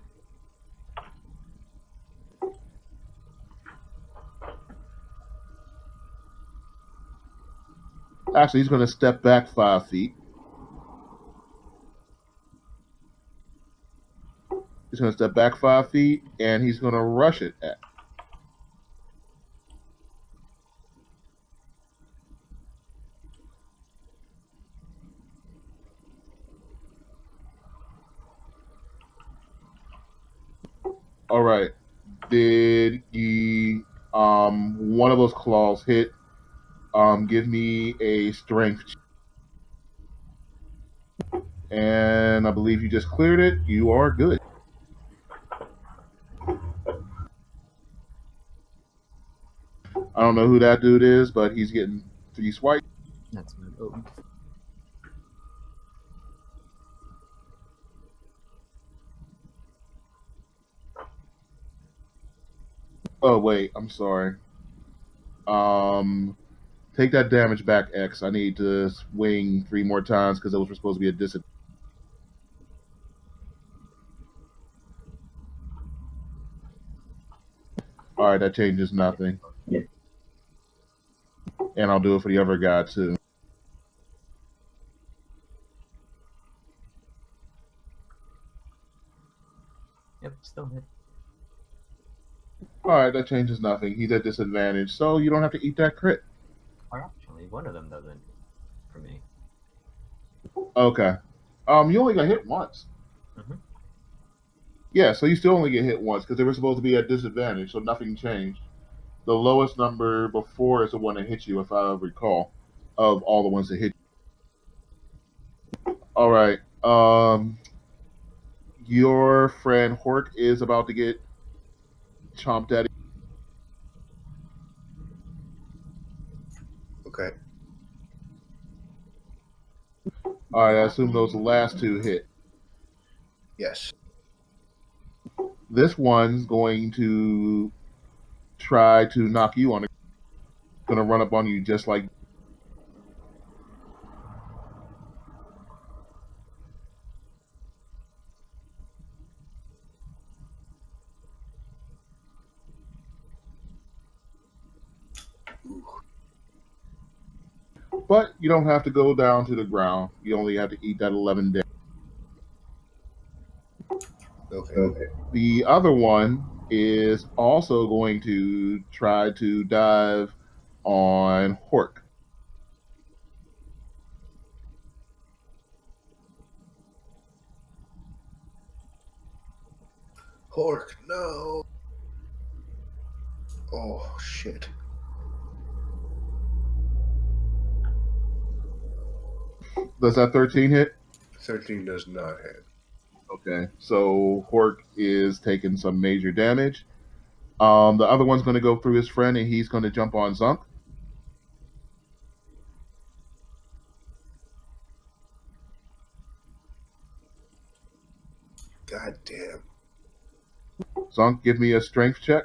Actually, he's going to step back 5 feet. He's going to step back 5 feet, and he's going to rush it at. All right. Did he one of those claws hit? Give me a strength. And I believe you just cleared it. You are good. I don't know who that dude is, but he's getting 3 swipes. That's my vote. Oh wait, I'm sorry. Take that damage back, X. I need to swing 3 more times because those were supposed to be a disadvantage. All right, that changes nothing. And I'll do it for the other guy too. Yep, still hit. All right, that changes nothing. He's at disadvantage, so you don't have to eat that crit. Or actually, one of them doesn't. For me. Okay. You only got hit once. Mhm. Yeah, so you still only get hit once because they were supposed to be at disadvantage, so nothing changed. The lowest number before is the one that hit you, if I recall, of all the ones that hit you. All right. Your friend Hork is about to get chomped at. Okay. All right, I assume those last 2 hit. Yes. This one's going to try to knock you on. Going to run up on you just like. But you don't have to go down to the ground. You only have to eat that 11 damage. Okay. The other one is also going to try to dive on Hork. Hork, no. Oh shit! Does that 13 hit? 13 does not hit. Okay, so Hork is taking some major damage. The other one's going to go through his friend, and he's going to jump on Zunk. God damn. Zunk, give me a strength check.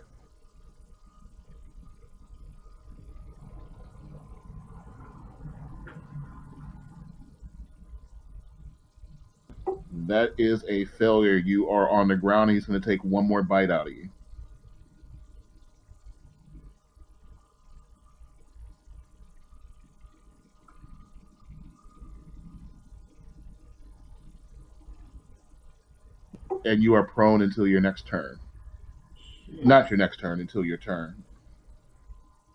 That is a failure. You are on the ground. He's going to take one more bite out of you. And you are prone until your next turn. Not your next turn, until your turn.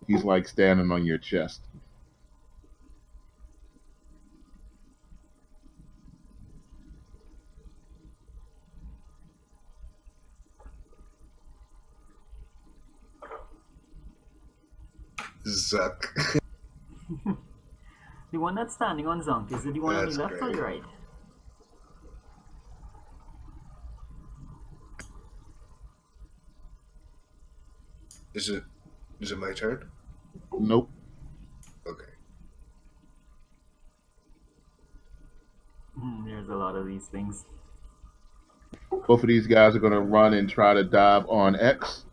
He's like standing on your chest. Zuck. The one that's standing on Zonk, is it the one on That's the left or great. the right? Is it my turn? Nope. Okay. There's a lot of these things. Both of these guys are going to run and try to dive on X.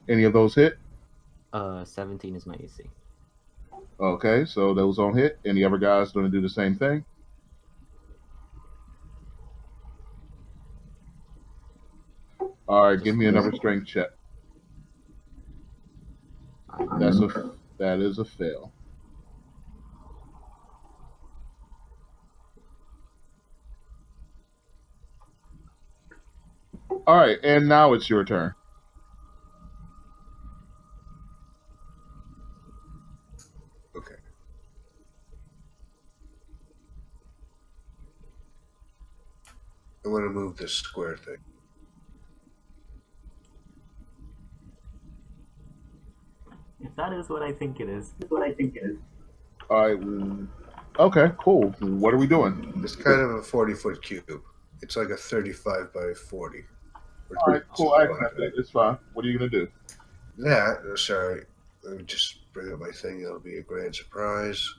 Any of those hit? 17 is my AC. Okay, so those don't hit. Any other guys going to do the same thing? All right, give me another strength check. That is a fail. All right, and now it's your turn. Okay. I want to move this square thing. If that is what I think it is. All right. Okay, cool. What are we doing? It's kind of a 40-foot cube. It's like a 35 by 40. All right, cool. I accept it. It's fine. What are you going to do? Sorry. Let me just bring up my thing. It'll be a grand surprise.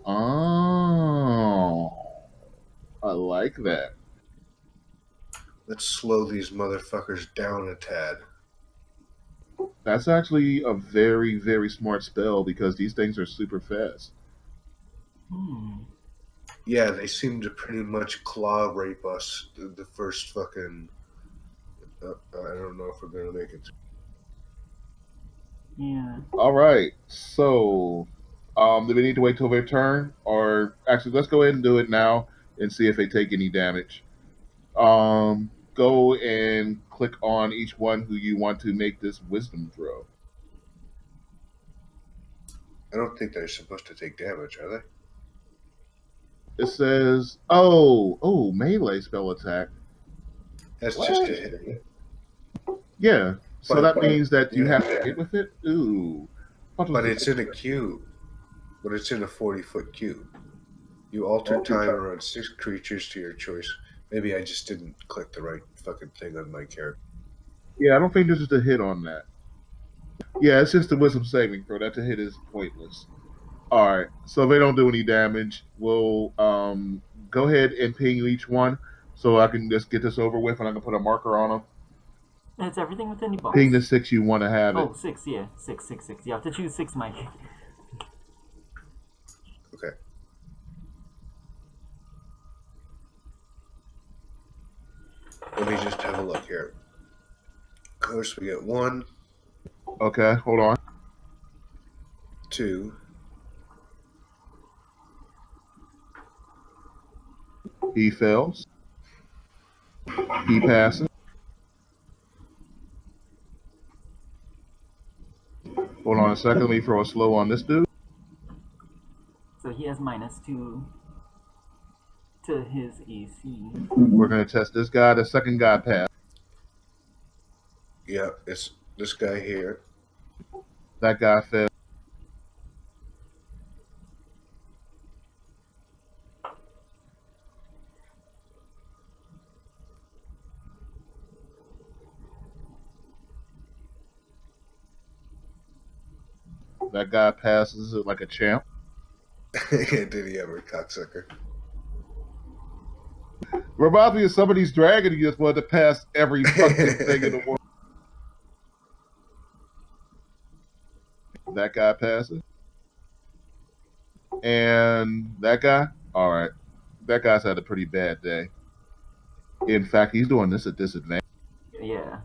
Oh, I like that. Let's slow these motherfuckers down a tad. That's actually a very, very smart spell because these things are super fast. Yeah, they seem to pretty much claw rape us the first fucking... I don't know if we're going to make it. Yeah. All right. So, do we need to wait till their turn? Or actually, let's go ahead and do it now and see if they take any damage. Go and click on each one who you want to make this wisdom throw. I don't think they're supposed to take damage, are they? It says, melee spell attack. That's What? just a hit. Yeah. So that means that you Yeah. have to hit with it? Ooh. But it's in a cube. But it's in a 40-foot cube. You alter time around 6 creatures to your choice. Maybe I just didn't click the right fucking thing on my character. Yeah, I don't think this is a hit on that. Yeah, it's just a wisdom saving throw. That to hit is pointless. All right, so if they don't do any damage, we'll go ahead and ping each one so I can just get this over with and I can put a marker on them. And it's everything within the box. Ping the 6 you want to have it. Oh, 6, yeah. 6. You have to choose 6, Mike. Okay. Let me just have a look here. Of course, we get 1, Okay, hold on. 2, He fails. He passes. Hold on a second. Let me throw a slow on this dude. So he has -2 to his AC. We're gonna test this guy. The second guy passed. Yeah, it's this guy here. That guy failed. That guy passes it like a champ. Did he ever, cocksucker? Reminds me of somebody's dragon who just wanted to pass every fucking thing in the world. That guy passes. And that guy? Alright. That guy's had a pretty bad day. In fact, he's doing this at disadvantage. Yeah.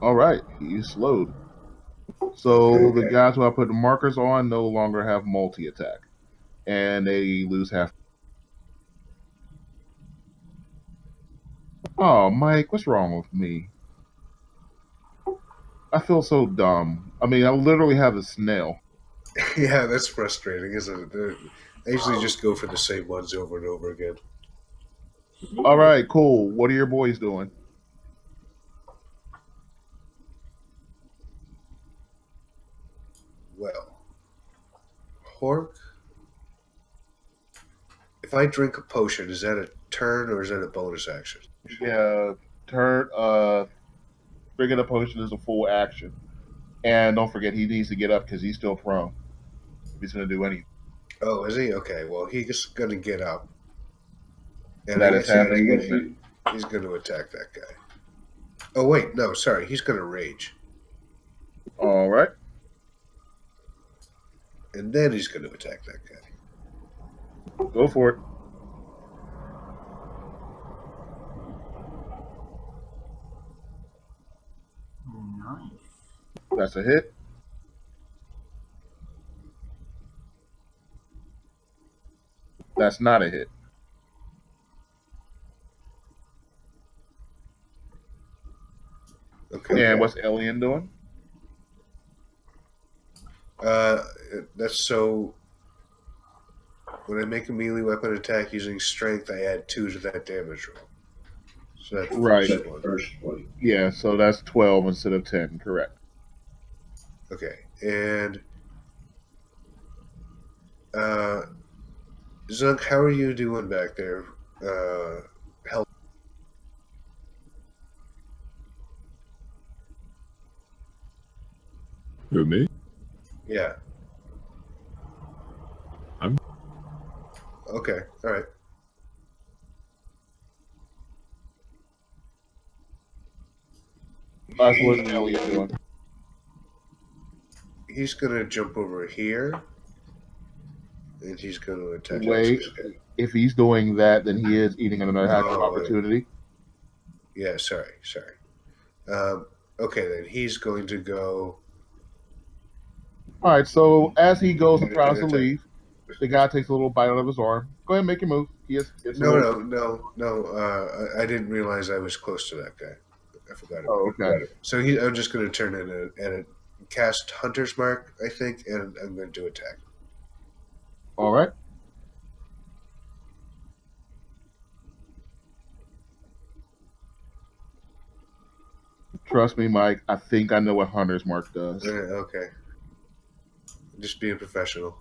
Alright, he's slowed. So the guys who I put the markers on no longer have multi-attack. And they lose half. Oh, Mike, what's wrong with me? I feel so dumb. I mean, I literally have a snail. Yeah, that's frustrating, isn't it? I usually just go for the same ones over and over again. Alright, cool. What are your boys doing? Well, Hork, if I drink a potion, is that a turn or is that a bonus action? Yeah, bringing a potion is a full action. And don't forget, he needs to get up because he's still prone. If he's going to do anything. Oh, is he? Okay, well, he's going to get up. And That I is guess happening. he's going to attack that guy. Oh, wait, no, sorry. He's going to rage. All right. And then he's going to attack that guy. Go for it. Nice. That's a hit. That's not a hit. Okay. And what's Alien doing? That's so. When I make a melee weapon attack using strength, I add 2 to that damage roll. So that's Right. the first one. Yeah, so that's 12 instead of 10, correct. Okay, and Zunk, how are you doing back there? Health. Who, me? Yeah. I'm- Okay. All right. That's what Alien doing. He's gonna jump over here, and he's gonna attack. Wait. this guy. If he's doing that, then he is eating an attack of Oh, opportunity. Yeah. Sorry. Okay, then he's going to go. All right, so as he goes and tries to leave, the guy takes a little bite out of his arm. Go ahead and make your move. No. I didn't realize I was close to that guy. I forgot about Oh, okay. it. So I'm just going to turn in and cast Hunter's Mark, I think, and I'm going to attack. All right. Trust me, Mike. I think I know what Hunter's Mark does. Okay. Just being professional.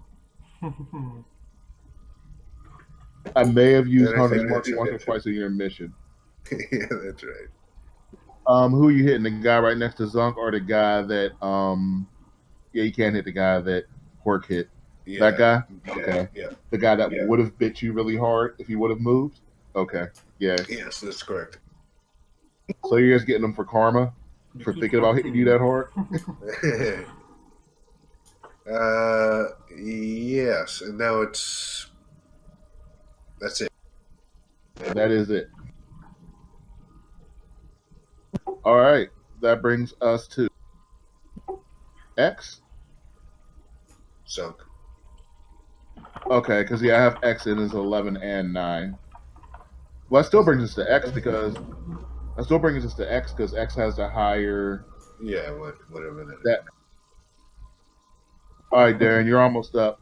I may have used And I Hunter's think Mark that's once or it. twice in your mission. Yeah, that's right. Who are you hitting? The guy right next to Zunk, or the guy that yeah, you can't hit the guy that Hork hit. Yeah. That guy? Yeah, Okay. Yeah. The guy that would have bit you really hard if he would have moved? Okay. Yeah. Yes, that's correct. So you're just getting them for karma? For thinking about hitting you that hard? Yes, and now that's it. That is it. All right. That brings us to X. Zunk. Okay, because I have X in as 11 and 9. Well, that still brings us to X because X has the higher. Yeah, whatever that is. That. All right, Darren, you're almost up.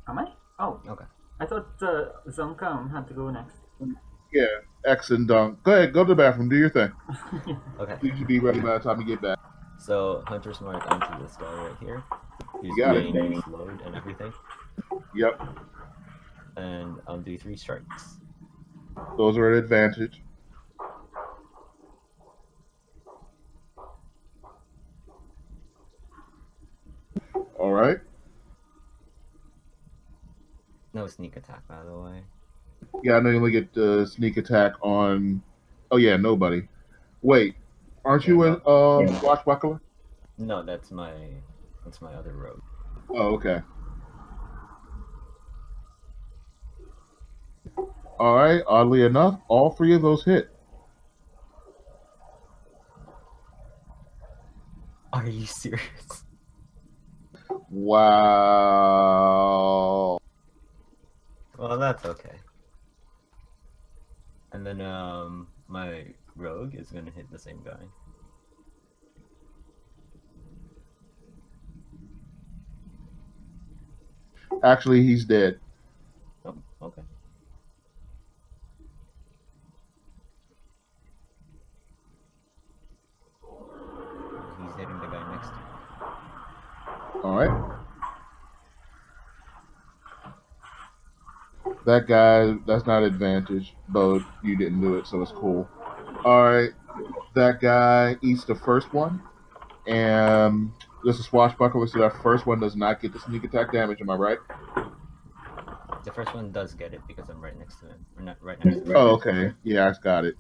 Am I? Oh, Okay. I thought Zonkam had to go next. Yeah, X and Dunk. Go ahead, go to the bathroom, do your thing. Okay. You should be ready by the time you get back. So Hunter's Mark onto this guy right here. He's You got it. being slowed and everything. Yep, And I'll do 3 strikes. those are an advantage. All right. No sneak attack, by the way. Yeah, I know you only get the sneak attack on. Oh yeah, nobody. Wait, aren't you in Swashbuckler? No, that's my other rogue. Oh, okay. All right. Oddly enough, all 3 of those hit. Are you serious? Wow. Well, that's okay. And then my rogue is gonna hit the same guy. Actually, he's dead. Oh, okay. He's hitting the guy next to him. All right. That guy, that's not advantage, but you didn't do it, so it's cool. All right. That guy eats the first one, and this is Swashbuckler, so that first one does not get the sneak attack damage. Am I right? The first one does get it because I'm right next to him. Or not right next to him. Oh, okay. Yeah, I got it.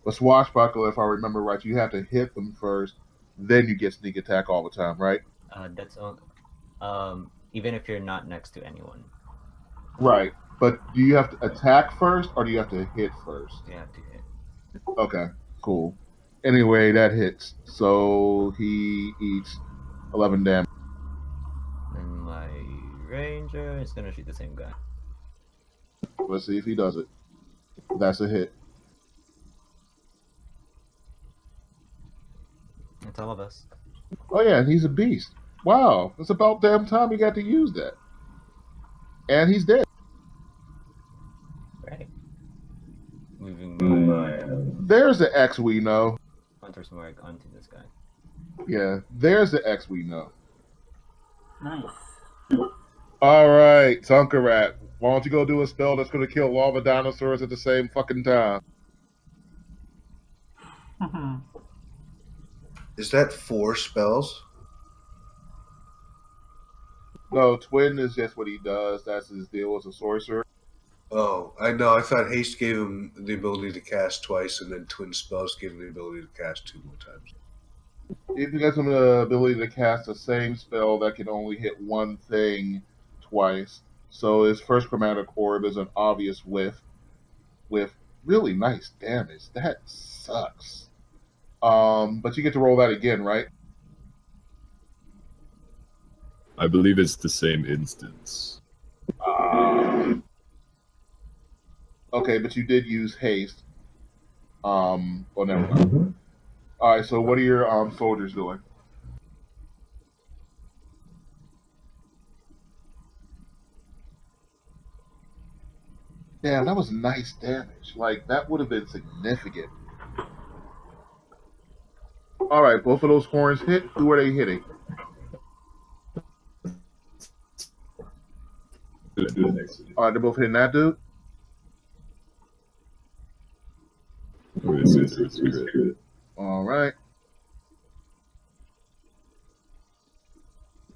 But Swashbuckler, if I remember right, you have to hit them first, then you get sneak attack all the time, right? That's on. Even if you're not next to anyone, Right. But do you have to attack first, or do you have to hit first? you have to hit. Okay, cool. Anyway, that hits. So he eats 11 damage. And my ranger is gonna shoot the same guy. Let's see if he does it. That's a hit. It's all of us. Oh yeah, and he's a beast. Wow, it's about damn time he got to use that. And he's dead. Right. Moving my There's the X we know. Hunter's Mark onto this guy. Yeah, there's the X we know. Nice. All right, Tunkarat. Why don't you go do a spell that's going to kill all the dinosaurs at the same fucking time? Is that 4 spells? No, Twin is just what he does. That's his deal as a sorcerer. Oh, I know. I thought haste gave him the ability to cast twice, and then twin spells gave him the ability to cast 2 more times. If you got some the ability to cast the same spell that can only hit one thing twice. So his first chromatic orb is an obvious whiff with really nice damage. That sucks. But you get to roll that again, right? I believe it's the same instance. Okay, but you did use haste. Well, never mind. All right, so what are your soldiers doing? Damn, that was nice damage. Like, that would have been significant. All right, both of those horns hit. Who are they hitting? All right, they're both hitting that dude. All right.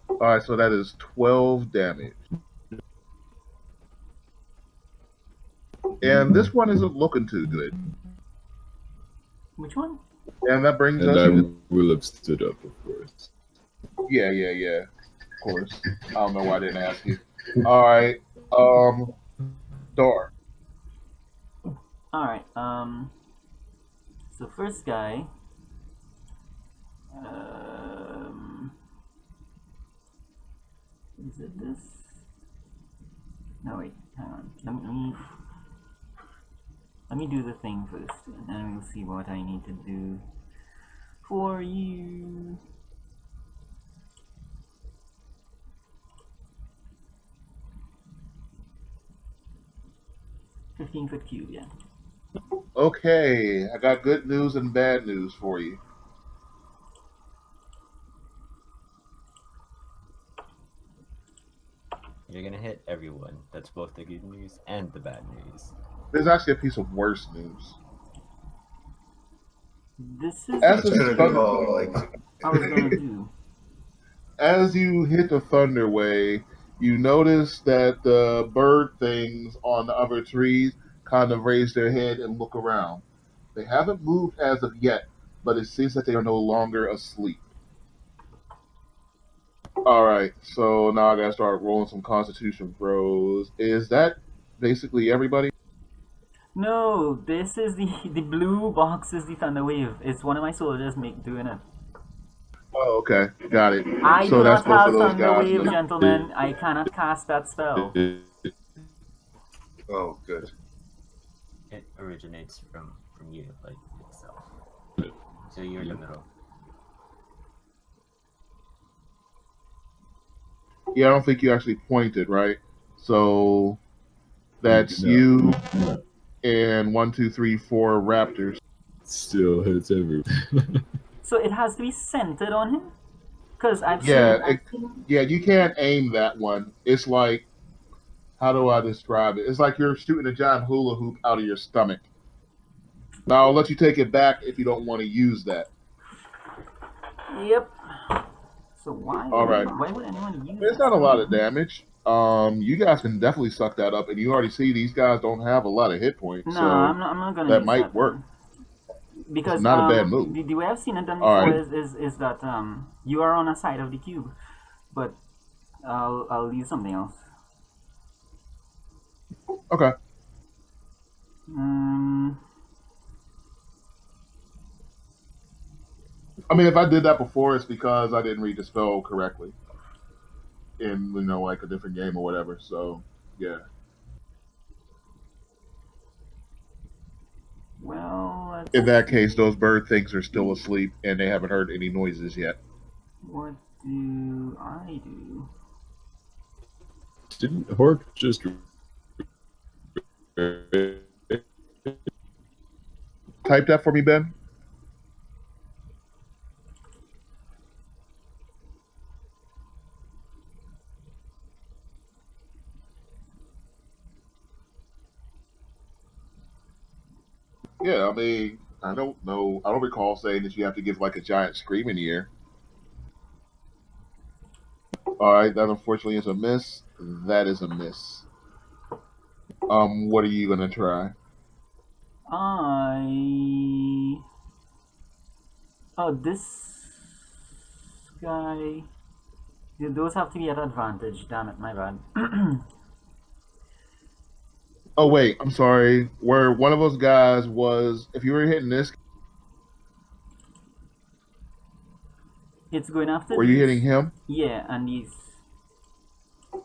All right, so that is 12 damage. And this one isn't looking too good. Which one? And that brings And us I to... will have stood up, of course. Yeah. Of course. I don't know why I didn't ask you. All right. Door. Alright, so first guy, is it this? No wait, hang on. Let me do the thing first, and then we'll see what I need to do for you. 15-foot cube, yeah. Okay, I got good news and bad news for you. You're gonna hit everyone. That's both the good news and the bad news. There's actually a piece of worse news. This is As That's this gonna thunder, call like I was gonna do. as you hit the thunderway, you notice that the bird things on the other trees kind of raise their head and look around. They haven't moved as of yet, but it seems that they are no longer asleep. All right, so now I gotta start rolling some Constitution throws. Is that basically everybody? No, this is the blue box is the thunder wave. It's one of my soldiers doing it. Oh, okay, got it. I So do that's not both have of those thunder guys. wave, gentlemen. I cannot cast that spell. oh good. It originates from you, like itself. So you're in the middle. Yeah, I don't think you actually pointed, right? So that's No. you and 1, 2, 3, 4 raptors. Still hits everyone. So it has to be centered on him? Because I've Yeah, seen. yeah, you can't aim that one. It's like, how do I describe it? It's like you're shooting a giant hula hoop out of your stomach. Now I'll let you take it back if you don't want to use that. Yep. So why All right. would anyone use It's that? not a lot of damage. You guys can definitely suck that up, and you already see these guys don't have a lot of hit points, No, so I'm not gonna that use might that work. then. Because It's not a bad move. the way I've seen it done All before right. is that you are on a side of the cube, but I'll use something else. Okay. I mean, if I did that before, it's because I didn't read the spell correctly in, like a different game or whatever. So, yeah. Well, let's In that case, those bird things are still asleep, and they haven't heard any noises yet. what do I do? Didn't Hork just Type that for me, Ben. Yeah, I mean, I don't know. I don't recall saying that you have to give like a giant scream in the air. All right, that unfortunately is a miss. That is a miss. What are you gonna try? This guy. Those have to be at advantage. Damn it, my bad. Oh wait, I'm sorry. Where one of those guys was, if you were hitting this, It's going after. were you hitting him? Yeah, and he's.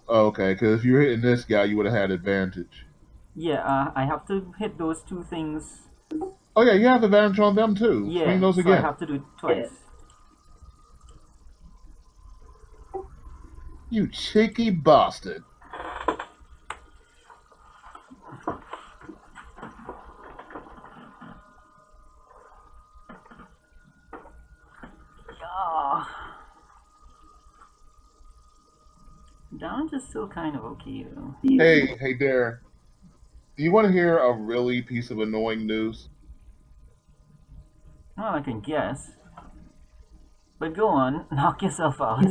Oh, okay, because if you were hitting this guy, you would have had advantage. Yeah, I have to hit those two things. Oh yeah, you have advantage on them too. Yeah, Swing those so again. I have to do it twice. You cheeky bastard. Damage is still kind of okay though. Hey, Dare. Do you want to hear a really piece of annoying news? Well, I can guess. But go on, knock yourself out.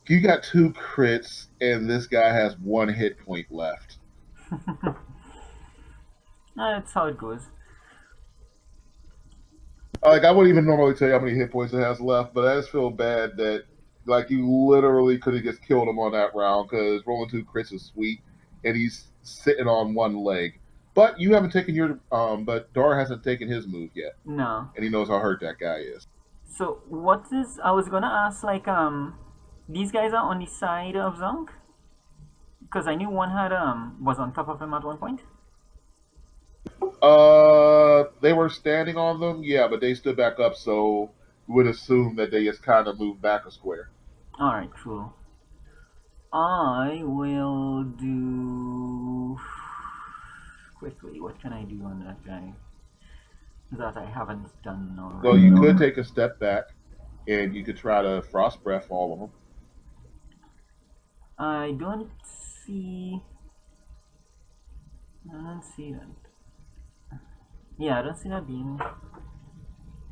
You got 2 crits, and this guy has 1 hit point left. That's how it goes. Like, I wouldn't even normally tell you how many hit points it has left, but I just feel bad that, like, you literally could have just killed him on that round, because rolling 2 crits is sweet, and he's sitting on 1 leg. But you haven't taken your, but Dar hasn't taken his move yet, No. and he knows how hurt that guy is. So what is? I was gonna ask, like, these guys are on the side of Zonk. Because I knew one had was on top of him at one point. They were standing on them, yeah, but they stood back up, so you would assume that they just kind of moved back a square. Alright, cool. I will do quickly. What can I do on that guy that I haven't done already? So you could take a step back, and you could try to frost breath all of them. I don't see. I don't see that. Yeah, I don't see that being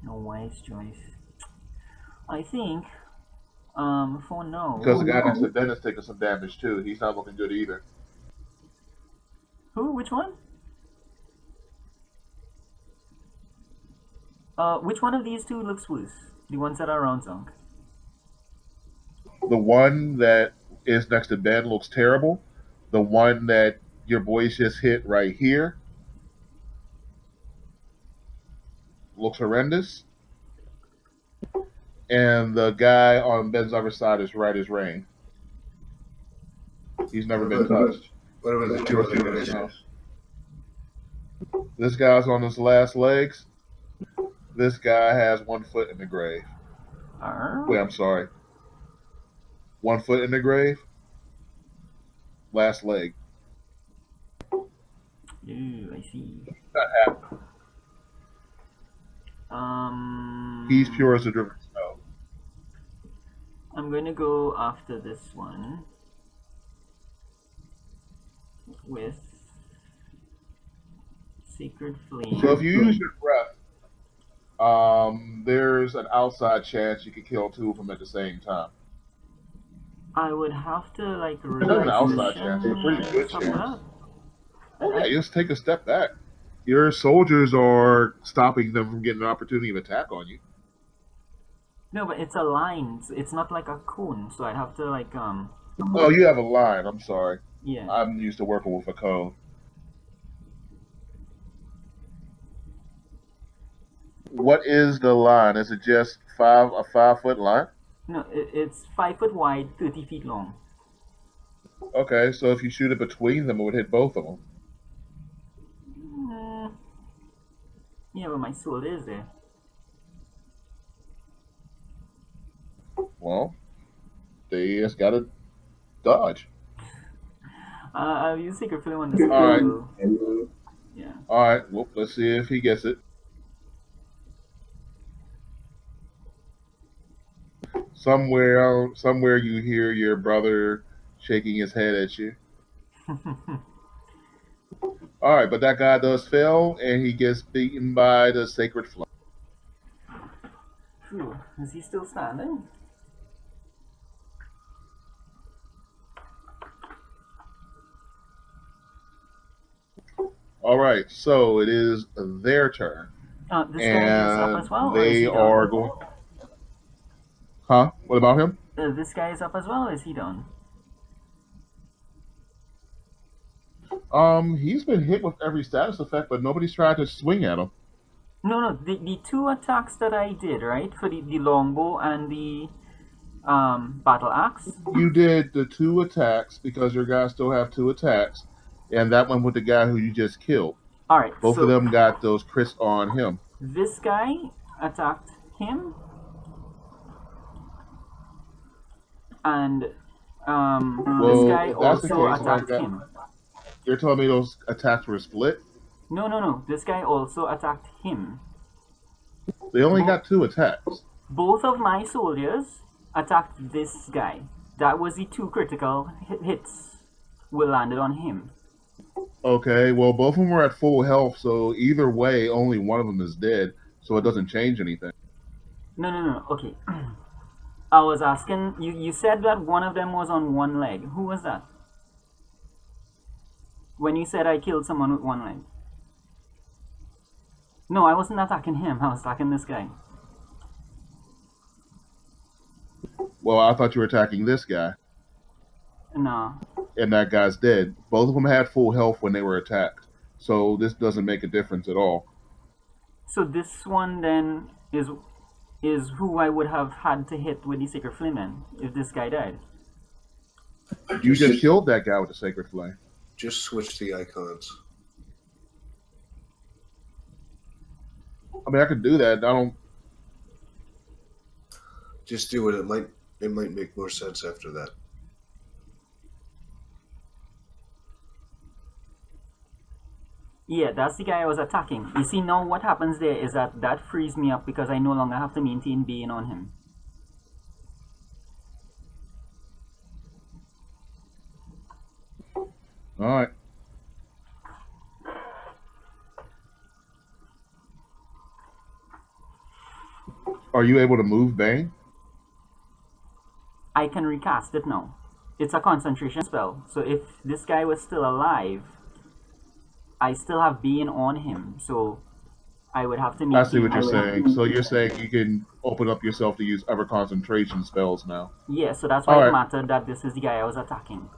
a wise choice. I think, for now. Because the guy next to Dennis taking some damage too. He's not looking good either. Who? Which one? Which one of these two looks worse? The ones that are around Zonk. The one that is next to Ben looks terrible. The one that your boys just hit right here looks horrendous. And the guy on Ben's other side is right as rain. He's never been touched. What about the two other guys? This guy's on his last legs. This guy has 1 foot in the grave. Wait, I'm sorry. 1 foot in the grave. Last leg. Ooh, I see. Not happening. He's pure as a driven snow. I'm going to go after this one with Sacred Flame. So if you use your breath, there's an outside chance you could kill two of them at the same time. I would have to like It's not an outside chance, it's a pretty good chance. Oh yeah, just take a step back. Your soldiers are stopping them from getting an opportunity of attack on you. No, but it's a line. It's not like a cone, so I'd have to like Oh, you have a line. I'm sorry. yeah. I'm used to working with a cone. What is the line? Is it just a 5 foot line? No, it's 5 foot wide, 30 feet long. Okay, so if you shoot it between them, it would hit both of them. Yeah, but my sword is there. Well, they just gotta dodge. I'll use Secret Flame on this. All right. Yeah. All right. Well, let's see if he gets it. Somewhere you hear your brother shaking his head at you. All right, but that guy does fail, and he gets beaten by the Sacred Flame. Phew, is he still standing? All right, so it is their turn, This guy is up as well. Or is they he down? are going. Huh? What about him? This guy is up as well. Or is he down? He's been hit with every status effect, but nobody's tried to swing at him. No. The two attacks that I did, right, for the longbow and the battle axe. You did the 2 attacks because your guys still have 2 attacks, and that one with the guy who you just killed. All right. Both so of them got those crits on him. This guy attacked him, and this Well, guy if that's the also case, attacked like that- him. You're telling me those attacks were split? No. This guy also attacked him. They only got 2 attacks. Both of my soldiers attacked this guy. That was the 2 critical hits were landed on him. Okay, well, both of them were at full health, so either way, only one of them is dead, so it doesn't change anything. No. Okay. I was asking, you said that one of them was on one leg. Who was that? When you said I killed someone with one leg. No, I wasn't attacking him. I was attacking this guy. Well, I thought you were attacking this guy, No. and that guy's dead. Both of them had full health when they were attacked, so this doesn't make a difference at all. So this one then is who I would have had to hit with the Sacred Flame then, if this guy died. You just Just- killed that guy with the Sacred Flame. Just switch the icons. I mean, I could do that. I don't. Just do it. It might make more sense after that. Yeah, that's the guy I was attacking. You see, now what happens there is that frees me up because I no longer have to maintain being on him. All right. Are you able to move Bane? I can recast it now. It's a concentration spell. So if this guy was still alive, I still have being on him. So I would have to maintain. I see what you're saying. So you're saying you can open up yourself to use other concentration spells now. Yeah, so that's why All it right. mattered that this is the guy I was attacking.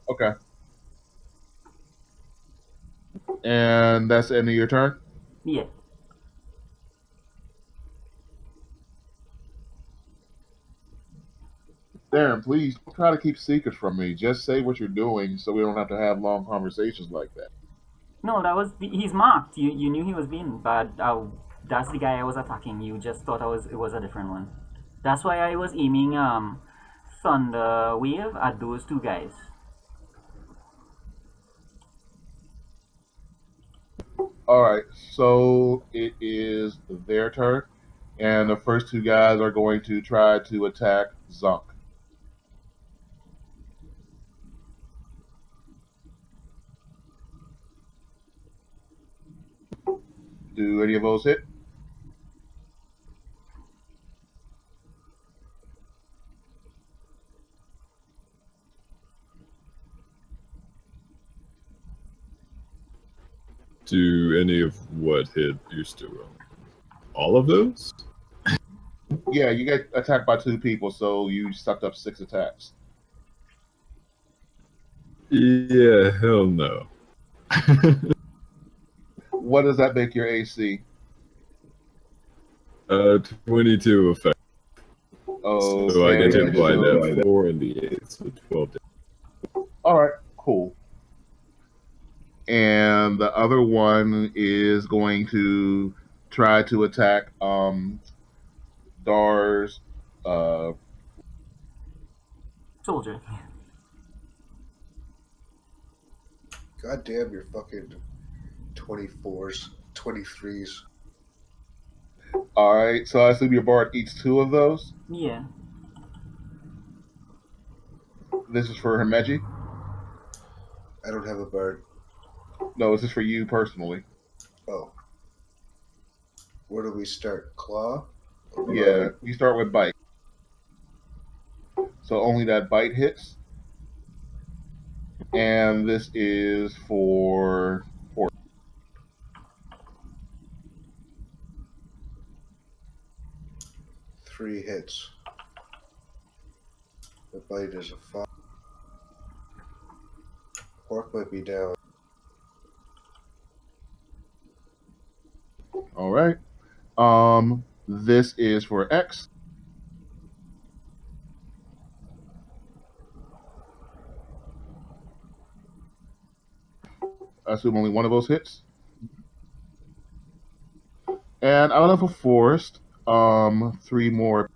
Okay. And that's the end of your turn? Yeah. Darren, please don't try to keep secrets from me. Just say what you're doing so we don't have to have long conversations like that. No, he's marked. You knew he was being bad. That's the guy I was attacking. You just thought it was a different one. That's why I was aiming Thunder Wave at those two guys. All right, so it is their turn, and the first two guys are going to try to attack Zunk. Do any of those hit? Do any of what hit used to roll? All of those? Yeah, you get attacked by two people, so you sucked up 6 attacks. Yeah, hell no. What does that make your AC? 22 effect. Oh, So I get to apply so- that 4 and the 8, so 12 damage. All right, cool. And the other one is going to try to attack Dar's Soldier. God damn your fucking 24s, 23s. all right, so I assume your bard eats 2 of those. Yeah. This is for Himeji? I don't have a bird. No, this is for you personally. Oh. Where do we start? Claw? Or Yeah, bite? you start with bite. So only that bite hits. And this is for 4. Three hits. The bite is a 5. Pork might be down. All right. This is for X. I assume only one of those hits. And out of a forest, 3 more.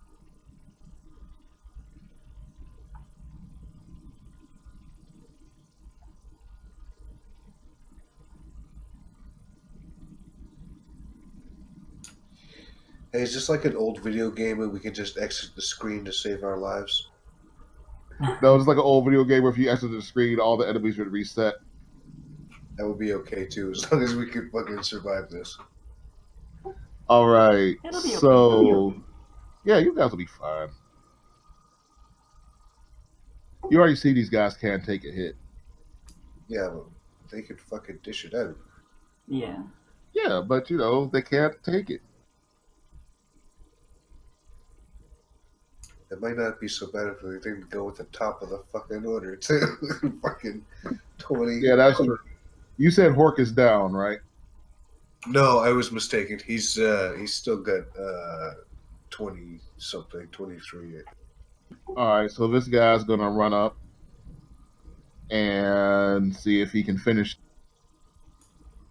Hey, is this like an old video game where we can just exit the screen to save our lives? That was like an old video game where if you exit the screen, all the enemies would reset. That would be okay too, as long as we can fucking survive this. All right. It'll be okay. So, yeah, you guys will be fine. You already see these guys can't take a hit. Yeah, but they could fucking dish it out. Yeah. Yeah, but you know, they can't take it. It might not be so bad if we didn't go with the top of the fucking order too. Fucking 20. Yeah, that's true. You said Hork is down, right? No, I was mistaken. He's still got 20 something, 23. All right, so this guy's gonna run up and see if he can finish.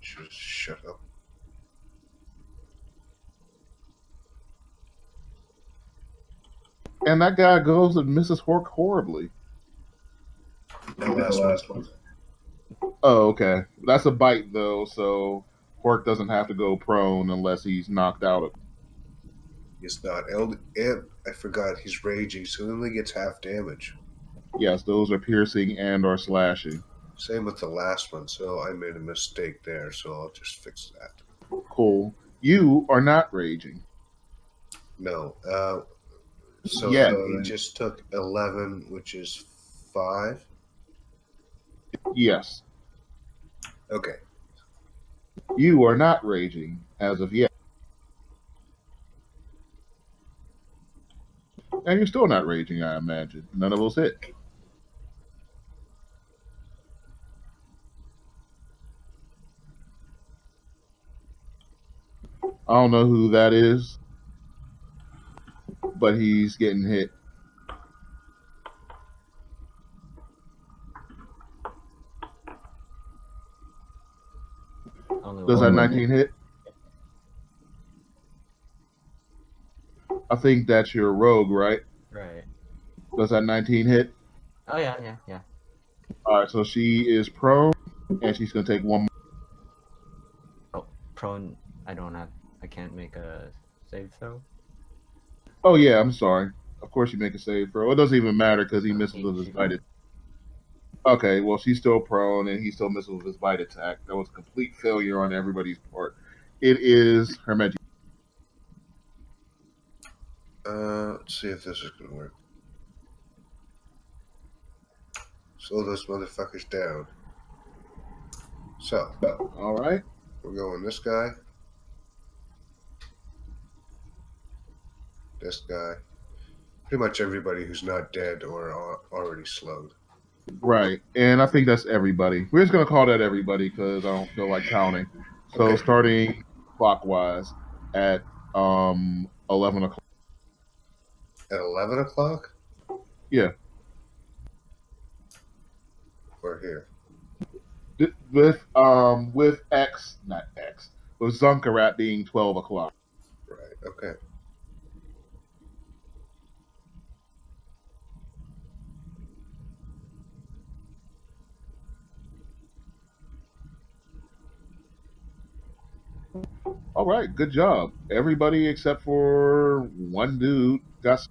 Just shut up. And that guy goes and misses Hork horribly. The last one. Oh, okay. That's a bite though, so Hork doesn't have to go prone unless he's knocked out. He's not. And I forgot he's raging, so he only gets half damage. Yes, those are piercing and or slashing. Same with the last one, so I made a mistake there, so I'll just fix that. Cool. You are not raging. No. So Yeah. he just took 11, which is 5. Yes. Okay. You are not raging as of yet. And you're still not raging, I imagine. None of those hit. I don't know who that is, but he's getting hit. Only Does one. that 19 hit? I think that's your rogue, right? Right. Does that 19 hit? Oh yeah. All right, so she is prone, and she's going to take one more. Oh, prone. I can't make a save throw. Oh, yeah, I'm sorry. Of course you make a save throw. It doesn't even matter because he misses with his bite. Okay, well, she's still prone, and he still misses with his bite attack. That was a complete failure on everybody's part. It is her magic. Let's see if this is going to work. Slow those motherfuckers down. So, All right. we're going this guy. This guy. Pretty much everybody who's not dead or already slowed. Right, and I think that's everybody. We're just going to call that everybody because I don't feel like counting. So Okay. starting clockwise at 11 o'clock. At 11 o'clock? Yeah. We're here. With X, not X, with Zunkarat being 12 o'clock. Right, okay. All right, good job. Everybody except for one dude got.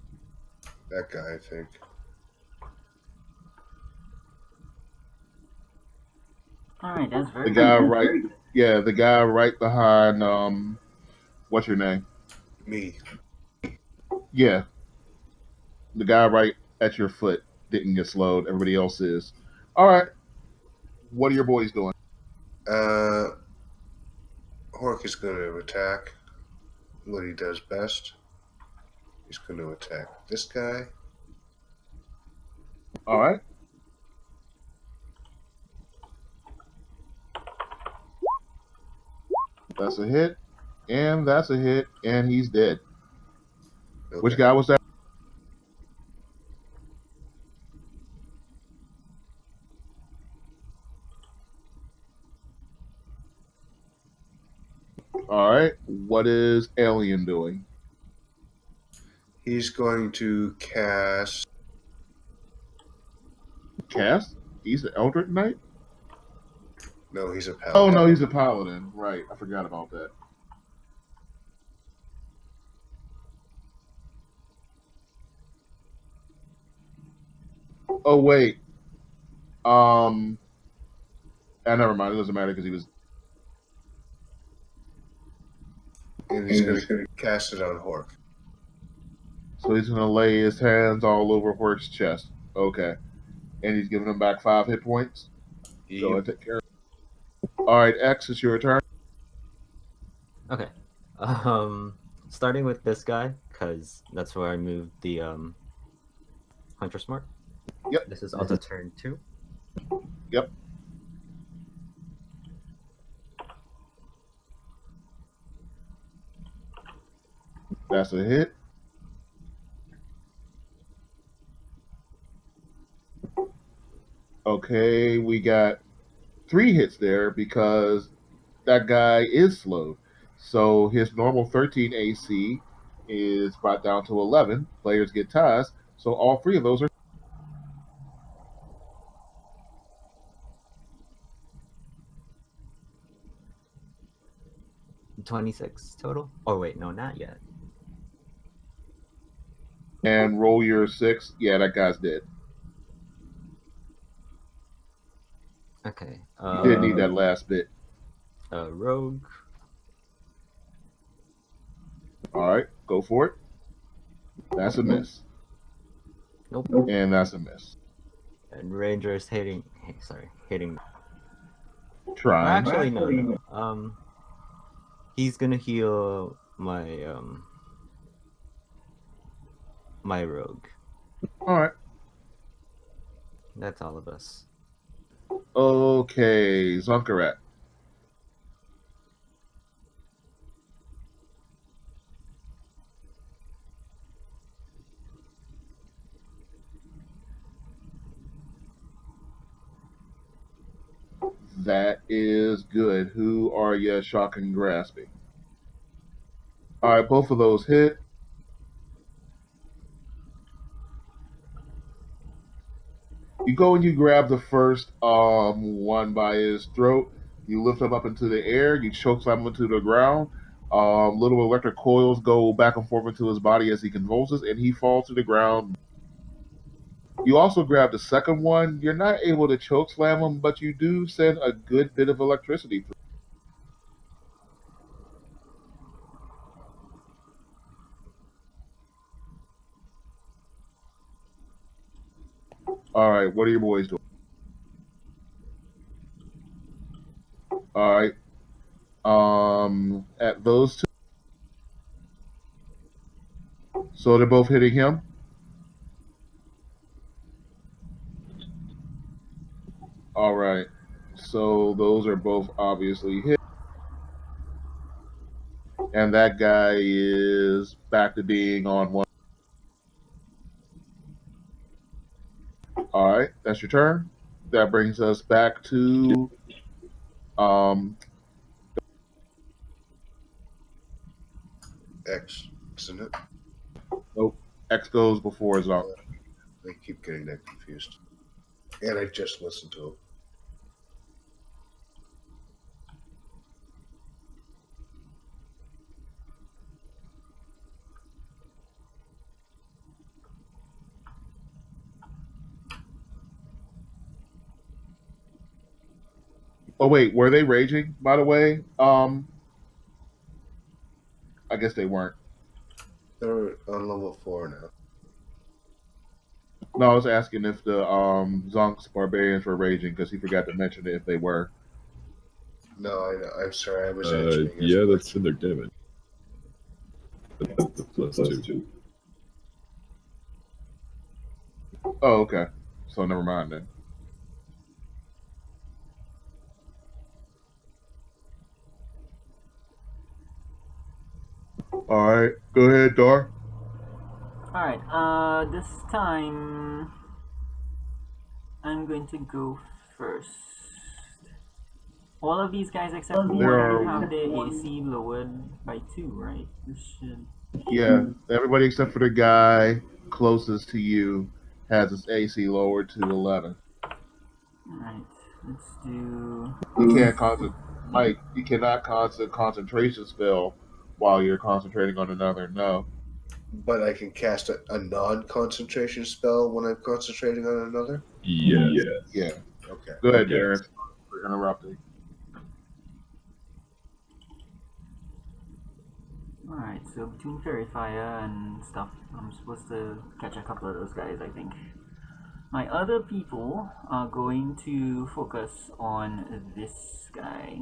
That guy, I think. Alright, that's very The guy good. right, yeah, the guy right behind. What's your name? Me. Yeah, the guy right at your foot didn't get slowed. Everybody else is. All right. What are your boys doing? Hork is going to attack what he does best. He's going to attack this guy. All right. That's a hit, and that's a hit, and he's dead. Okay. Which guy was that? All right. What is Alien doing? He's going to cast. Cast? He's the Eldritch Knight? No, he's a Oh, paladin. no, he's a Paladin. Right. I forgot about that. Oh, wait. Never mind. It doesn't matter because he was. And he's going to cast it on Hork. So he's going to lay his hands all over Hork's chest. Okay. And he's giving him back 5 hit points. Go ahead, take care of it. All right, X, it's your turn. Okay. Starting with this guy, because that's where I moved the Hunter Smart. Yep. This is also turn 2. Yep. That's a hit. Okay, we got 3 hits there because that guy is slowed. So his normal 13 AC is brought down to 11. Players get ties. So all 3 of those are 26 total. Oh wait, no, not yet. and roll your 6. Yeah, that guy's dead. Okay. You did need that last bit. Rogue. All right, go for it. That's a miss. Nope. And that's a miss. And Ranger's hitting. Hey, sorry, hitting. Trying. Actually, no. He's gonna heal my rogue. All right. That's all of us. Okay, Zonkarat. That is good. Who are you shocking grasping? All right, both of those hit. You go and you grab the first one by his throat. You lift him up into the air. You choke slam him into the ground. Little electric coils go back and forth into his body as he convulses, and he falls to the ground. You also grab the second one. You're not able to choke slam him, but you do send a good bit of electricity through. All right, what are your boys doing? All right. At those 2. So they're both hitting him. All right. So those are both obviously hit. And that guy is back to being on 1. All right, that's your turn. That brings us back to X, isn't it? nope. X goes before Zonk. I keep getting that confused. And I just listened to him. Oh wait, were they raging? By the way, I guess they weren't. They're on level 4 now. No, I was asking if the Zonk's barbarians were raging because he forgot to mention it if they were. No, I'm sorry. I was answering. Yeah, that's in their damage. That's the +2. Oh, okay. So never mind then. All right, go ahead, Dar. Alright, this time I'm going to go first. All of these guys except for There one are- have their AC lowered by 2, right? This should... Yeah, everybody except for the guy closest to you has his AC lowered to 11. Alright, let's do... You can't Mike. You cannot cast a concentration spell while you're concentrating on another. No. But I can cast a non-concentration spell when I'm concentrating on another? Yeah. Yeah. Okay. Go ahead, Okay. Darren. For interrupting. Alright, so between Fairy Fire and stuff, I'm supposed to catch a couple of those guys, I think. My other people are going to focus on this guy.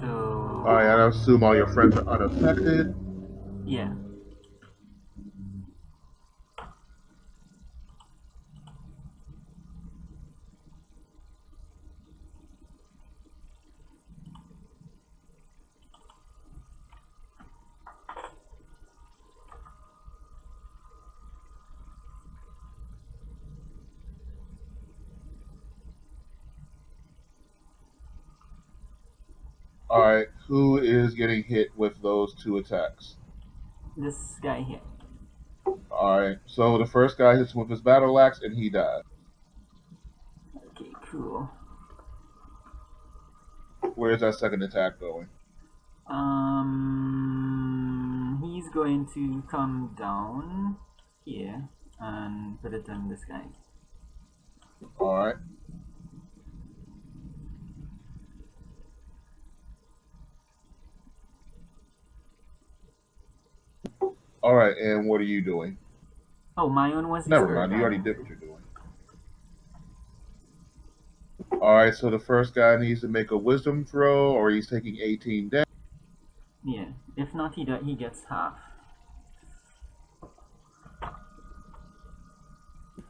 So... All right, I assume all your friends are unaffected. yeah. All right, who is getting hit with those 2 attacks? This guy here. All right, so the first guy hits him with his battle axe, and he dies. Okay, cool. Where's that second attack going? He's going to come down here and put it on this guy. All right. All right, and what are you doing? Oh, my own was. Never mind, you already did what you're doing. All right, so the first guy needs to make a wisdom throw, or he's taking 18 damage. Yeah, if not, he gets half.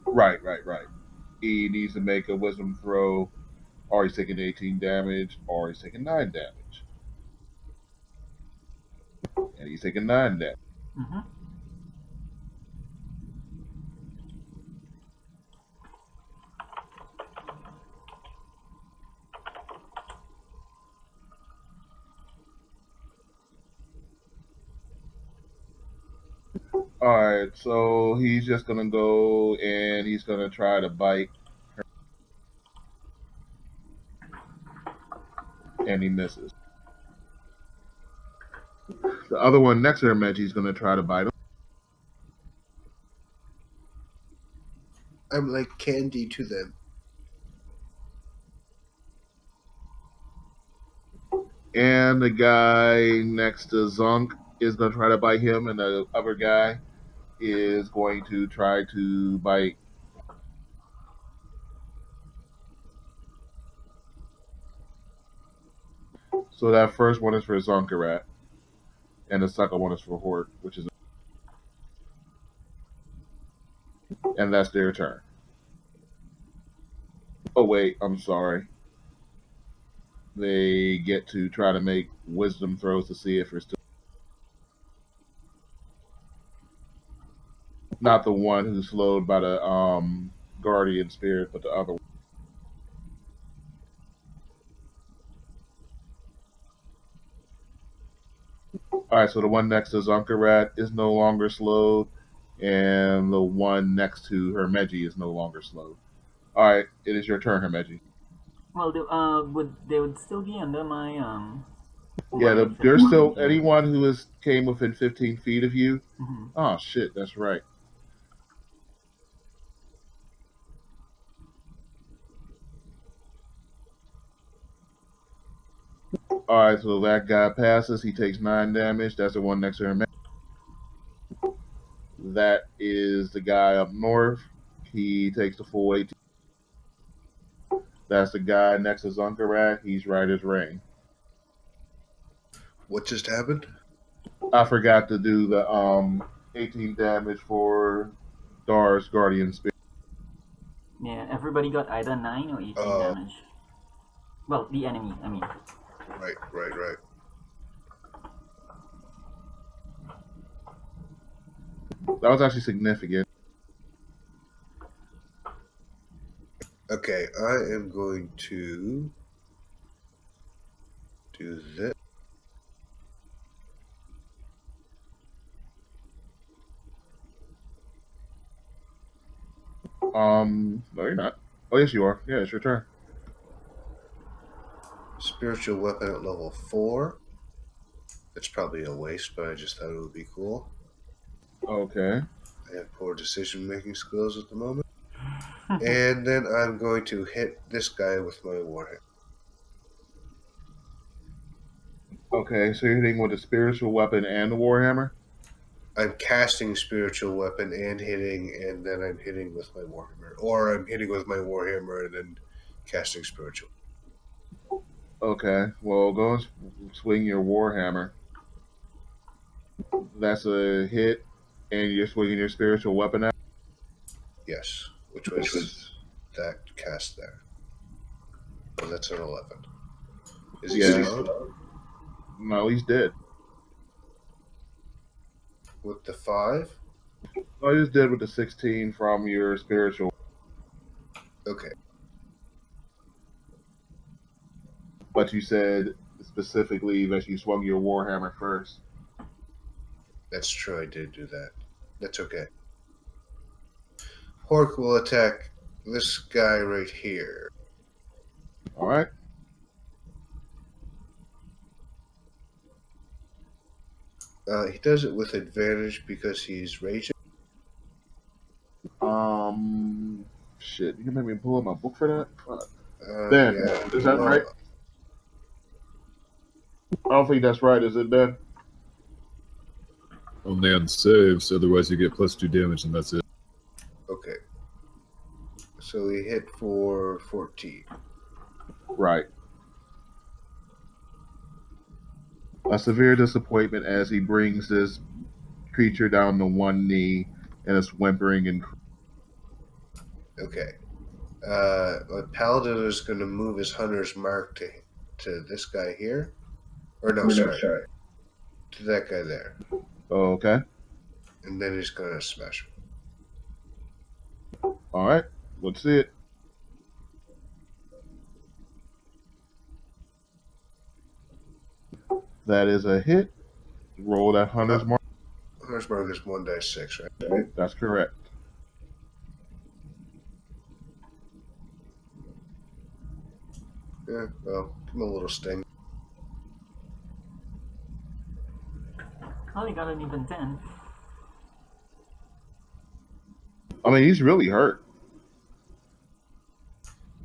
Right. He needs to make a wisdom throw, or he's taking 18 damage, or he's taking 9 damage. And he's taking 9 damage. Mm-hmm. Alright, so he's just gonna go and he's gonna try to bite her. And he misses. The other one next to her, Meji's gonna try to bite him. I'm like candy to them. And the guy next to Zunk is gonna try to bite him, and the other guy is going to try to bite. So that first one is for Zonkarat, and the second one is for Hort, which is, and that's their turn. Oh wait, I'm sorry. They get to try to make wisdom throws to see if they're still not the one who's slowed by the guardian spirit, but the other one. Alright, so the one next to Zonkarat is no longer slowed, and the one next to Hermeji is no longer slowed. Alright, it is your turn, Hermeji. Well, they would still be under my Yeah, there's still anyone who came within 15 feet of you. Mm-hmm. Oh shit, that's right. Alright, so that guy passes. He takes 9 damage. That's the one next to him. That is the guy up north. He takes the full 18. That's the guy next to Zonkarat. He's right as rain. What just happened? I forgot to do the 18 damage for Dar's Guardian Spirit. Yeah, everybody got either 9 or 18 damage. Well, the enemy, I mean. Right. That was actually significant. Okay, I am going to do this. No, you're not. Oh, yes, you are. Yeah, it's your turn. Spiritual weapon at level 4. It's probably a waste, but I just thought it would be cool. Okay. I have poor decision-making skills at the moment. And then I'm going to hit this guy with my warhammer. Okay, so you're hitting with a spiritual weapon and the warhammer? I'm casting spiritual weapon and hitting, and then I'm hitting with my warhammer. Or I'm hitting with my warhammer and then casting spiritual. Okay, well, go and swing your warhammer. That's a hit, and you're swinging your spiritual weapon out? Yes, which was that cast there. Well, that's an 11. Is he slowed? No, he's dead. With the 5? No, he's dead with the 16 from your spiritual. Okay. But you said specifically that you swung your warhammer first. That's true, I did do that. That's okay. Hork will attack this guy right here. All right. He does it with advantage because he's raging. Shit. You can make me pull up my book for that. Ben, Yeah. is that right? I don't think that's right. Is it, Ben? Only on saves, otherwise you get +2 damage and that's it. Okay. So he hit for 14. Right. A severe disappointment as he brings this creature down to one knee and is whimpering and Okay. My paladin is going to move his hunter's mark to this guy here. Or no, sorry. To that guy there. oh, okay. And then he's going to smash him. All right. Let's see it. That is a hit. Roll that hunter's mark. Hunter's mark is 1d6, right? That's correct. Yeah, well, give him a little sting. Oh, you got an even 10. I mean, he's really hurt.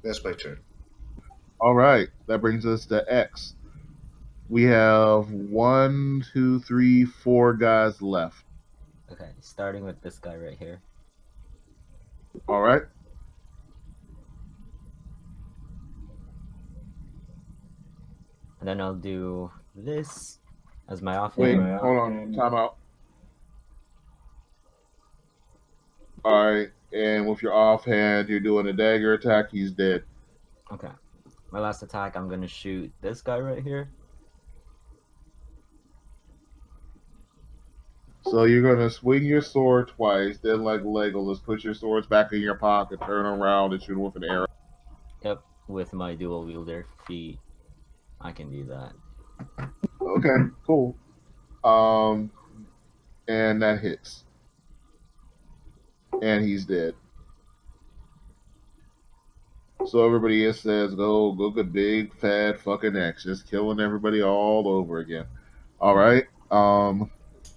That's my turn. All right. That brings us to X. We have 1, 2, 3, 4 guys left. Okay, starting with this guy right here. All right. And then I'll do this as my offhand. Wait, hold on. Time out. All right. And with your offhand, you're doing a dagger attack. He's dead. Okay. My last attack, I'm gonna shoot this guy right here. So you're going to swing your sword twice, then like Legolas, put your swords back in your pocket, turn around, and shoot him with an arrow. Yep, with my dual wielder feat, I can do that. Okay, cool. And that hits. And he's dead. So everybody else says, go get big, fat fucking X, just killing everybody all over again. All right.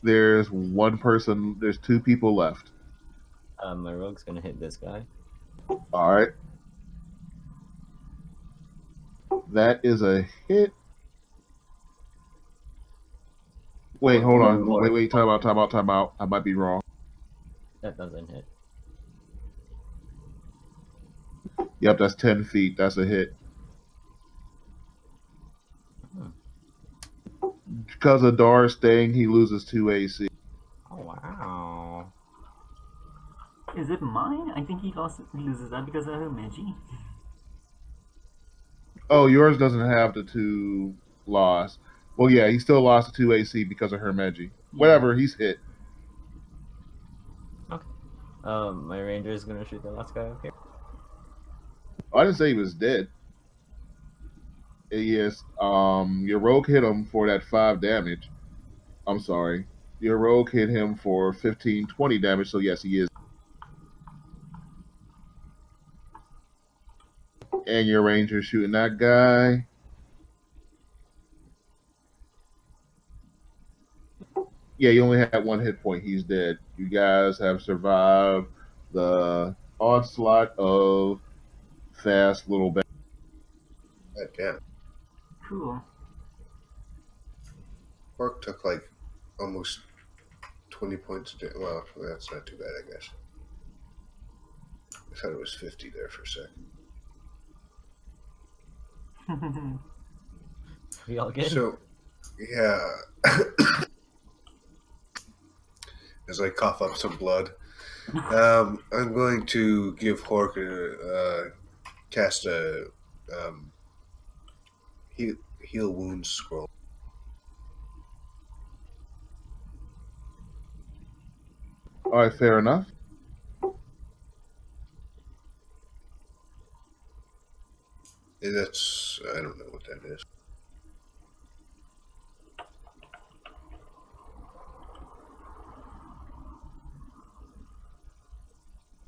There's one person, there's 2 people left. My rogue's gonna hit this guy. All right. That is a hit. Wait, hold on. Wait, time out. I might be wrong. That doesn't hit. Yep, that's 10 feet. That's a hit. Because of Dar's staying, he loses 2 AC. Oh wow. Is it mine? I think he loses that because of her Meiji. Oh, yours doesn't have the 2 loss. Well, yeah, he still lost the 2 AC because of her Meiji. Whatever, he's hit. My ranger is gonna shoot the last guy up here. I didn't say he was dead. Yes, your rogue hit him for that 5 damage. I'm sorry. Your rogue hit him for 15, 20 damage, so yes, he is. And your ranger shooting that guy. Yeah, you only had 1 hit point. He's dead. You guys have survived the onslaught of fast little bad. God damn. Cool. Hork took like almost 20 points of damage. Well, that's not too bad, I guess. I thought it was 50 there for a second. We all good? So, yeah. As I cough up some blood, I'm going to give Hork cast a heal wounds scroll. All right, fair enough. That's, I don't know what that is.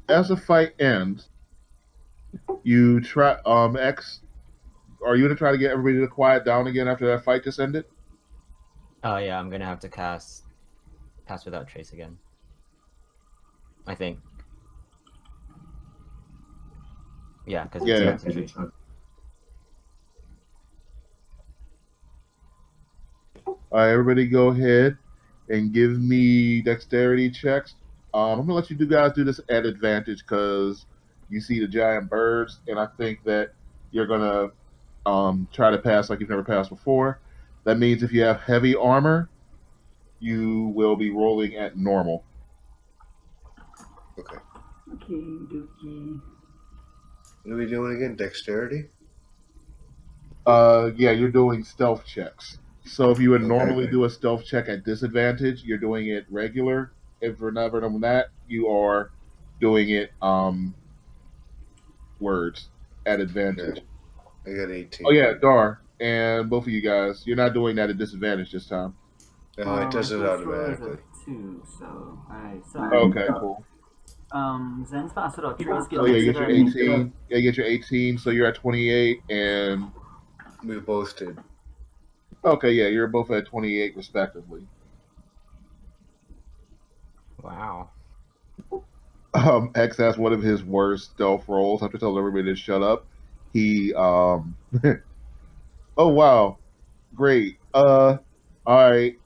as the fight ends, you try X. Are you gonna try to get everybody to quiet down again after that fight just ended? Oh yeah, I'm gonna have to cast Pass Without Trace again. I think. Yeah, because it's Yeah. concentration. All right, everybody, go ahead and give me dexterity checks. I'm gonna let you guys do this at advantage because you see the giant birds, and I think that you're gonna try to pass like you've never passed before. That means if you have heavy armor, you will be rolling at normal. Okay. Okay, dookie. What are we doing again? Dexterity? Yeah, you're doing stealth checks. So if you would Okay. normally do a stealth check at disadvantage, you're doing it regular. If you're never done that, you are doing it words at advantage. I got 18. Oh yeah, Dar, and both of you guys, you're not doing that at disadvantage this time. No, it does it My first roll is automatically. a 2, so I suck. Okay, cool. Zen's Pass Without Trace So yeah, you gets get your it 18. Yeah, you get your 18. So you're at 28, and We both did. okay, yeah, you're both at 28 respectively. Wow. X has one of his worst stealth rolls. After telling everybody to shut up, he oh wow, great. All right.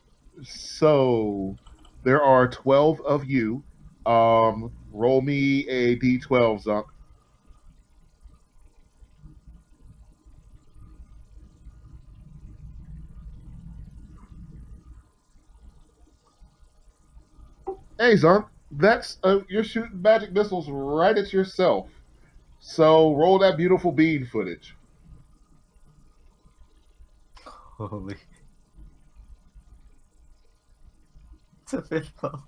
So there are 12 of you. Roll me a d12, Zunk. Hey, Zunk, that's you're shooting magic missiles right at yourself. So roll that beautiful bean footage. Holy. It's a fifth level.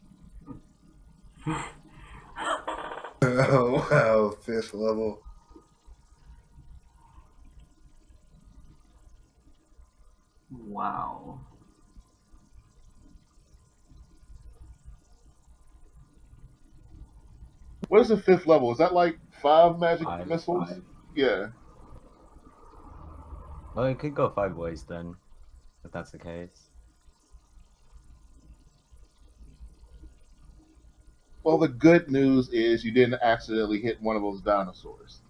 Oh, wow. 5th level. Wow. What is the 5th level? Is that like 5 magic Five. missiles? Yeah. Well, it could go 5 ways then, if that's the case. Well, the good news is you didn't accidentally hit one of those dinosaurs.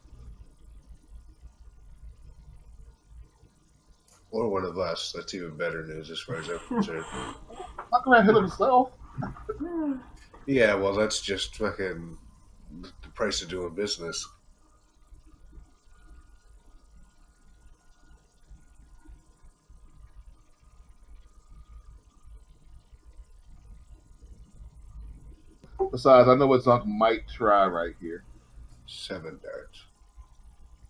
Or one of us. That's even better news as far as I'm concerned. How can I hit himself? Yeah, well, that's just fucking the price of doing business. Besides, I know what Zunk might try right here. 7 darts.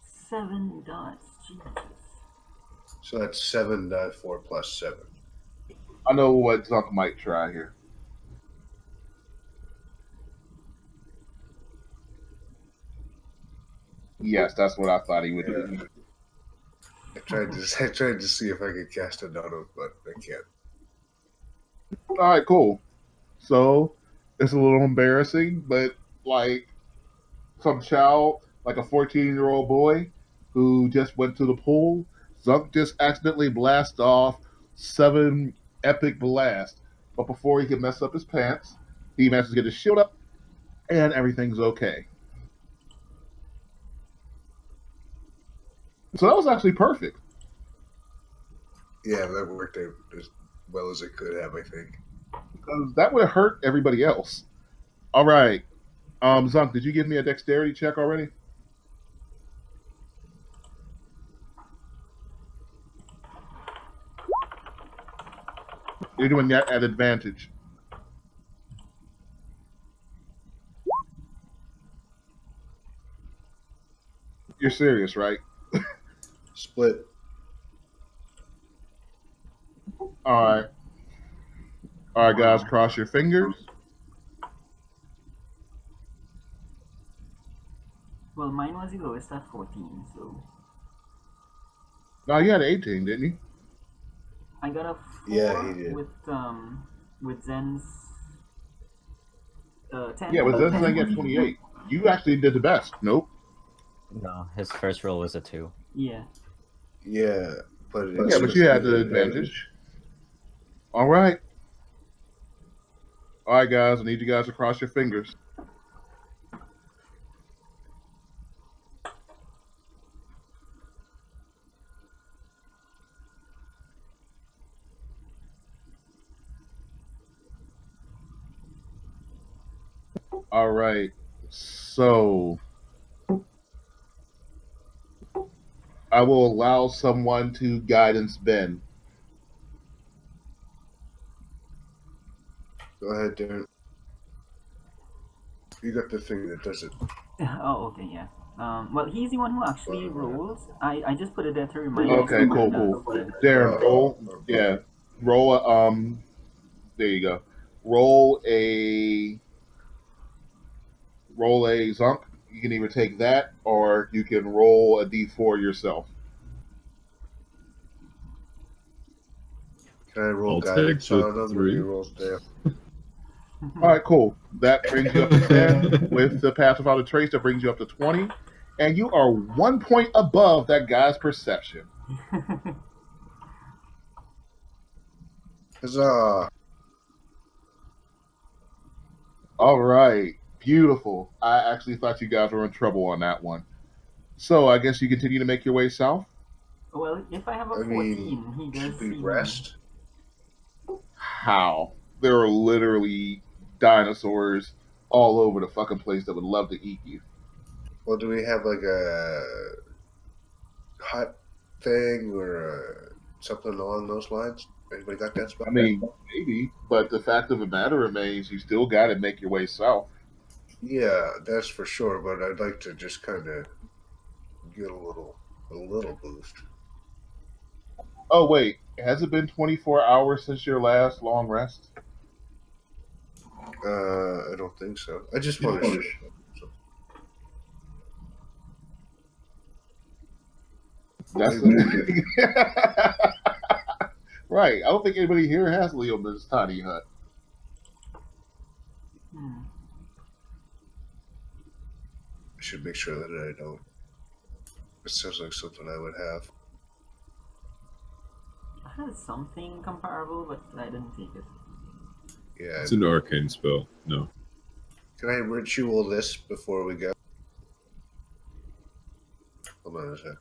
7 dots, Jesus. So that's 7.4 plus 7. I know what Zunk might try here. Yes, that's what I thought he would do. I tried to see if I could cast a Dono, but I can't. All right, cool. So it's a little embarrassing, but like some child, like a 14-year-old boy who just went to the pool, Zunk just accidentally blast off 7 epic blasts. But before he can mess up his pants, he manages to get his shield up, and everything's okay. So that was actually perfect. Yeah, that worked out as well as it could have, I think. Because that would have hurt everybody else. All right. Zunk, did you give me a dexterity check already? You're doing that at advantage. You're serious, right? Split. All right. All right, guys, cross your fingers. Well, mine was the lowest at 14, so No, you had 18, didn't you? I got a 4 Yeah, he did. with Zen's 10. Yeah, but Zen's 10. only get 28. You actually did the best. Nope. No, his first roll was a 2. Yeah. Yeah, but Yeah, but you had the advantage. All right. All right, guys. I need you guys to cross your fingers. All right. So I will allow someone to guidance Ben. Go ahead, Darren. You got the thing that does it. Oh, okay, yeah. Well, he's the one who actually rolls. I just put it there to remind him. Okay, cool, cool. Darren, roll. Yeah, roll a There you go. Roll a Zunk. You can either take that or you can roll a D4 yourself. Can I roll I'll guidance take the on them? 3. Or you roll there? All right, cool. That brings you up to 10. With the pass without a trace, that brings you up to 20. And you are 1 point above that guy's perception. Huzzah! All right. Beautiful. I actually thought you guys were in trouble on that one. So I guess you continue to make your way south? Well, if I have a I 14, mean, he does should see we me. rest? How? There are literally dinosaurs all over the fucking place that would love to eat you. Well, do we have like a hot thing or something along those lines? Anybody got that spot? I mean, maybe, but the fact of the matter remains you still got to make your way south. Yeah, that's for sure. But I'd like to just kind of get a little boost. Oh, wait. Has it been 24 hours since your last long rest? I don't think so. I just want to. That's right. I don't think anybody here has Leoman's tiny hut. Hmm. I should make sure that I don't. It sounds like something I would have. I had something comparable, but I didn't take it. Yeah. It's an arcane spell. No. Can I ritual this before we go? Hold on a sec.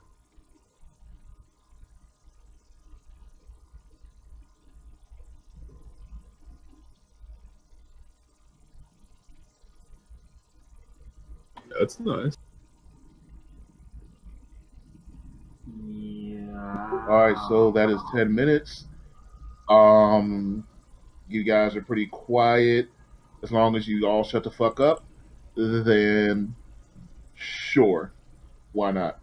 That's nice. Yeah. All right, so that is 10 minutes. You guys are pretty quiet. As long as you all shut the fuck up, then sure, why not?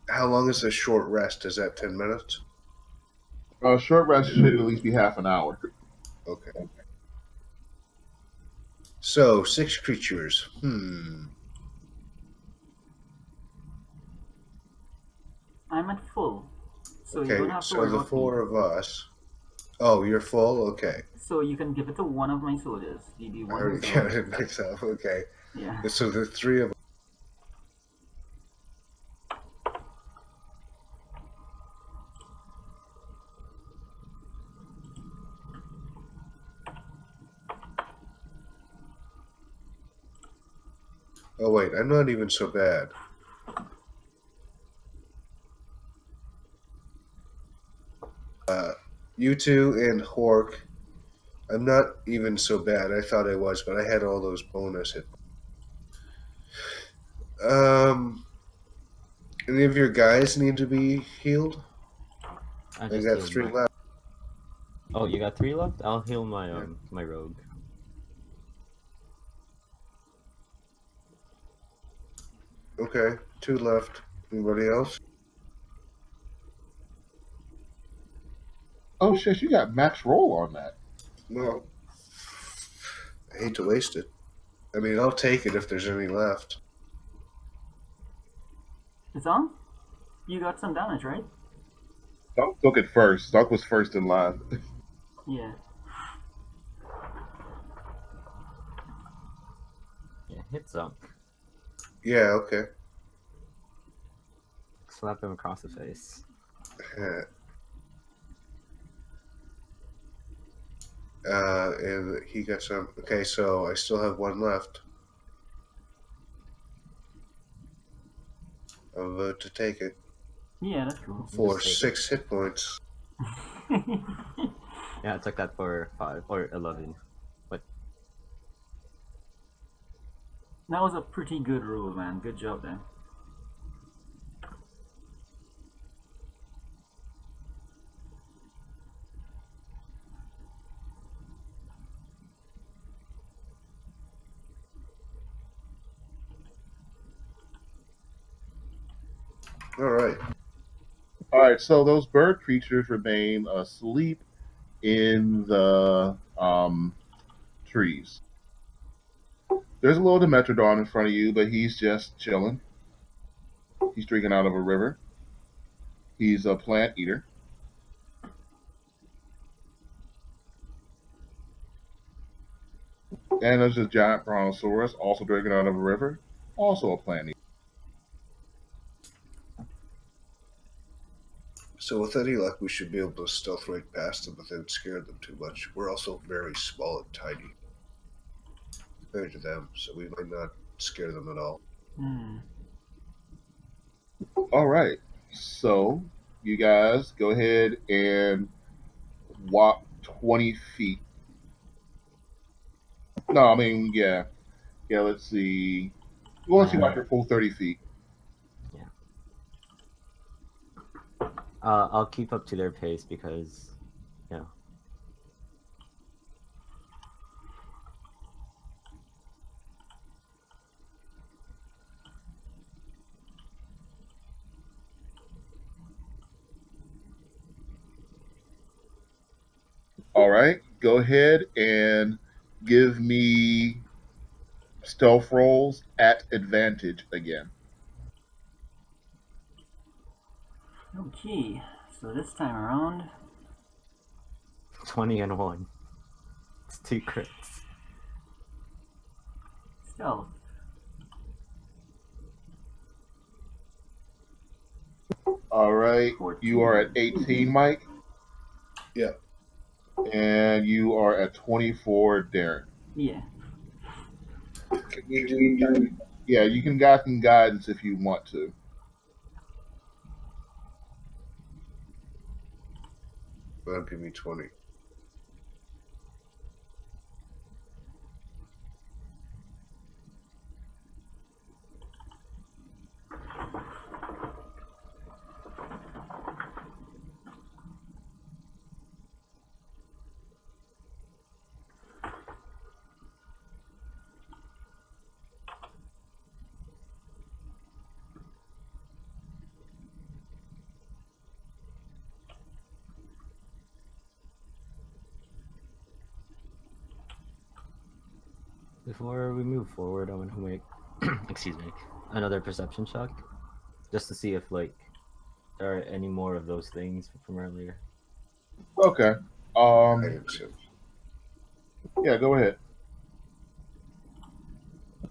How long is a short rest? Is that 10 minutes? Short rest should at least be half an hour. Okay. So, 6 creatures. I'm at full. So you Okay, don't have to so worry the about 4 me. of us. Oh, you're full? Okay. So you can give it to one of my sodas. The I one already who's counted myself. Okay. Yeah. So the 3 of us. Oh, wait, I'm not even so bad. You two and Hork, I'm not even so bad. I thought I was, but I had all those bonus hit. Any of your guys need to be healed? I I just got healed 3 my... left. Oh, you got 3 left? I'll heal my my rogue. Okay, 2 left. Anybody else? Oh shit, you got max roll on that. Well, I hate to waste it. I mean, I'll take it if there's any left. It's on? You got some damage, right? Dunk took it first. Dunk was first in line. Yeah. Yeah, hit some. Yeah, okay. Slap him across the face. And he got some. Okay, so I still have one left. I'm about to take it Yeah, that's cool. for Just take 6 hit points. Yeah, I took that for 5 or 11. But That was a pretty good roll, man. Good job, then. All right. All right, so those bird creatures remain asleep in the trees. There's a little Dimetrodon in front of you, but he's just chilling. He's drinking out of a river. He's a plant eater. And there's a giant brontosaurus also drinking out of a river, also a plant eater. So with any luck, we should be able to stealth right past them without scaring them too much. We're also very small and tiny compared to them, so we might not scare them at all. Hmm. All right, so you guys go ahead and walk 20 feet. No, I mean, yeah. Let's see. Well, let's see, walk your full 30 feet. I'll keep up to their pace because, you know. All right, go ahead and give me stealth rolls at advantage again. Okay, so this time around, 20 and 1. It's 2 crits. stealth. All right, 14. you are at 18, Mike. Yeah. And you are at 24, Darren. Yeah. Can you do? Yeah, you can got some guidance if you want to. Well, give me 20. Before we move forward, I want to make, excuse me, another perception check, just to see if like there are any more of those things from earlier. Okay. Items him. Yeah, go ahead.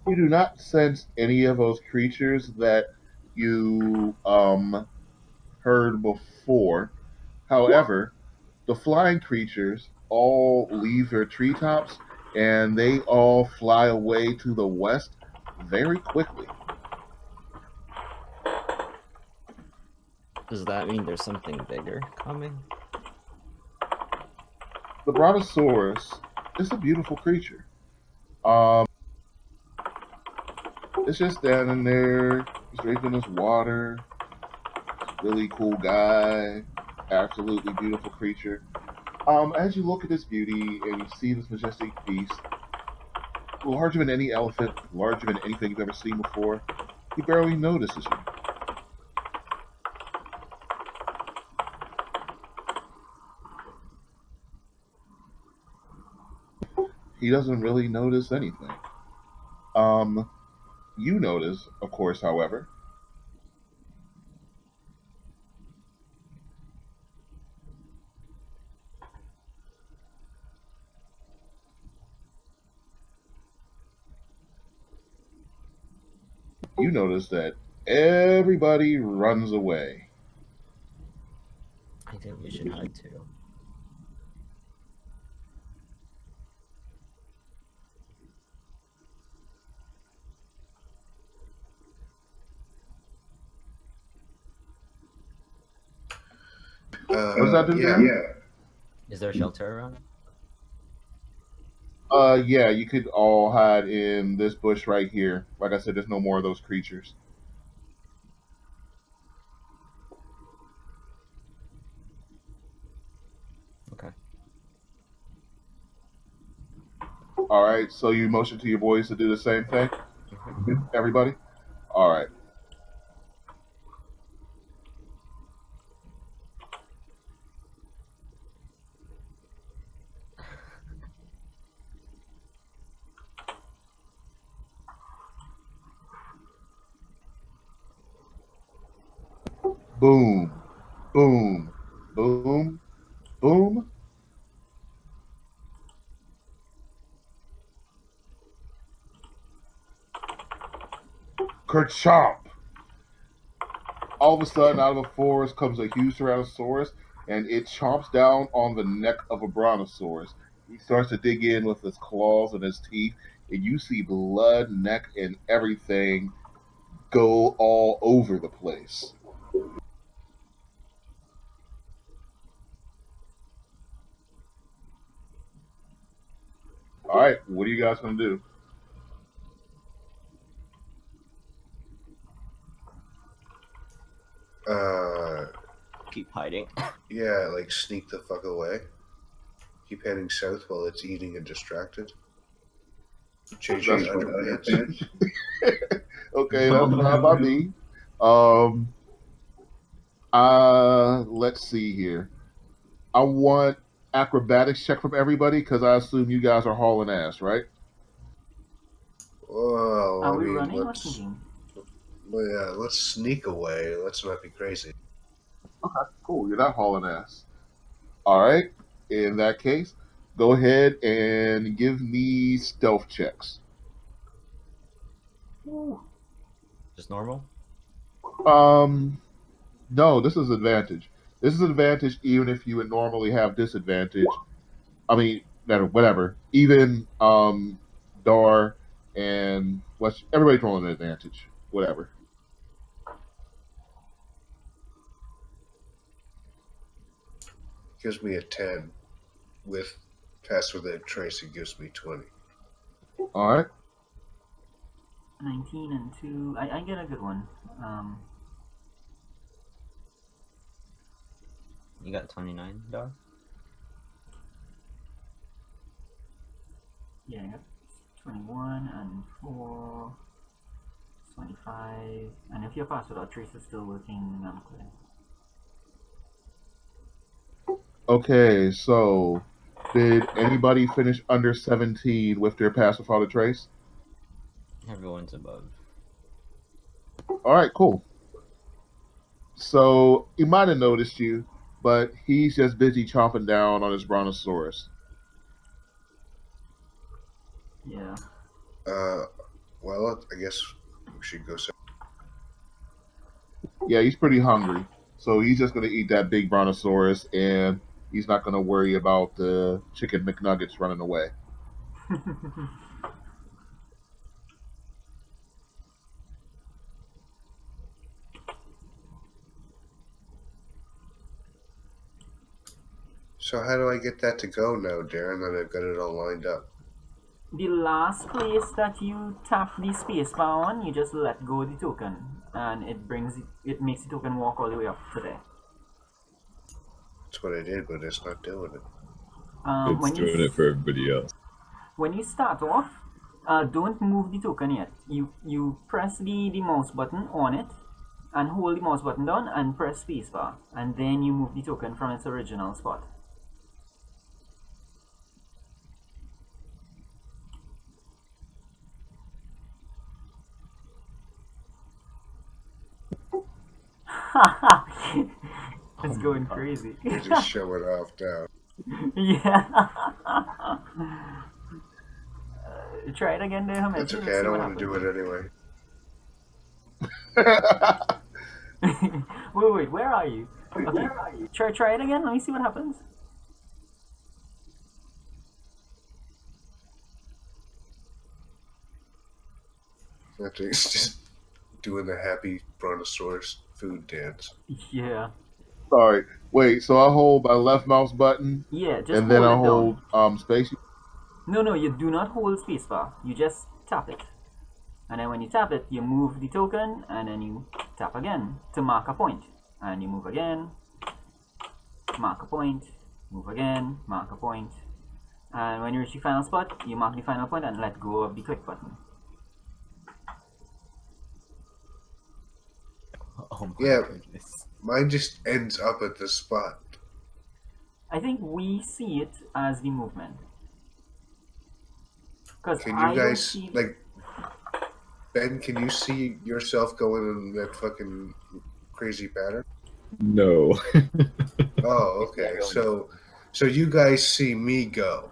You do not sense any of those creatures that you heard before. However, the flying creatures all leave their treetops and they all fly away to the west very quickly. Does that mean there's something bigger coming? The Brontosaurus is a beautiful creature. Um, it's just standing there, he's drinking his water. Really cool guy, absolutely beautiful creature. As you look at this beauty and you see this majestic beast, larger than any elephant, larger than anything you've ever seen before, he barely notices you. He doesn't really notice anything. You notice, of course, however, you notice that everybody runs away. I think we should hide too. What's that do Yeah. there? Is there a shelter around? Yeah, you could all hide in this bush right here. Like I said, there's no more of those creatures. Okay. All right, so you motion to your boys to do the same thing? Mhm. Everybody? All right. Boom, boom, boom, boom. Kerchomp! All of a sudden, out of the forest comes a huge Tyrannosaurus, and it chomps down on the neck of a Brontosaurus. He starts to dig in with his claws and his teeth, and you see blood, neck, and everything go all over the place. All right, what are you guys going to do? Keep hiding. Yeah, like sneak the fuck away. Keep heading south while it's eating and distracted. Change That's the fine. underpants. Okay, that's fine by me. Let's see here. I want acrobatics check from everybody because I assume you guys are hauling ass, right? Well, Are I we mean, running or let's sneaking? let's sneak away. Let's not be crazy. Okay, cool. You're not hauling ass. All right. In that case, go ahead and give me stealth checks. Ooh. Just normal? Um, no, this is advantage. This is advantage even if you would normally have disadvantage. I mean, whatever. Even Dar and what's everybody's rolling an advantage. Whatever. Gives me a 10. With pass without trace, it gives me 20. All right. 19 and 2. I get a good one. You got 29, Dar? Yeah, I got 21 and 4. 25. And if your pass without trace is still working, I'm clear. Okay, so did anybody finish under 17 with their pass without a trace? Everyone's above. All right, cool. So he might have noticed you, but he's just busy chomping down on his brontosaurus. Yeah. Well, I guess we should go south. Yeah, he's pretty hungry, so he's just gonna eat that big brontosaurus, and he's not gonna worry about the chicken McNuggets running away. So how do I get that to go now, Darren? That I've got it all lined up. The last place that you tap the spacebar on, you just let go of the token, and it makes the token walk all the way up to there. That's what I did, but it's not doing it. It's When doing it for everybody else. when you start off, don't move the token yet. You press the mouse button on it, and hold the mouse button down, and press spacebar, and then you move the token from its original spot. It's going crazy. You're just showing off now. Yeah. Try it again there, Hamilton. That's okay. I don't want to do it anyway. Wait, where are you? Okay, try it again. Let me see what happens. It's just doing the happy brontosaurus food dance. Yeah, Sorry. Wait, so I hold my left mouse button yeah. Just and then hold I it down. hold space. No, you do not hold spacebar. You just tap it, and then when you tap it, you move the token, and then you tap again to mark a point, and you move again, mark a point, move again, mark a point, and when you reach the final spot, you mark the final point and let go of the click button. Oh my Yeah. goodness. Mine just ends up at the spot. I think we see it as the movement. Because Can you I don't guys see. like Ben? Can you see yourself going in that fucking crazy pattern? No. Oh, okay. So you guys see me go,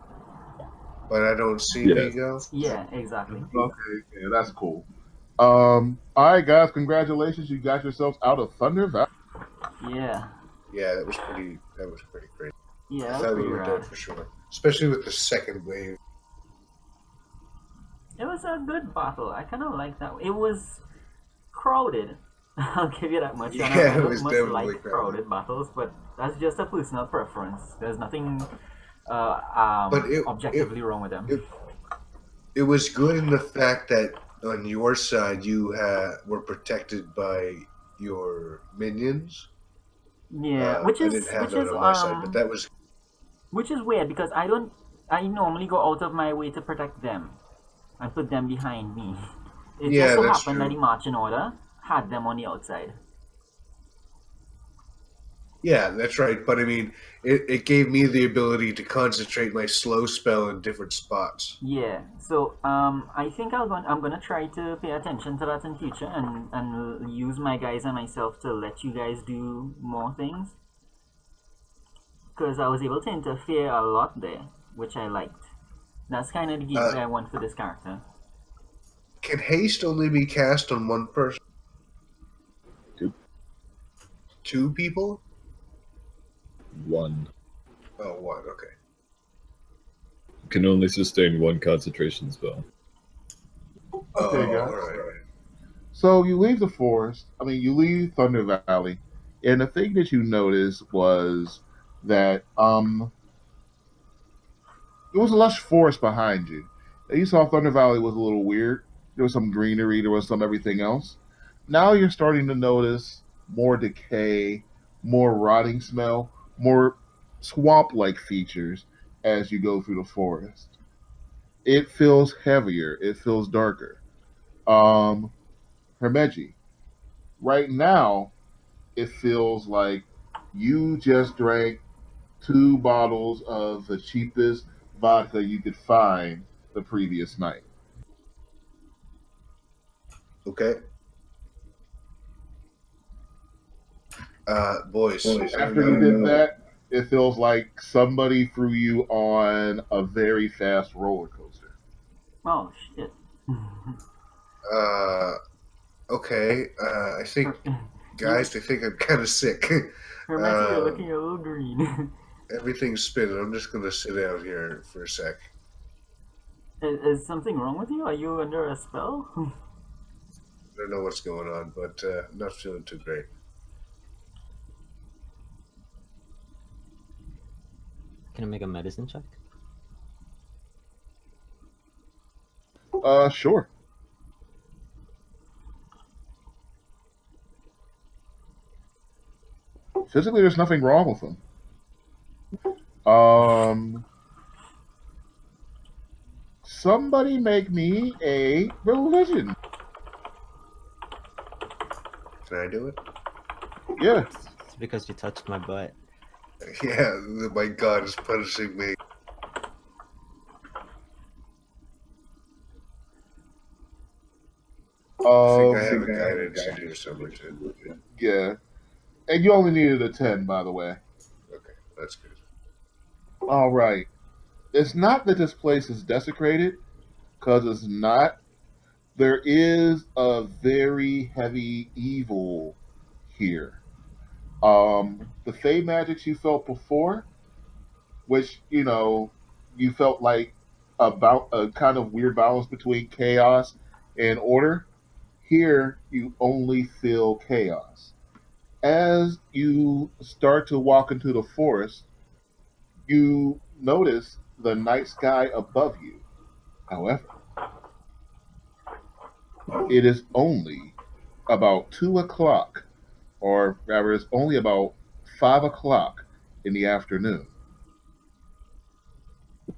but I don't see me Yes. go. Yeah, exactly. Okay, yeah, that's cool. All right, guys, congratulations! You got yourselves out of Thunder Valley. Yeah, Yeah, that was pretty crazy. yeah, I that was thought we pretty were dead rad. for sure, especially with the second wave. It was a good battle. I kind of like that. It was crowded. I'll give you that much. And Yeah, I it don't was much definitely like crowded. crowded battles, but that's just a personal preference. There's nothing But objectively wrong with them. it was good in the fact that on your side you were protected by your minions. Yeah, I didn't have that on my side, but that was which is weird because I don't. I normally go out of my way to protect them and put them behind me. It just yeah, so that's happened that the true. marching order had them on the outside. Yeah, that's right. But I mean, it gave me the ability to concentrate my slow spell in different spots. Yeah, so I think I'm gonna try to pay attention to that in future and use my guys and myself to let you guys do more things because I was able to interfere a lot there, which I liked. That's kind of the Uh, gameplay I want for this character. can haste only be cast on one person? Two. Two people? One. Oh, one. Okay. Can only sustain one concentration spell. Okay, Oh, guys. all right. So you leave the forest. I mean, you leave Thunder Valley, and the thing that you noticed was that there was a lush forest behind you. And you saw Thunder Valley was a little weird. There was some greenery. There was some everything else. Now you're starting to notice more decay, more rotting smell, more swamp-like features as you go through the forest. It feels heavier. It feels darker. Hermeji, right now it feels like you just drank 2 bottles of the cheapest vodka you could find the previous night. Okay. Boys. So after you did that, it feels like somebody threw you on a very fast roller coaster. Oh shit! Uh, okay. I think, guys, I think I'm kind of sick. Hermetic, you're looking a little green. Everything's spinning. I'm just gonna sit out here for a sec. Is something wrong with you? Are you under a spell? I don't know what's going on, but I'm not feeling too great. Can I make a medicine check? Sure. Physically, there's nothing wrong with them. Somebody make me a religion. Can I do it? Yeah. It's because you touched my butt. Yeah, my God is punishing me. I think I have a guidance to do something too. Yeah. And you only needed a 10, by the way. Okay, that's good. All right. It's not that this place is desecrated, because it's not, There is a very heavy evil here. The Fey magics you felt before, which you felt like about a kind of weird balance between chaos and order. Here, you only feel chaos. As you start to walk into the forest, you notice the night sky above you. However, it is only about 2 o'clock, or rather, it's only about 5 o'clock in the afternoon,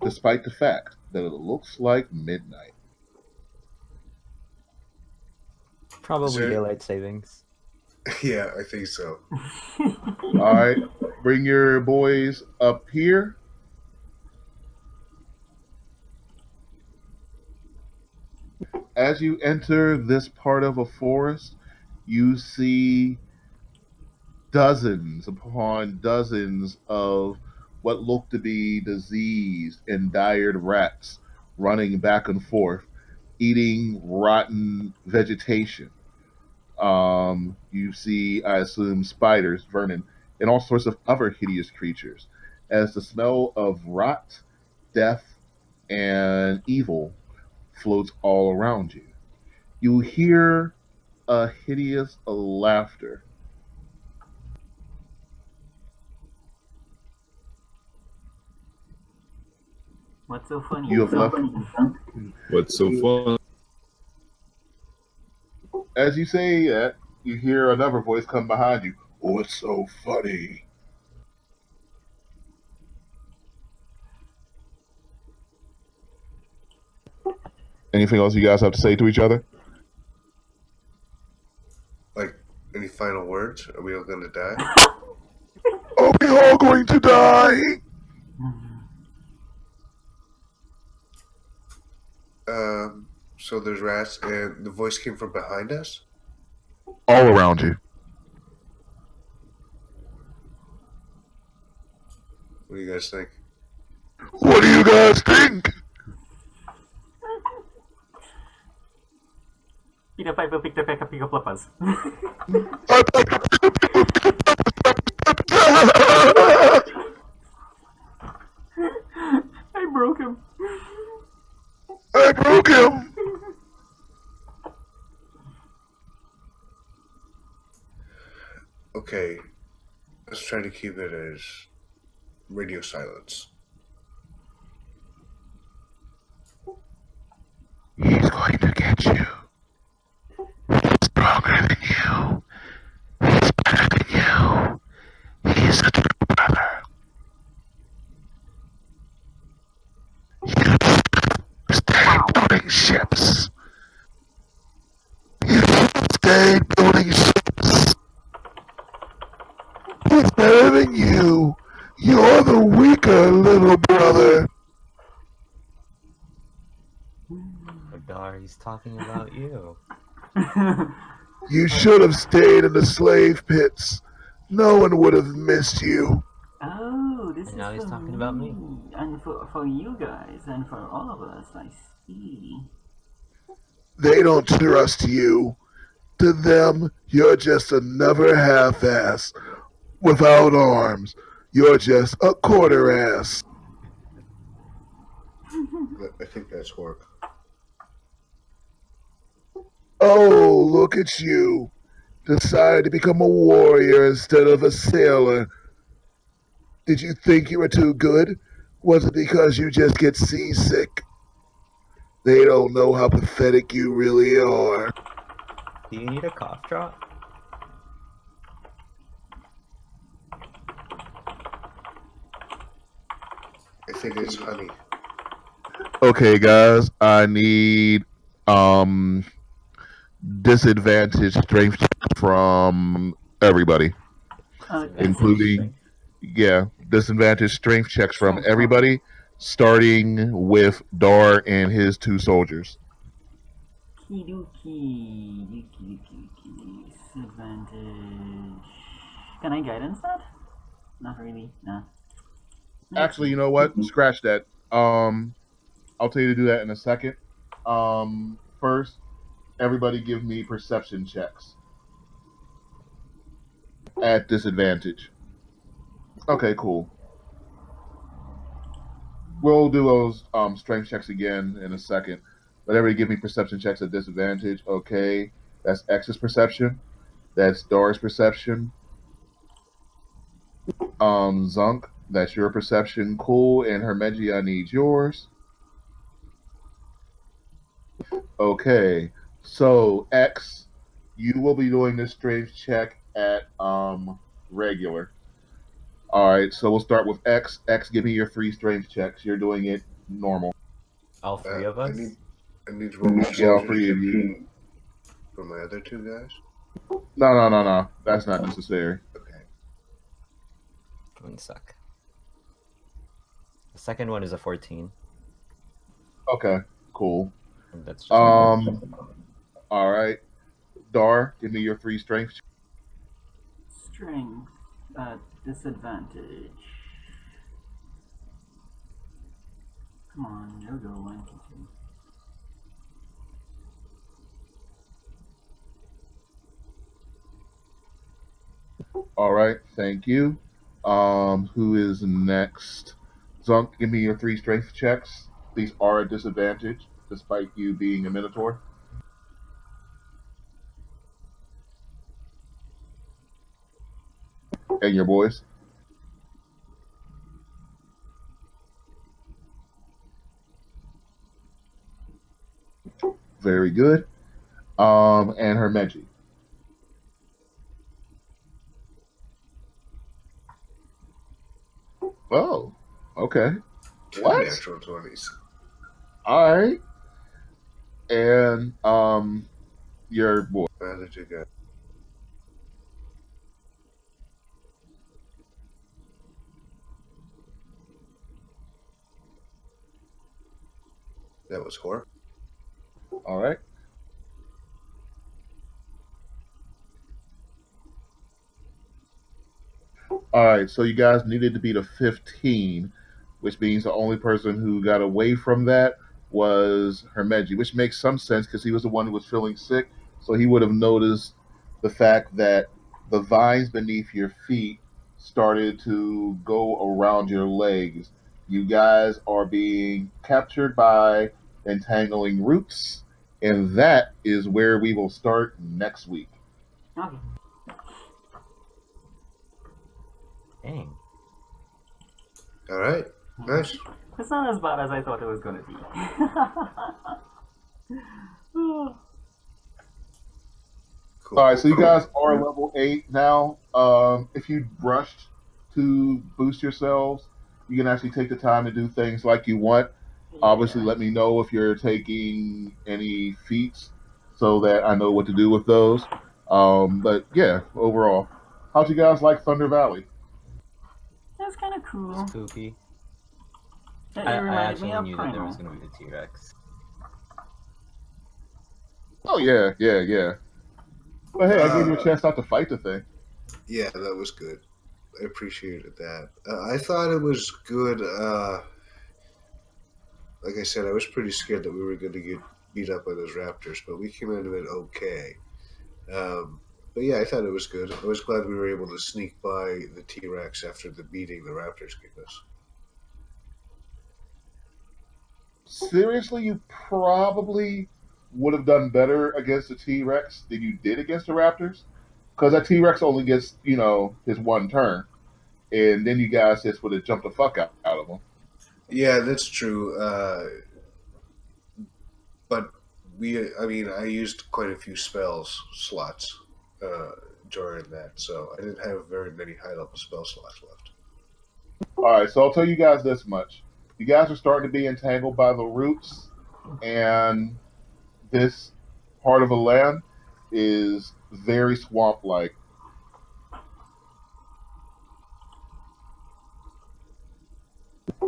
despite the fact that it looks like midnight. Probably there- daylight savings. Yeah, I think so. All right, bring your boys up here. As you enter this part of a forest, you see dozens upon dozens of what look to be diseased and dired rats running back and forth, eating rotten vegetation. You see, I assume, spiders, vermin, and all sorts of other hideous creatures, as the smell of rot, death, and evil floats all around you. You hear a hideous laughter. What's so funny? You have left. What's so fun? As you say that, you hear another voice come behind you. Oh, it's so funny. Anything else you guys have to say to each other? Like, any final words? Are we all gonna die? Are we all going to die? So there's rats, and the voice came from behind us? All around you. What do you guys think? What do you guys think? Peter Piper picked up a pick up flippers. I broke him. I broke him. Okay, let's try to keep it as radio silence. He's going to get you. He's stronger than you. He's better than you. He's a true brother. You stay building ships. You stay building ships. He's better than you. You're the weaker little brother. Adar, he's talking about you. You should have stayed in the slave pits. No one would have missed you. Oh, this And is now he's for talking about me. And for you guys, and for all of us, I see. They don't trust you. To them, you're just another half-ass without arms. You're just a quarter-ass. I think that's work. Oh, look at you. Decided to become a warrior instead of a sailor. Did you think you were too good? Was it because you just get seasick? They don't know how pathetic you really are. Do you need a cough drop? I think it's honey. Okay, guys, I need disadvantage strength check from everybody, including disadvantage strength checks from everybody, starting with Dar and his 2 soldiers. Kiduki. Disadvantage. Can I guidance that? Not really. Nah. Actually, you know what? Scratch that. I'll tell you to do that in a second. First, Everybody give me perception checks at disadvantage. Okay, cool. We'll do those strength checks again in a second. But everybody give me perception checks at disadvantage. Okay, that's X's perception. That's Dora's perception. Zunk, that's your perception. Cool. And Hermeji, I need yours. Okay, so X, you will be doing this strength check at regular. All right, so we'll start with X. X, give me your 3 strength checks. You're doing it normal. All three of us? I need to roll Yeah, all 3 of you. for my other 2 guys. No. That's not necessary. Okay. 1 sec. The second one is a 14. Okay, cool. And that's just All right, Dar, give me your 3 strength. Strength at disadvantage. Come on, there we go. 1, 2, 3. All right, thank you. Who is next? Zunk, give me your 3 strength checks. These are a disadvantage, despite you being a Minotaur. And your boys. Very good. And Hermeji. Oh, okay. 2 What? natural 20s. All right. And your boy. My other 2 guys. That was horror. All right. All right. So you guys needed to beat a 15, which means the only person who got away from that was Hermeji, which makes some sense because he was the one who was feeling sick. So he would have noticed the fact that the vines beneath your feet started to go around your legs. You guys are being captured by entangling roots, and that is where we will start next week. Okay. Dang. All right. Nice. It's not as bad as I thought it was gonna be. Cool. All right, so you guys are level 8 now. If you brushed to boost yourselves, you can actually take the time to do things like you want. Obviously, let me know if you're taking any feats so that I know what to do with those. But yeah, overall, how'd you guys like Thunder Valley? That's kind of cool. Spooky. It I reminded actually me of knew that there Primal. was going to be the T-Rex. Oh yeah. But hey, I gave you a chance not to fight the thing. Yeah, that was good. I appreciated that. I thought it was good. Like I said, I was pretty scared that we were going to get beat up by those raptors, but we came out of it okay. But yeah, I thought it was good. I was glad we were able to sneak by the T-Rex after the beating the raptors gave us. Seriously, you probably would have done better against the T-Rex than you did against the Raptors, because that T-Rex only gets his 1 turn, and then you guys just would have jumped the fuck out of him. Yeah, that's true. But I used quite a few slots during that, so I didn't have very many high-level spell slots left. All right, so I'll tell you guys this much: you guys are starting to be entangled by the roots, and this part of the land is very swamp-like.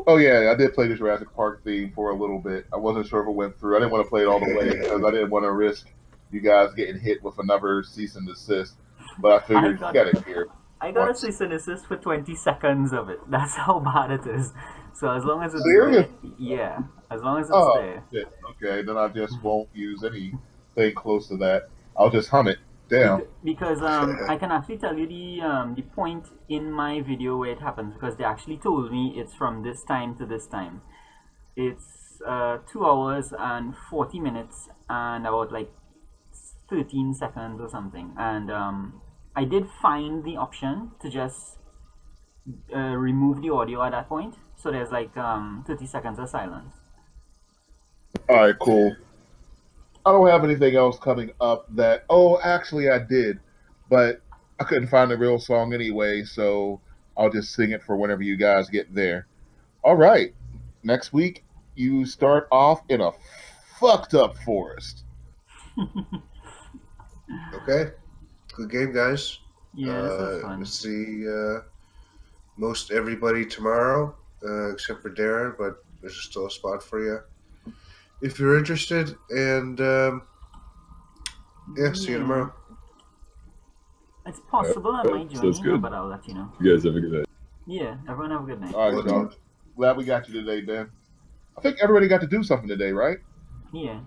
Oh yeah, I did play the Jurassic Park theme for a little bit. I wasn't sure if it went through. I didn't want to play it all the way because I didn't want to risk you guys getting hit with another cease and desist. But I figured you got it here. I got a cease and desist for 20 seconds of it. That's how bad it is. So as long as it's Serious? there, yeah, as long as it's Oh, there. shit. Okay, then I just won't use any stay close to that. I'll just hum it. Damn. Because I can actually tell you the point in my video where it happens, because they actually told me it's from this time to this time. It's 2 hours and 40 minutes and about like 13 seconds or something. And I did find the option to just remove the audio at that point, so there's like 30 seconds of silence. All right, cool. I don't have anything else coming up that. Oh, actually, I did, but I couldn't find the real song anyway, so I'll just sing it for whenever you guys get there. All right. Next week, you start off in a fucked up forest. Okay. Good game, guys. Yeah, this was fun. See most everybody tomorrow, except for Darren, but there's still a spot for you if you're interested. And yeah, see you tomorrow. It's possible I might join sounds you, good. but I'll let you know. You guys have a good night. Yeah, everyone have a good night. All right, y'all. Glad we got you today, Ben. I think everybody got to do something today, right? Yeah.